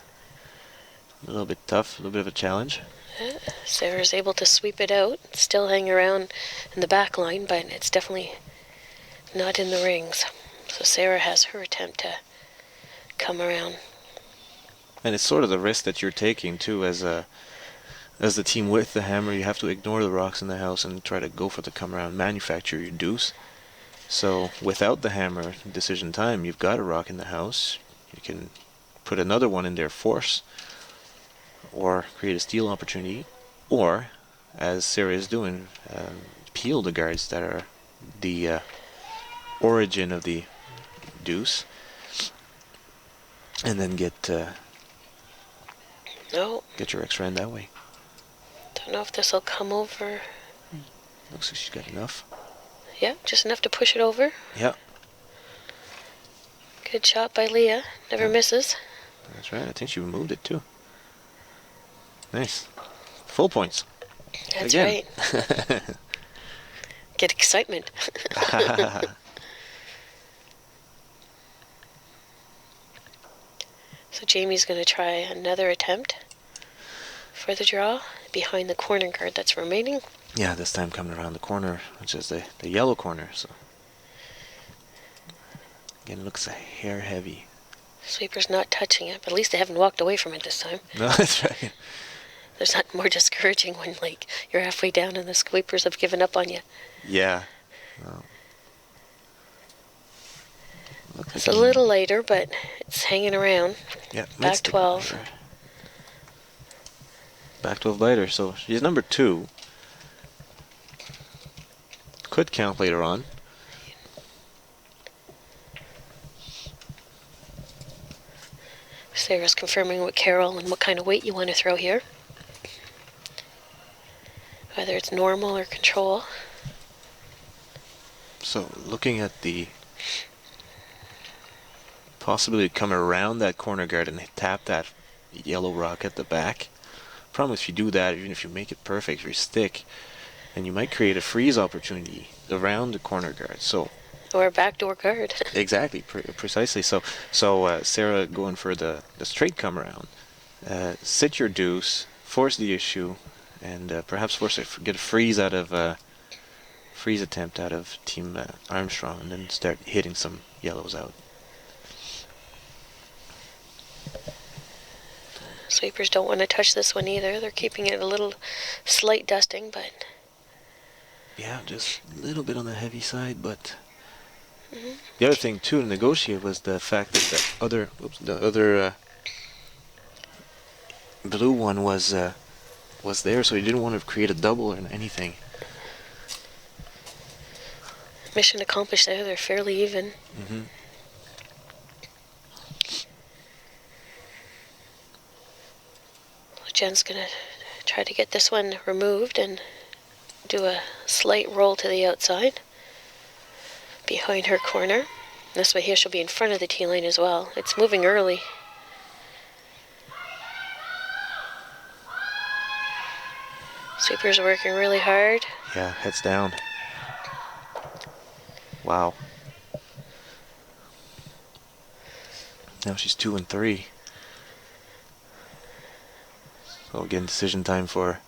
little bit tough, a little bit of a challenge. Sarah's able to sweep it out, still hang around in the back line, but it's definitely not in the rings. So Sarah has her attempt to come around. And it's sort of the risk that you're taking too, as the team with the hammer. You have to ignore the rocks in the house and try to go for the come around, manufacture your deuce. So without the hammer decision time, you've got a rock in the house. You can put another one in there, force, or create a steal opportunity, or, as Sarah is doing, peel the guards that are the origin of the deuce, and then get your extra end that way. Don't know if this will come over. Looks like she's got enough. Yeah, just enough to push it over. Yeah. Good shot by Leah. Never misses. That's right. I think she removed it too. Nice. Full points. That's again. Right. Get excitement. So Jamie's going to try another attempt for the draw behind the corner guard that's remaining. Yeah, this time coming around the corner, which is the yellow corner. So again, it looks a hair heavy. Sweeper's not touching it, but at least they haven't walked away from it this time. No, that's right. There's not more discouraging when, like, you're halfway down and the sweepers have given up on you. Yeah. Well, looks It's like a little lighter, but it's hanging around. Yeah, Back 12. Back 12 lighter. So she's number 2. Could count later on. Sarah's confirming with Carol and what kind of weight you want to throw here. Whether it's normal or control. So looking at the possibility to come around that corner guard and tap that yellow rock at the back. Problem if you do that, even if you make it perfect, if you stick, then you might create a freeze opportunity around the corner guard. So Or a backdoor guard. exactly, precisely. So Sarah going for the straight come around, sit your deuce, force the issue, and perhaps get a freeze out of freeze attempt out of Team Armstrong, and then start hitting some yellows out. Sweepers don't want to touch this one either. They're keeping it a little slight dusting, but Yeah, just a little bit on the heavy side, but the other thing too to negotiate was the fact that the other blue one was there, so he didn't want to create a double or anything. mission accomplished there. They're fairly even. Mm-hmm. Jen's going to try to get this one removed and do a slight roll to the outside behind her corner. This way here she'll be in front of the tee line as well. It's moving early. Sweepers are working really hard. Yeah, heads down. Wow. Now she's 2 and 3. So again, decision time for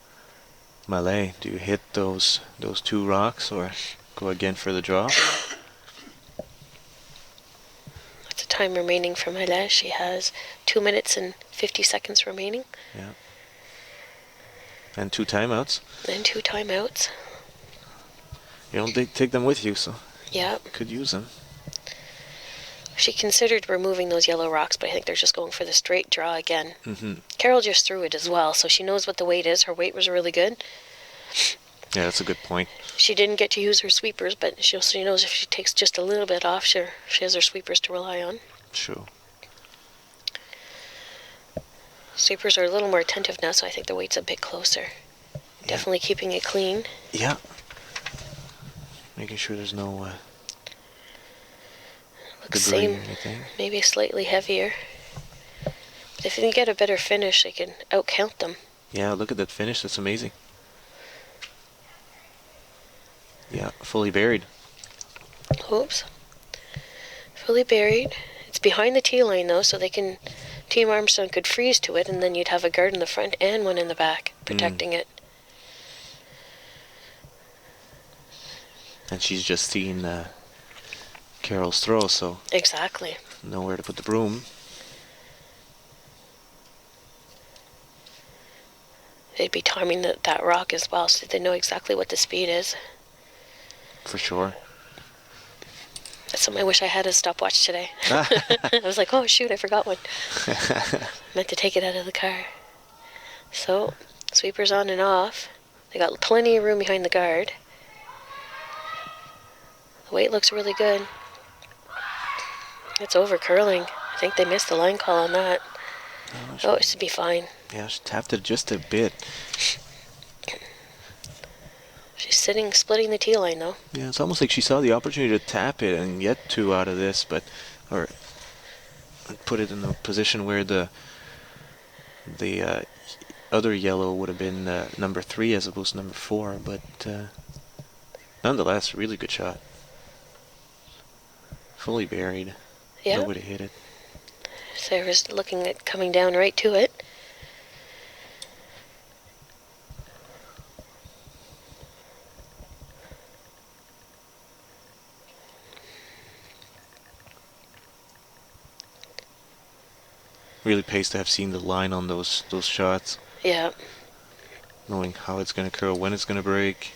Mallais. Do you hit those 2 rocks or go again for the draw? What's the time remaining for Mallais? She has 2 minutes and 50 seconds remaining. Yeah. And 2 timeouts. And 2 timeouts. You don't take them with you, so Yeah. could use them. She considered removing those yellow rocks, but I think they're just going for the straight draw again. Mm-hmm. Carol just threw it as well, so she knows what the weight is. Her weight was really good. Yeah, that's a good point. She didn't get to use her sweepers, but she knows if she takes just a little bit off, she has her sweepers to rely on. Sure. Sweepers are a little more attentive now, so I think the weight's a bit closer. Yeah. Definitely keeping it clean. Yeah. Making sure there's no Looks debris same, or anything. maybe slightly heavier. But if you can get a better finish, they can outcount them. Yeah, look at that finish. That's amazing. Yeah, fully buried. Oops. Fully buried. It's behind the tee line though, so Team Armstrong could freeze to it, and then you'd have a guard in the front and one in the back protecting it. And she's just seen Carol's throw, so Exactly. nowhere to put the broom. They'd be timing that rock as well, so they know exactly what the speed is. For sure. That's something I wish I had a stopwatch today. I was like, oh shoot, I forgot one. Meant to take it out of the car. So, sweepers on and off. They got plenty of room behind the guard. The weight looks really good. It's over curling. I think they missed the line call on that. Oh, it should be fine. Yeah, she tapped it just a bit. She's splitting the tee line though. Yeah, it's almost like she saw the opportunity to tap it and get 2 out of this, or put it in a position where the other yellow would have been number 3 as opposed to number 4, but nonetheless, really good shot. Fully buried. Yeah. No way to hit it. Sarah's looking at coming down right to it. really pays to have seen the line on those shots, Yeah. knowing how it's going to curl, when it's going to break.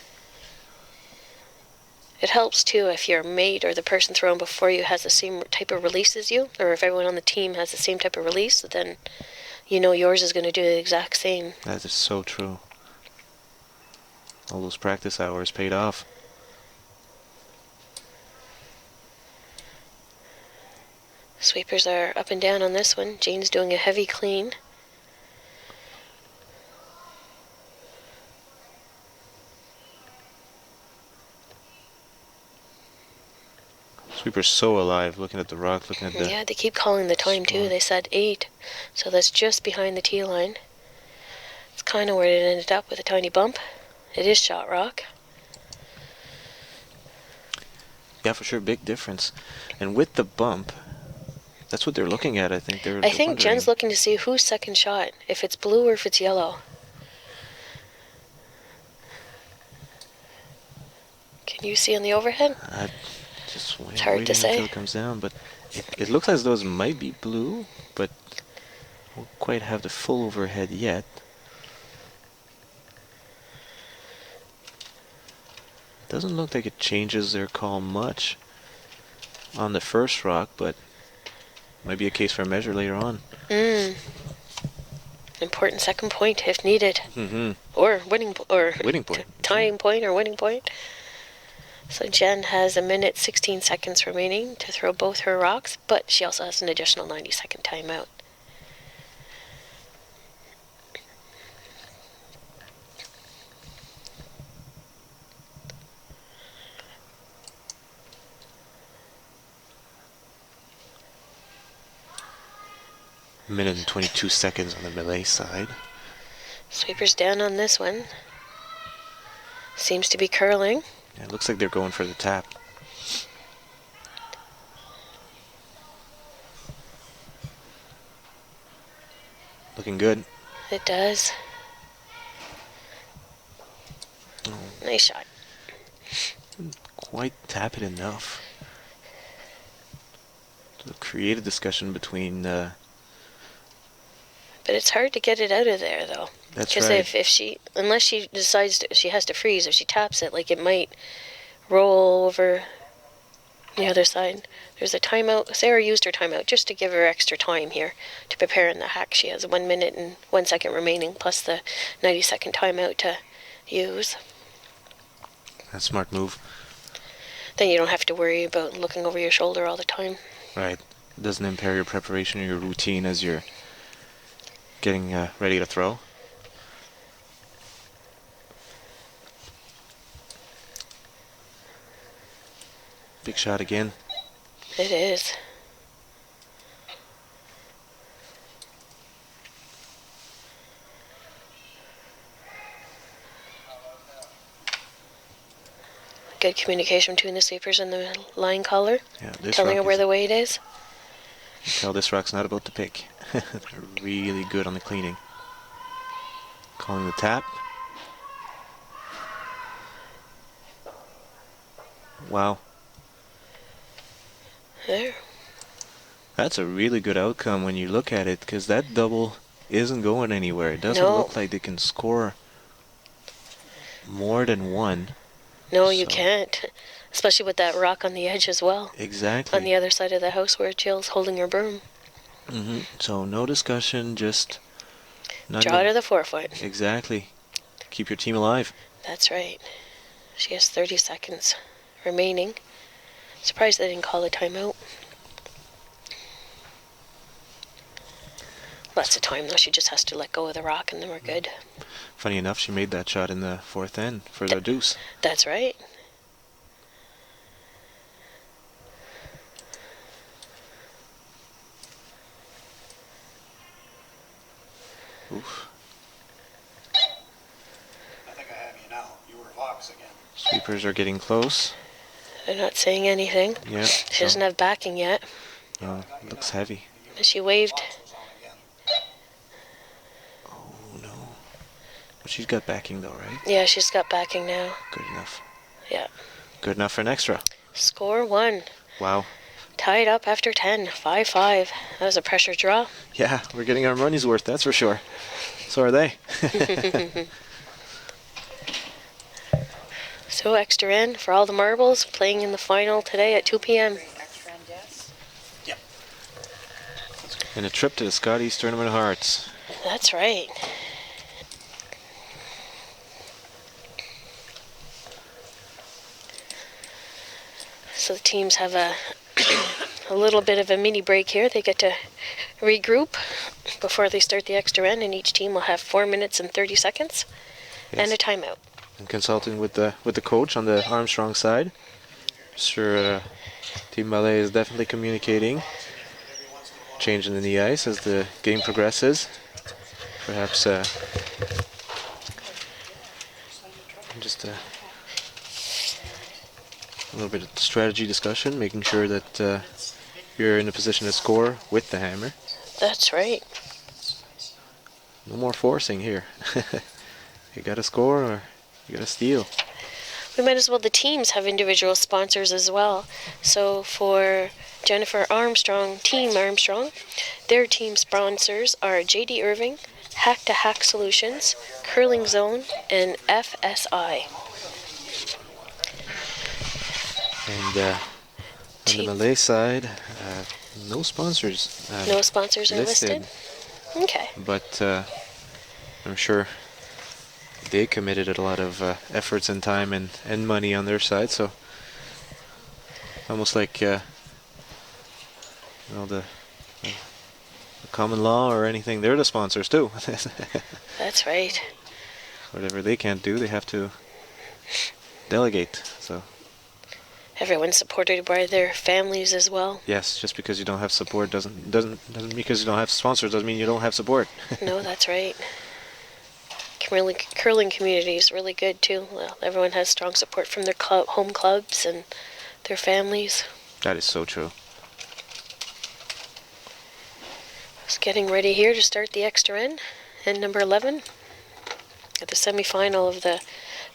It helps too if your mate or the person throwing before you has the same type of release as you, or if everyone on the team has the same type of release, then you know yours is going to do the exact same. That is so true. All those practice hours paid off. Sweepers are up and down on this one. Jane's doing a heavy clean. Sweeper's so alive, looking at the rock, looking at the... Yeah, they keep calling the time too. spot. They said 8, so that's just behind the tee line. It's kind of where it ended up with a tiny bump. It is shot rock. Yeah, for sure, big difference. And with the bump, that's what they're looking at, I think. They're I think wondering. Jen's looking to see who's second shot, if it's blue or if it's yellow. Can you see on the overhead? Just It's hard to waiting say. until it comes down, but it looks as though it might be blue, but won't quite have the full overhead yet. Doesn't look like it changes their call much on the first rock, but might be a case for a measure later on. Important second point if needed, Mm-hmm. or winning point. tying point or winning point. So Jen has 1 minute 16 seconds remaining to throw both her rocks, but she also has an additional 90-second timeout. Minute and 22 seconds on the Mallais side. Sweepers down on this one. Seems to be curling. Yeah, it looks like they're going for the tap. Looking good. It does. Nice shot. Quite tap it enough to create a discussion between But it's hard to get it out of there, though. that's Because right. if she, unless she decides she has to freeze, if she taps it, like it might roll over the other side. There's a timeout. Sarah used her timeout just to give her extra time here to prepare in the hack. She has 1 minute and 1 second remaining, plus the 90-second timeout to use. That's a smart move. Then you don't have to worry about looking over your shoulder all the time. Right. It doesn't impair your preparation or your routine as you're getting ready to throw. Big shot again. It is. Good communication between the sweepers and the line caller, Yeah, this telling her rock where is, the weight is. tell this rock's not about to pick. They're really good on the cleaning. Calling the tap. Wow. There. That's a really good outcome when you look at it, because that double isn't going anywhere. It doesn't No. look like they can score more than one. No, you So- can't. Especially with that rock on the edge as well. Exactly. On the other side of the house where Jill's holding her broom. So no discussion, just not Draw to the 4-foot. Exactly. Keep your team alive. That's right. She has 30 seconds remaining. Surprised they didn't call a timeout. Lots of time though. She just has to let go of the rock and then we're good. Funny enough, she made that shot in the fourth end for the deuce. That's right. Oof. I think I have you now. You were Fox again. Sweepers are getting close. They're not saying anything. Yeah. She doesn't have backing yet. Looks heavy. She waved. Fox was on again. Oh no. But she's got backing though, right? Yeah, she's got backing now. Good enough. Yeah. Good enough for an extra. Score 1. Wow. Tied up after 10, 5-5. That was a pressure draw. Yeah, we're getting our money's worth, that's for sure. So are they. So extra in for all the marbles playing in the final today at 2 p.m. Extra and yes. And a trip to the Scotties Tournament of Hearts. That's right. So the teams have a little bit of a mini break here. They get to regroup before they start the extra end, and each team will have 4 minutes and 30 seconds and a timeout. And consulting with the coach on the Armstrong side. Sure, Team Mallais is definitely communicating, changing in the ice as the game progresses. Perhaps just a little bit of strategy discussion, making sure that you're in a position to score with the hammer. That's right. No more forcing here. You got to score or you got to steal. We might as well, the teams have individual sponsors as well. So for Jennifer Armstrong, Team Armstrong, their team sponsors are JD Irving, Hack to Hack Solutions, Curling Zone, and FSI. And on the Malay side, no sponsors. No sponsors are listed? Okay. But I'm sure they committed a lot of efforts and time and money on their side, so almost like the common law or anything, they're the sponsors too. That's right. Whatever they can't do, they have to delegate. So Everyone's supported by their families as well. yes, just because you don't have support doesn't because you don't have sponsors doesn't mean you don't have support. No, that's right. Curling community is really good too. Well, everyone has strong support from their home clubs and their families. That is so true. Just getting ready here to start the extra end number 11 at the semifinal of the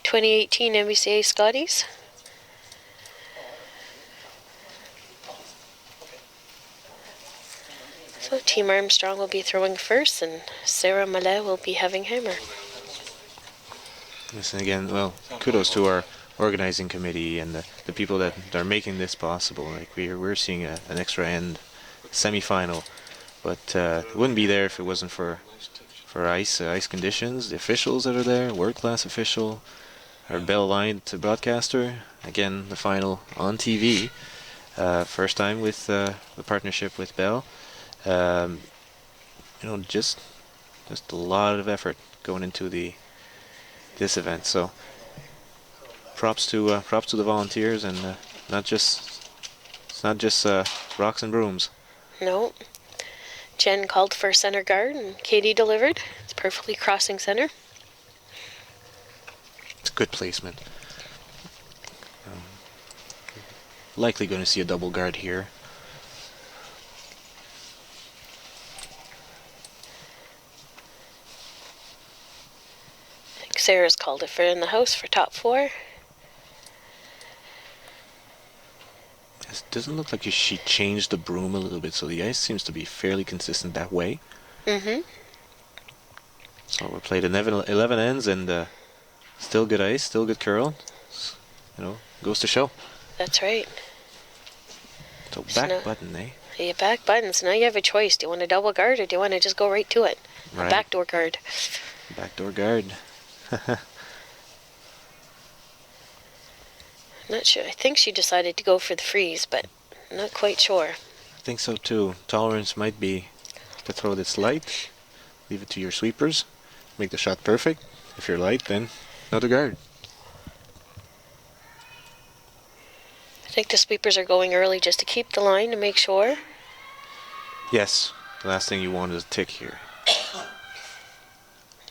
2018 NBCA Scotties. So Team Armstrong will be throwing first, and Sarah Mallais will be having hammer. Yes, and again, well, kudos to our organizing committee and the people that are making this possible. Like we're seeing an extra end semi-final, but it wouldn't be there if it wasn't for ice conditions, the officials that are there, world-class official, our Bell Line to broadcaster. Again, the final on TV, first time with the partnership with Bell. Just a lot of effort going into this event. So props to the volunteers, and it's not just rocks and brooms. No. Jen called for center guard, and Katie delivered. It's perfectly crossing center. It's good placement. Likely going to see a double guard here. I think Sarah's called it for in the house for top 4. It doesn't look like she changed the broom a little bit, so the ice seems to be fairly consistent that way. Mm-hmm. So we played 11 ends, and still good ice, still good curl. Goes to show. That's right. So back button, eh? Yeah, back buttons. Now you have a choice. Do you want a double guard, or do you want to just go right to it? Right. A backdoor guard. Backdoor guard. Not sure. I think she decided to go for the freeze, but not quite sure. I think so too. Tolerance might be to throw this light, leave it to your sweepers, make the shot perfect. If you're light, then another guard. I think the sweepers are going early just to keep the line to make sure. Yes, the last thing you want is a tick here.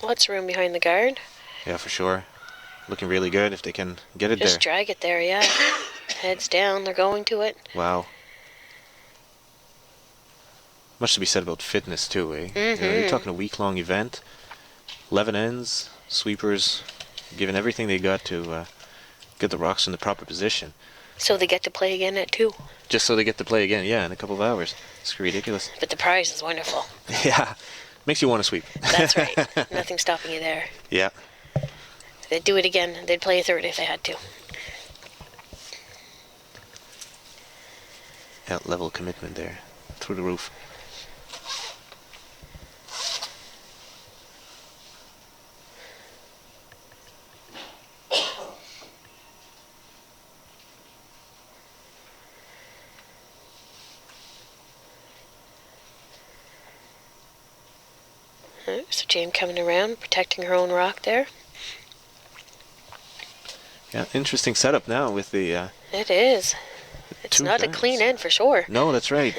Lots of room behind the guard. Yeah, for sure. Looking really good if they can get it Just there. drag it there, yeah. Heads down, they're going to it. Wow. Much to be said about fitness too, eh? Mm-hmm. You're talking a week-long event, 11 ends, sweepers, giving everything they got to get the rocks in the proper position. So they get to play again at 2. Just so they get to play again, yeah, in a couple of hours. It's ridiculous. But the prize is wonderful. Yeah, makes you want to sweep. That's right. Nothing stopping you there. Yeah. They'd do it again. They'd play a third if they had to. Yeah, level commitment there, through the roof. So Jane coming around, protecting her own rock there. Yeah, interesting setup now with the It is. It's two not a guards. clean end for sure. No, that's right.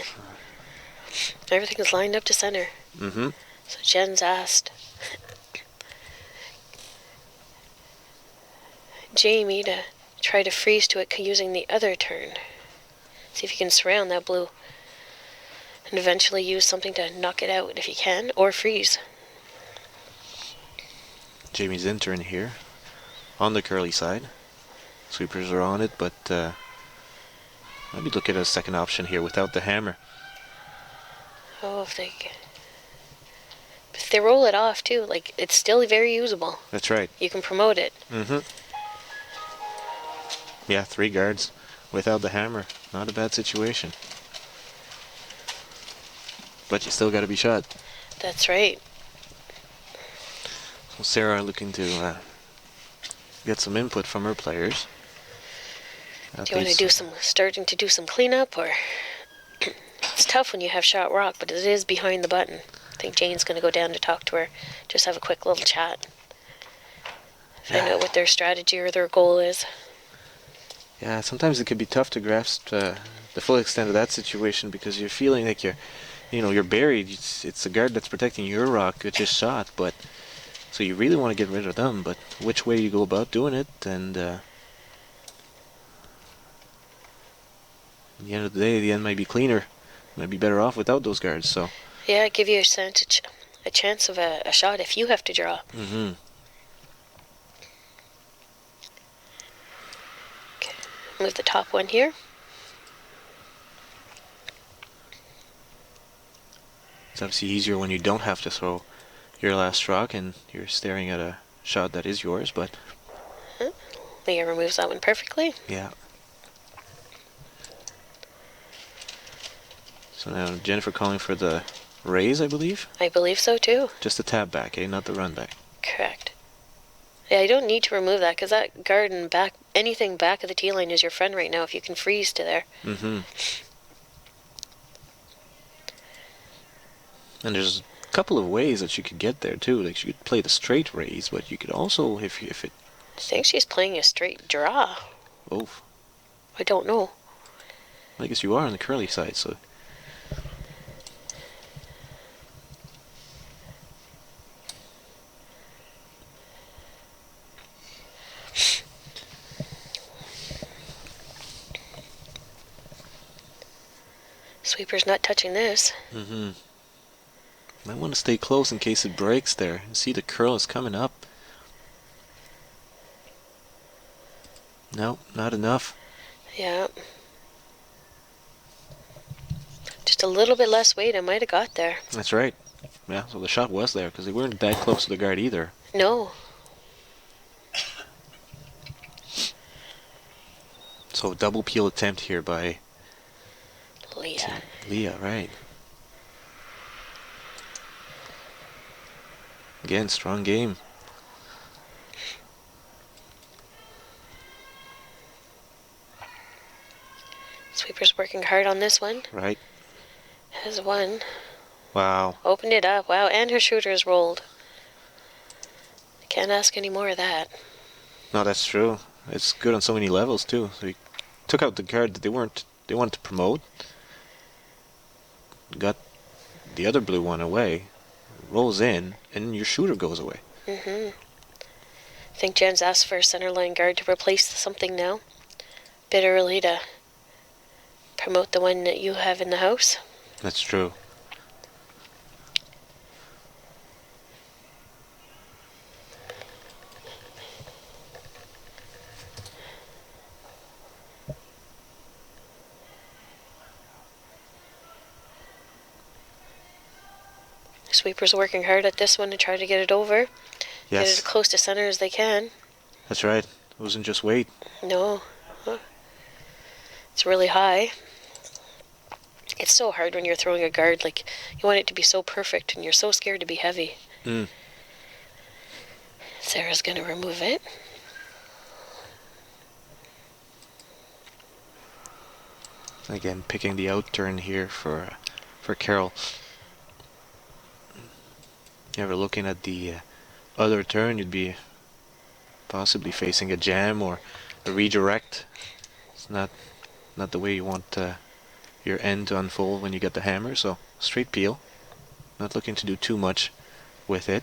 Everything is lined up to center. Mm-hmm. So Jen's asked Jamie to try to freeze to it using the other turn. See if you can surround that blue. And eventually use something to knock it out if you can, or freeze. Jamie's in turn here, on the curly side. Sweepers are on it, but maybe look at a second option here without the hammer. Oh, if they roll it off too, like it's still very usable. That's right. You can promote it. Mm-hmm. Yeah, 3 guards without the hammer. Not a bad situation. But you still got to be shot. That's right. So Sarah looking to get some input from her players. Do you want to starting to do some cleanup, or it's tough when you have shot rock, but it is behind the button. I think Jane's going to go down to talk to her, just have a quick little chat, find out what their strategy or their goal is. Yeah, sometimes it can be tough to grasp the full extent of that situation because you're feeling like you're buried. It's a guard that's protecting your rock, which is shot, but so you really want to get rid of them, but which way you go about doing it, and at the end of the day, the end might be cleaner. Might be better off without those guards, so. Yeah, give you a chance of a shot if you have to draw. Mm-hmm. Okay, move the top one here. It's obviously easier when you don't have to throw your last rock and you're staring at a shot that is yours, but Leah removes that one perfectly. yeah. So now Jennifer calling for the raise, I believe? I believe so too. Just the tap back, eh? Not the run back. Correct. Yeah, you don't need to remove that because that garden back, anything back of the tee line is your friend right now if you can freeze to there. Mm-hmm. And there's a couple of ways that you could get there too. Like you could play the straight raise, but you could also, if it. I think she's playing a straight draw. Oh, I don't know. I guess you are on the curly side, so. Sweeper's not touching this. Mm-hmm. Might want to stay close in case it breaks there. See, the curl is coming up. No, not enough. Yeah. Just a little bit less weight, I might have got there. That's right. Yeah, so the shot was there because they weren't that close to the guard either. No. So double peel attempt here by Leah. Leah, right. Again, strong game. Sweeper's working hard on this one. Right. Has one. Wow. Opened it up. Wow, and her shooter is rolled. Can't ask any more of that. No, that's true. It's good on so many levels too. So he took out the card that they wanted to promote. Got the other blue one away. Rolls in, and your shooter goes away. Mm-hmm. I think Jen's asked for a center line guard to replace something now. Bit early to promote the one that you have in the house. That's true. Sweepers working hard at this one to try to get it over. Get it as Yes, close to center as they can. that's right. It wasn't just weight. No. It's really high. It's so hard when you're throwing a guard. Like, you want it to be so perfect, and you're so scared to be heavy. Mm. Sarah's going to remove it. Again, picking the out turn here for Carol. You ever looking at the other turn, you'd be possibly facing a jam or a redirect. It's not the way you want your end to unfold when you get the hammer. So straight peel. Not looking to do too much with it.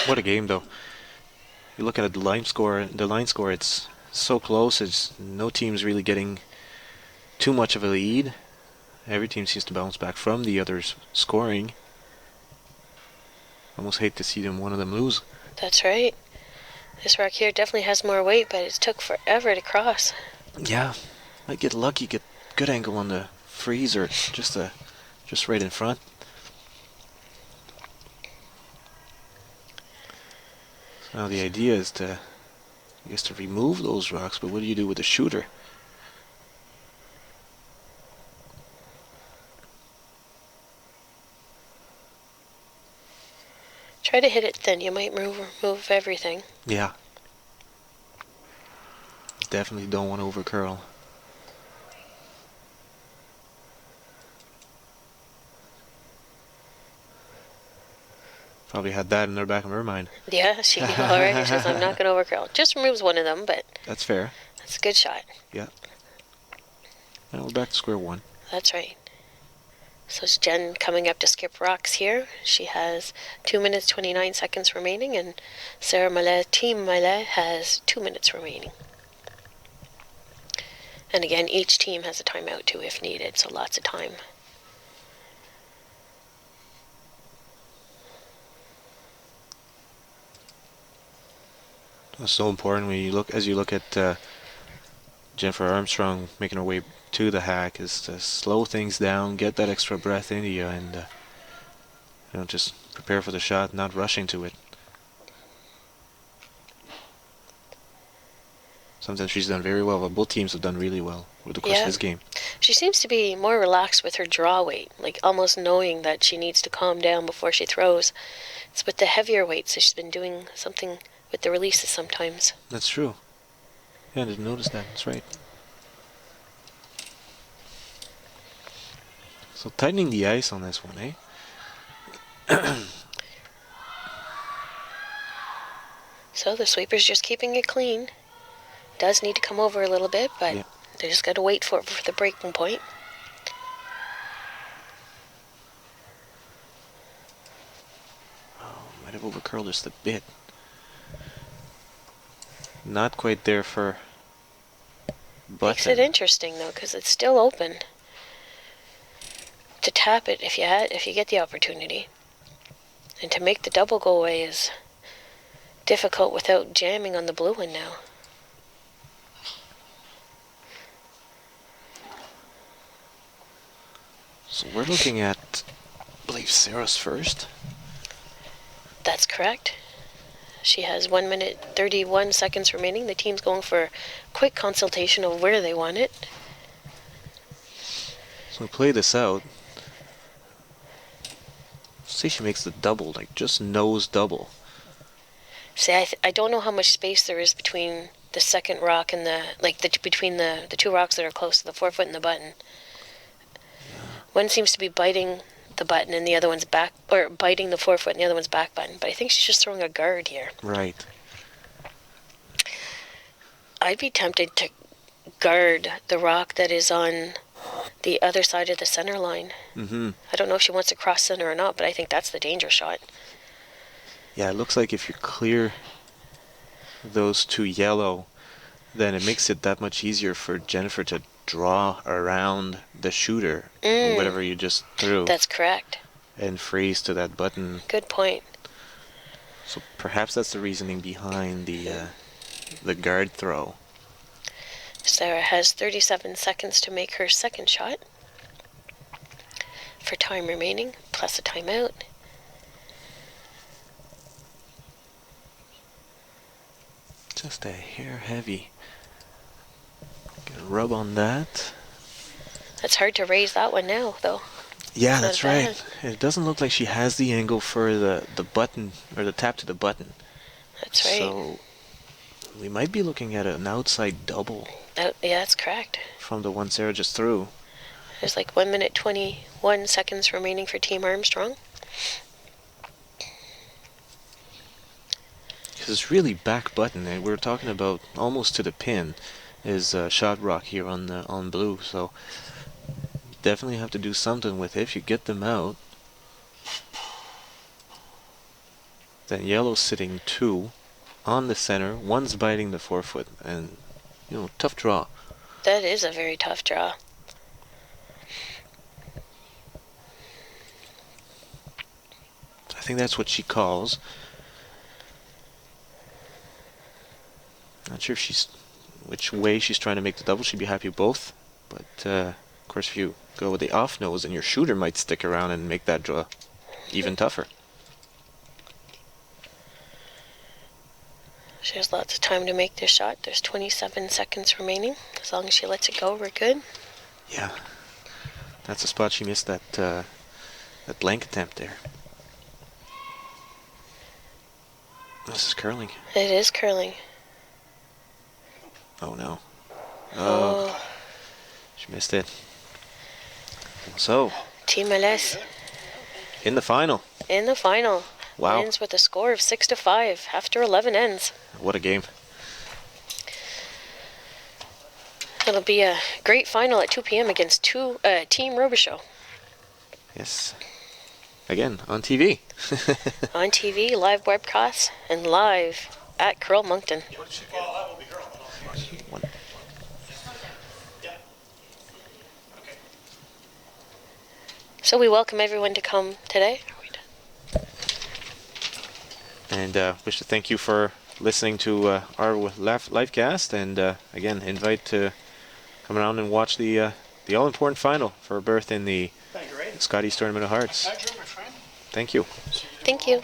What a game, though. You look at the line score. It's so close. It's no team's really getting too much of a lead. Every team seems to bounce back from the other's scoring. Almost hate to see one of them lose. That's right. This rock here definitely has more weight, but it took forever to cross. Yeah, might get lucky, get good angle on the freeze or just right in front. So now the idea is to remove those rocks, but what do you do with the shooter? Try to hit it thin. You might remove everything. Yeah. Definitely don't want to over curl. Probably had that in the back of her mind. Yeah, she already says, I'm not going to overcurl. Just removes one of them, but That's fair. that's a good shot. Yeah. Now we're back to square one. That's right. So it's Jen coming up to skip rocks here. She has 2 minutes 29 seconds remaining, and Sarah Mallais, Team Mallais, has 2 minutes remaining. And again, each team has a timeout too if needed, so lots of time. It's so important when you look at Jennifer Armstrong making her way to the hack, is to slow things down, get that extra breath into you, and just prepare for the shot, not rushing to it. Sometimes she's done very well, but both teams have done really well over the course of this game. She seems to be more relaxed with her draw weight, like almost knowing that she needs to calm down before she throws. It's with the heavier weights that she's been doing something with the releases sometimes. That's true. Yeah, I didn't notice that. That's right. So tightening the ice on this one, eh? So the sweeper's just keeping it clean. Does need to come over a little bit, but Yeah. they just got to wait for the breaking point. Oh, might have overcurled just a bit. Not quite there for button. Makes it interesting though, because it's still open to tap it if you get the opportunity. And to make the double go away is difficult without jamming on the blue one now. So we're looking at, I believe, Sarah's first. That's correct. She has 1 minute 31 seconds remaining. The team's going for a quick consultation of where they want it. So we play this out. See, she makes the double, like just nose double. See, I don't know how much space there is between the second rock and between the two rocks that are close to the forefoot and the button. One seems to be biting the button and the other one's back, or biting the forefoot and the other one's back button. But I think she's just throwing a guard here. Right. I'd be tempted to guard the rock that is on the other side of the center line. Mm-hmm. I don't know if she wants to cross center or not, but I think that's the danger shot. Yeah, it looks like if you clear those two yellow, then it makes it that much easier for Jennifer to draw around the shooter, or whatever you just threw, That's correct. and freeze to that button. Good point. So perhaps that's the reasoning behind the guard throw. Sarah has 37 seconds to make her second shot for time remaining, plus a timeout. Just a hair heavy. Gonna rub on that. It's hard to raise that one now, though. Yeah, Not that's bad. right. It doesn't look like she has the angle for the button, or the tap to the button. That's right. So we might be looking at an outside double Yeah, that's correct. from the one Sarah just threw. There's like 1 minute 21 seconds remaining for Team Armstrong. Because it's really back button, and we're talking about almost to the pin is shot rock here on blue. So definitely have to do something with it. If you get them out, then yellow's sitting 2 on the center. One's biting the forefoot, and tough draw. That is a very tough draw. I think that's what she calls. Not sure if which way she's trying to make the double. She'd be happy with both, but of course, if you go with the off nose, then your shooter might stick around and make that draw even tougher. She has lots of time to make this shot. There's 27 seconds remaining. As long as she lets it go, we're good. Yeah, that's the spot she missed that blank attempt there. This is curling. It is curling. Oh no. Oh. She missed it. So, Team Mallais in the final. in the final. Wow. Wins with a score of 6-5 after 11 ends. What a game. It'll be a great final at 2 p.m. against Team Robichaux. Yes. Again, on TV. On TV, live webcasts, and live at Curl Moncton. One. So we welcome everyone to come today. And wish to thank you for listening to our live cast, and again invite to come around and watch the all-important final for a berth in the Scotties Tournament of Hearts. Thank you. Thank you.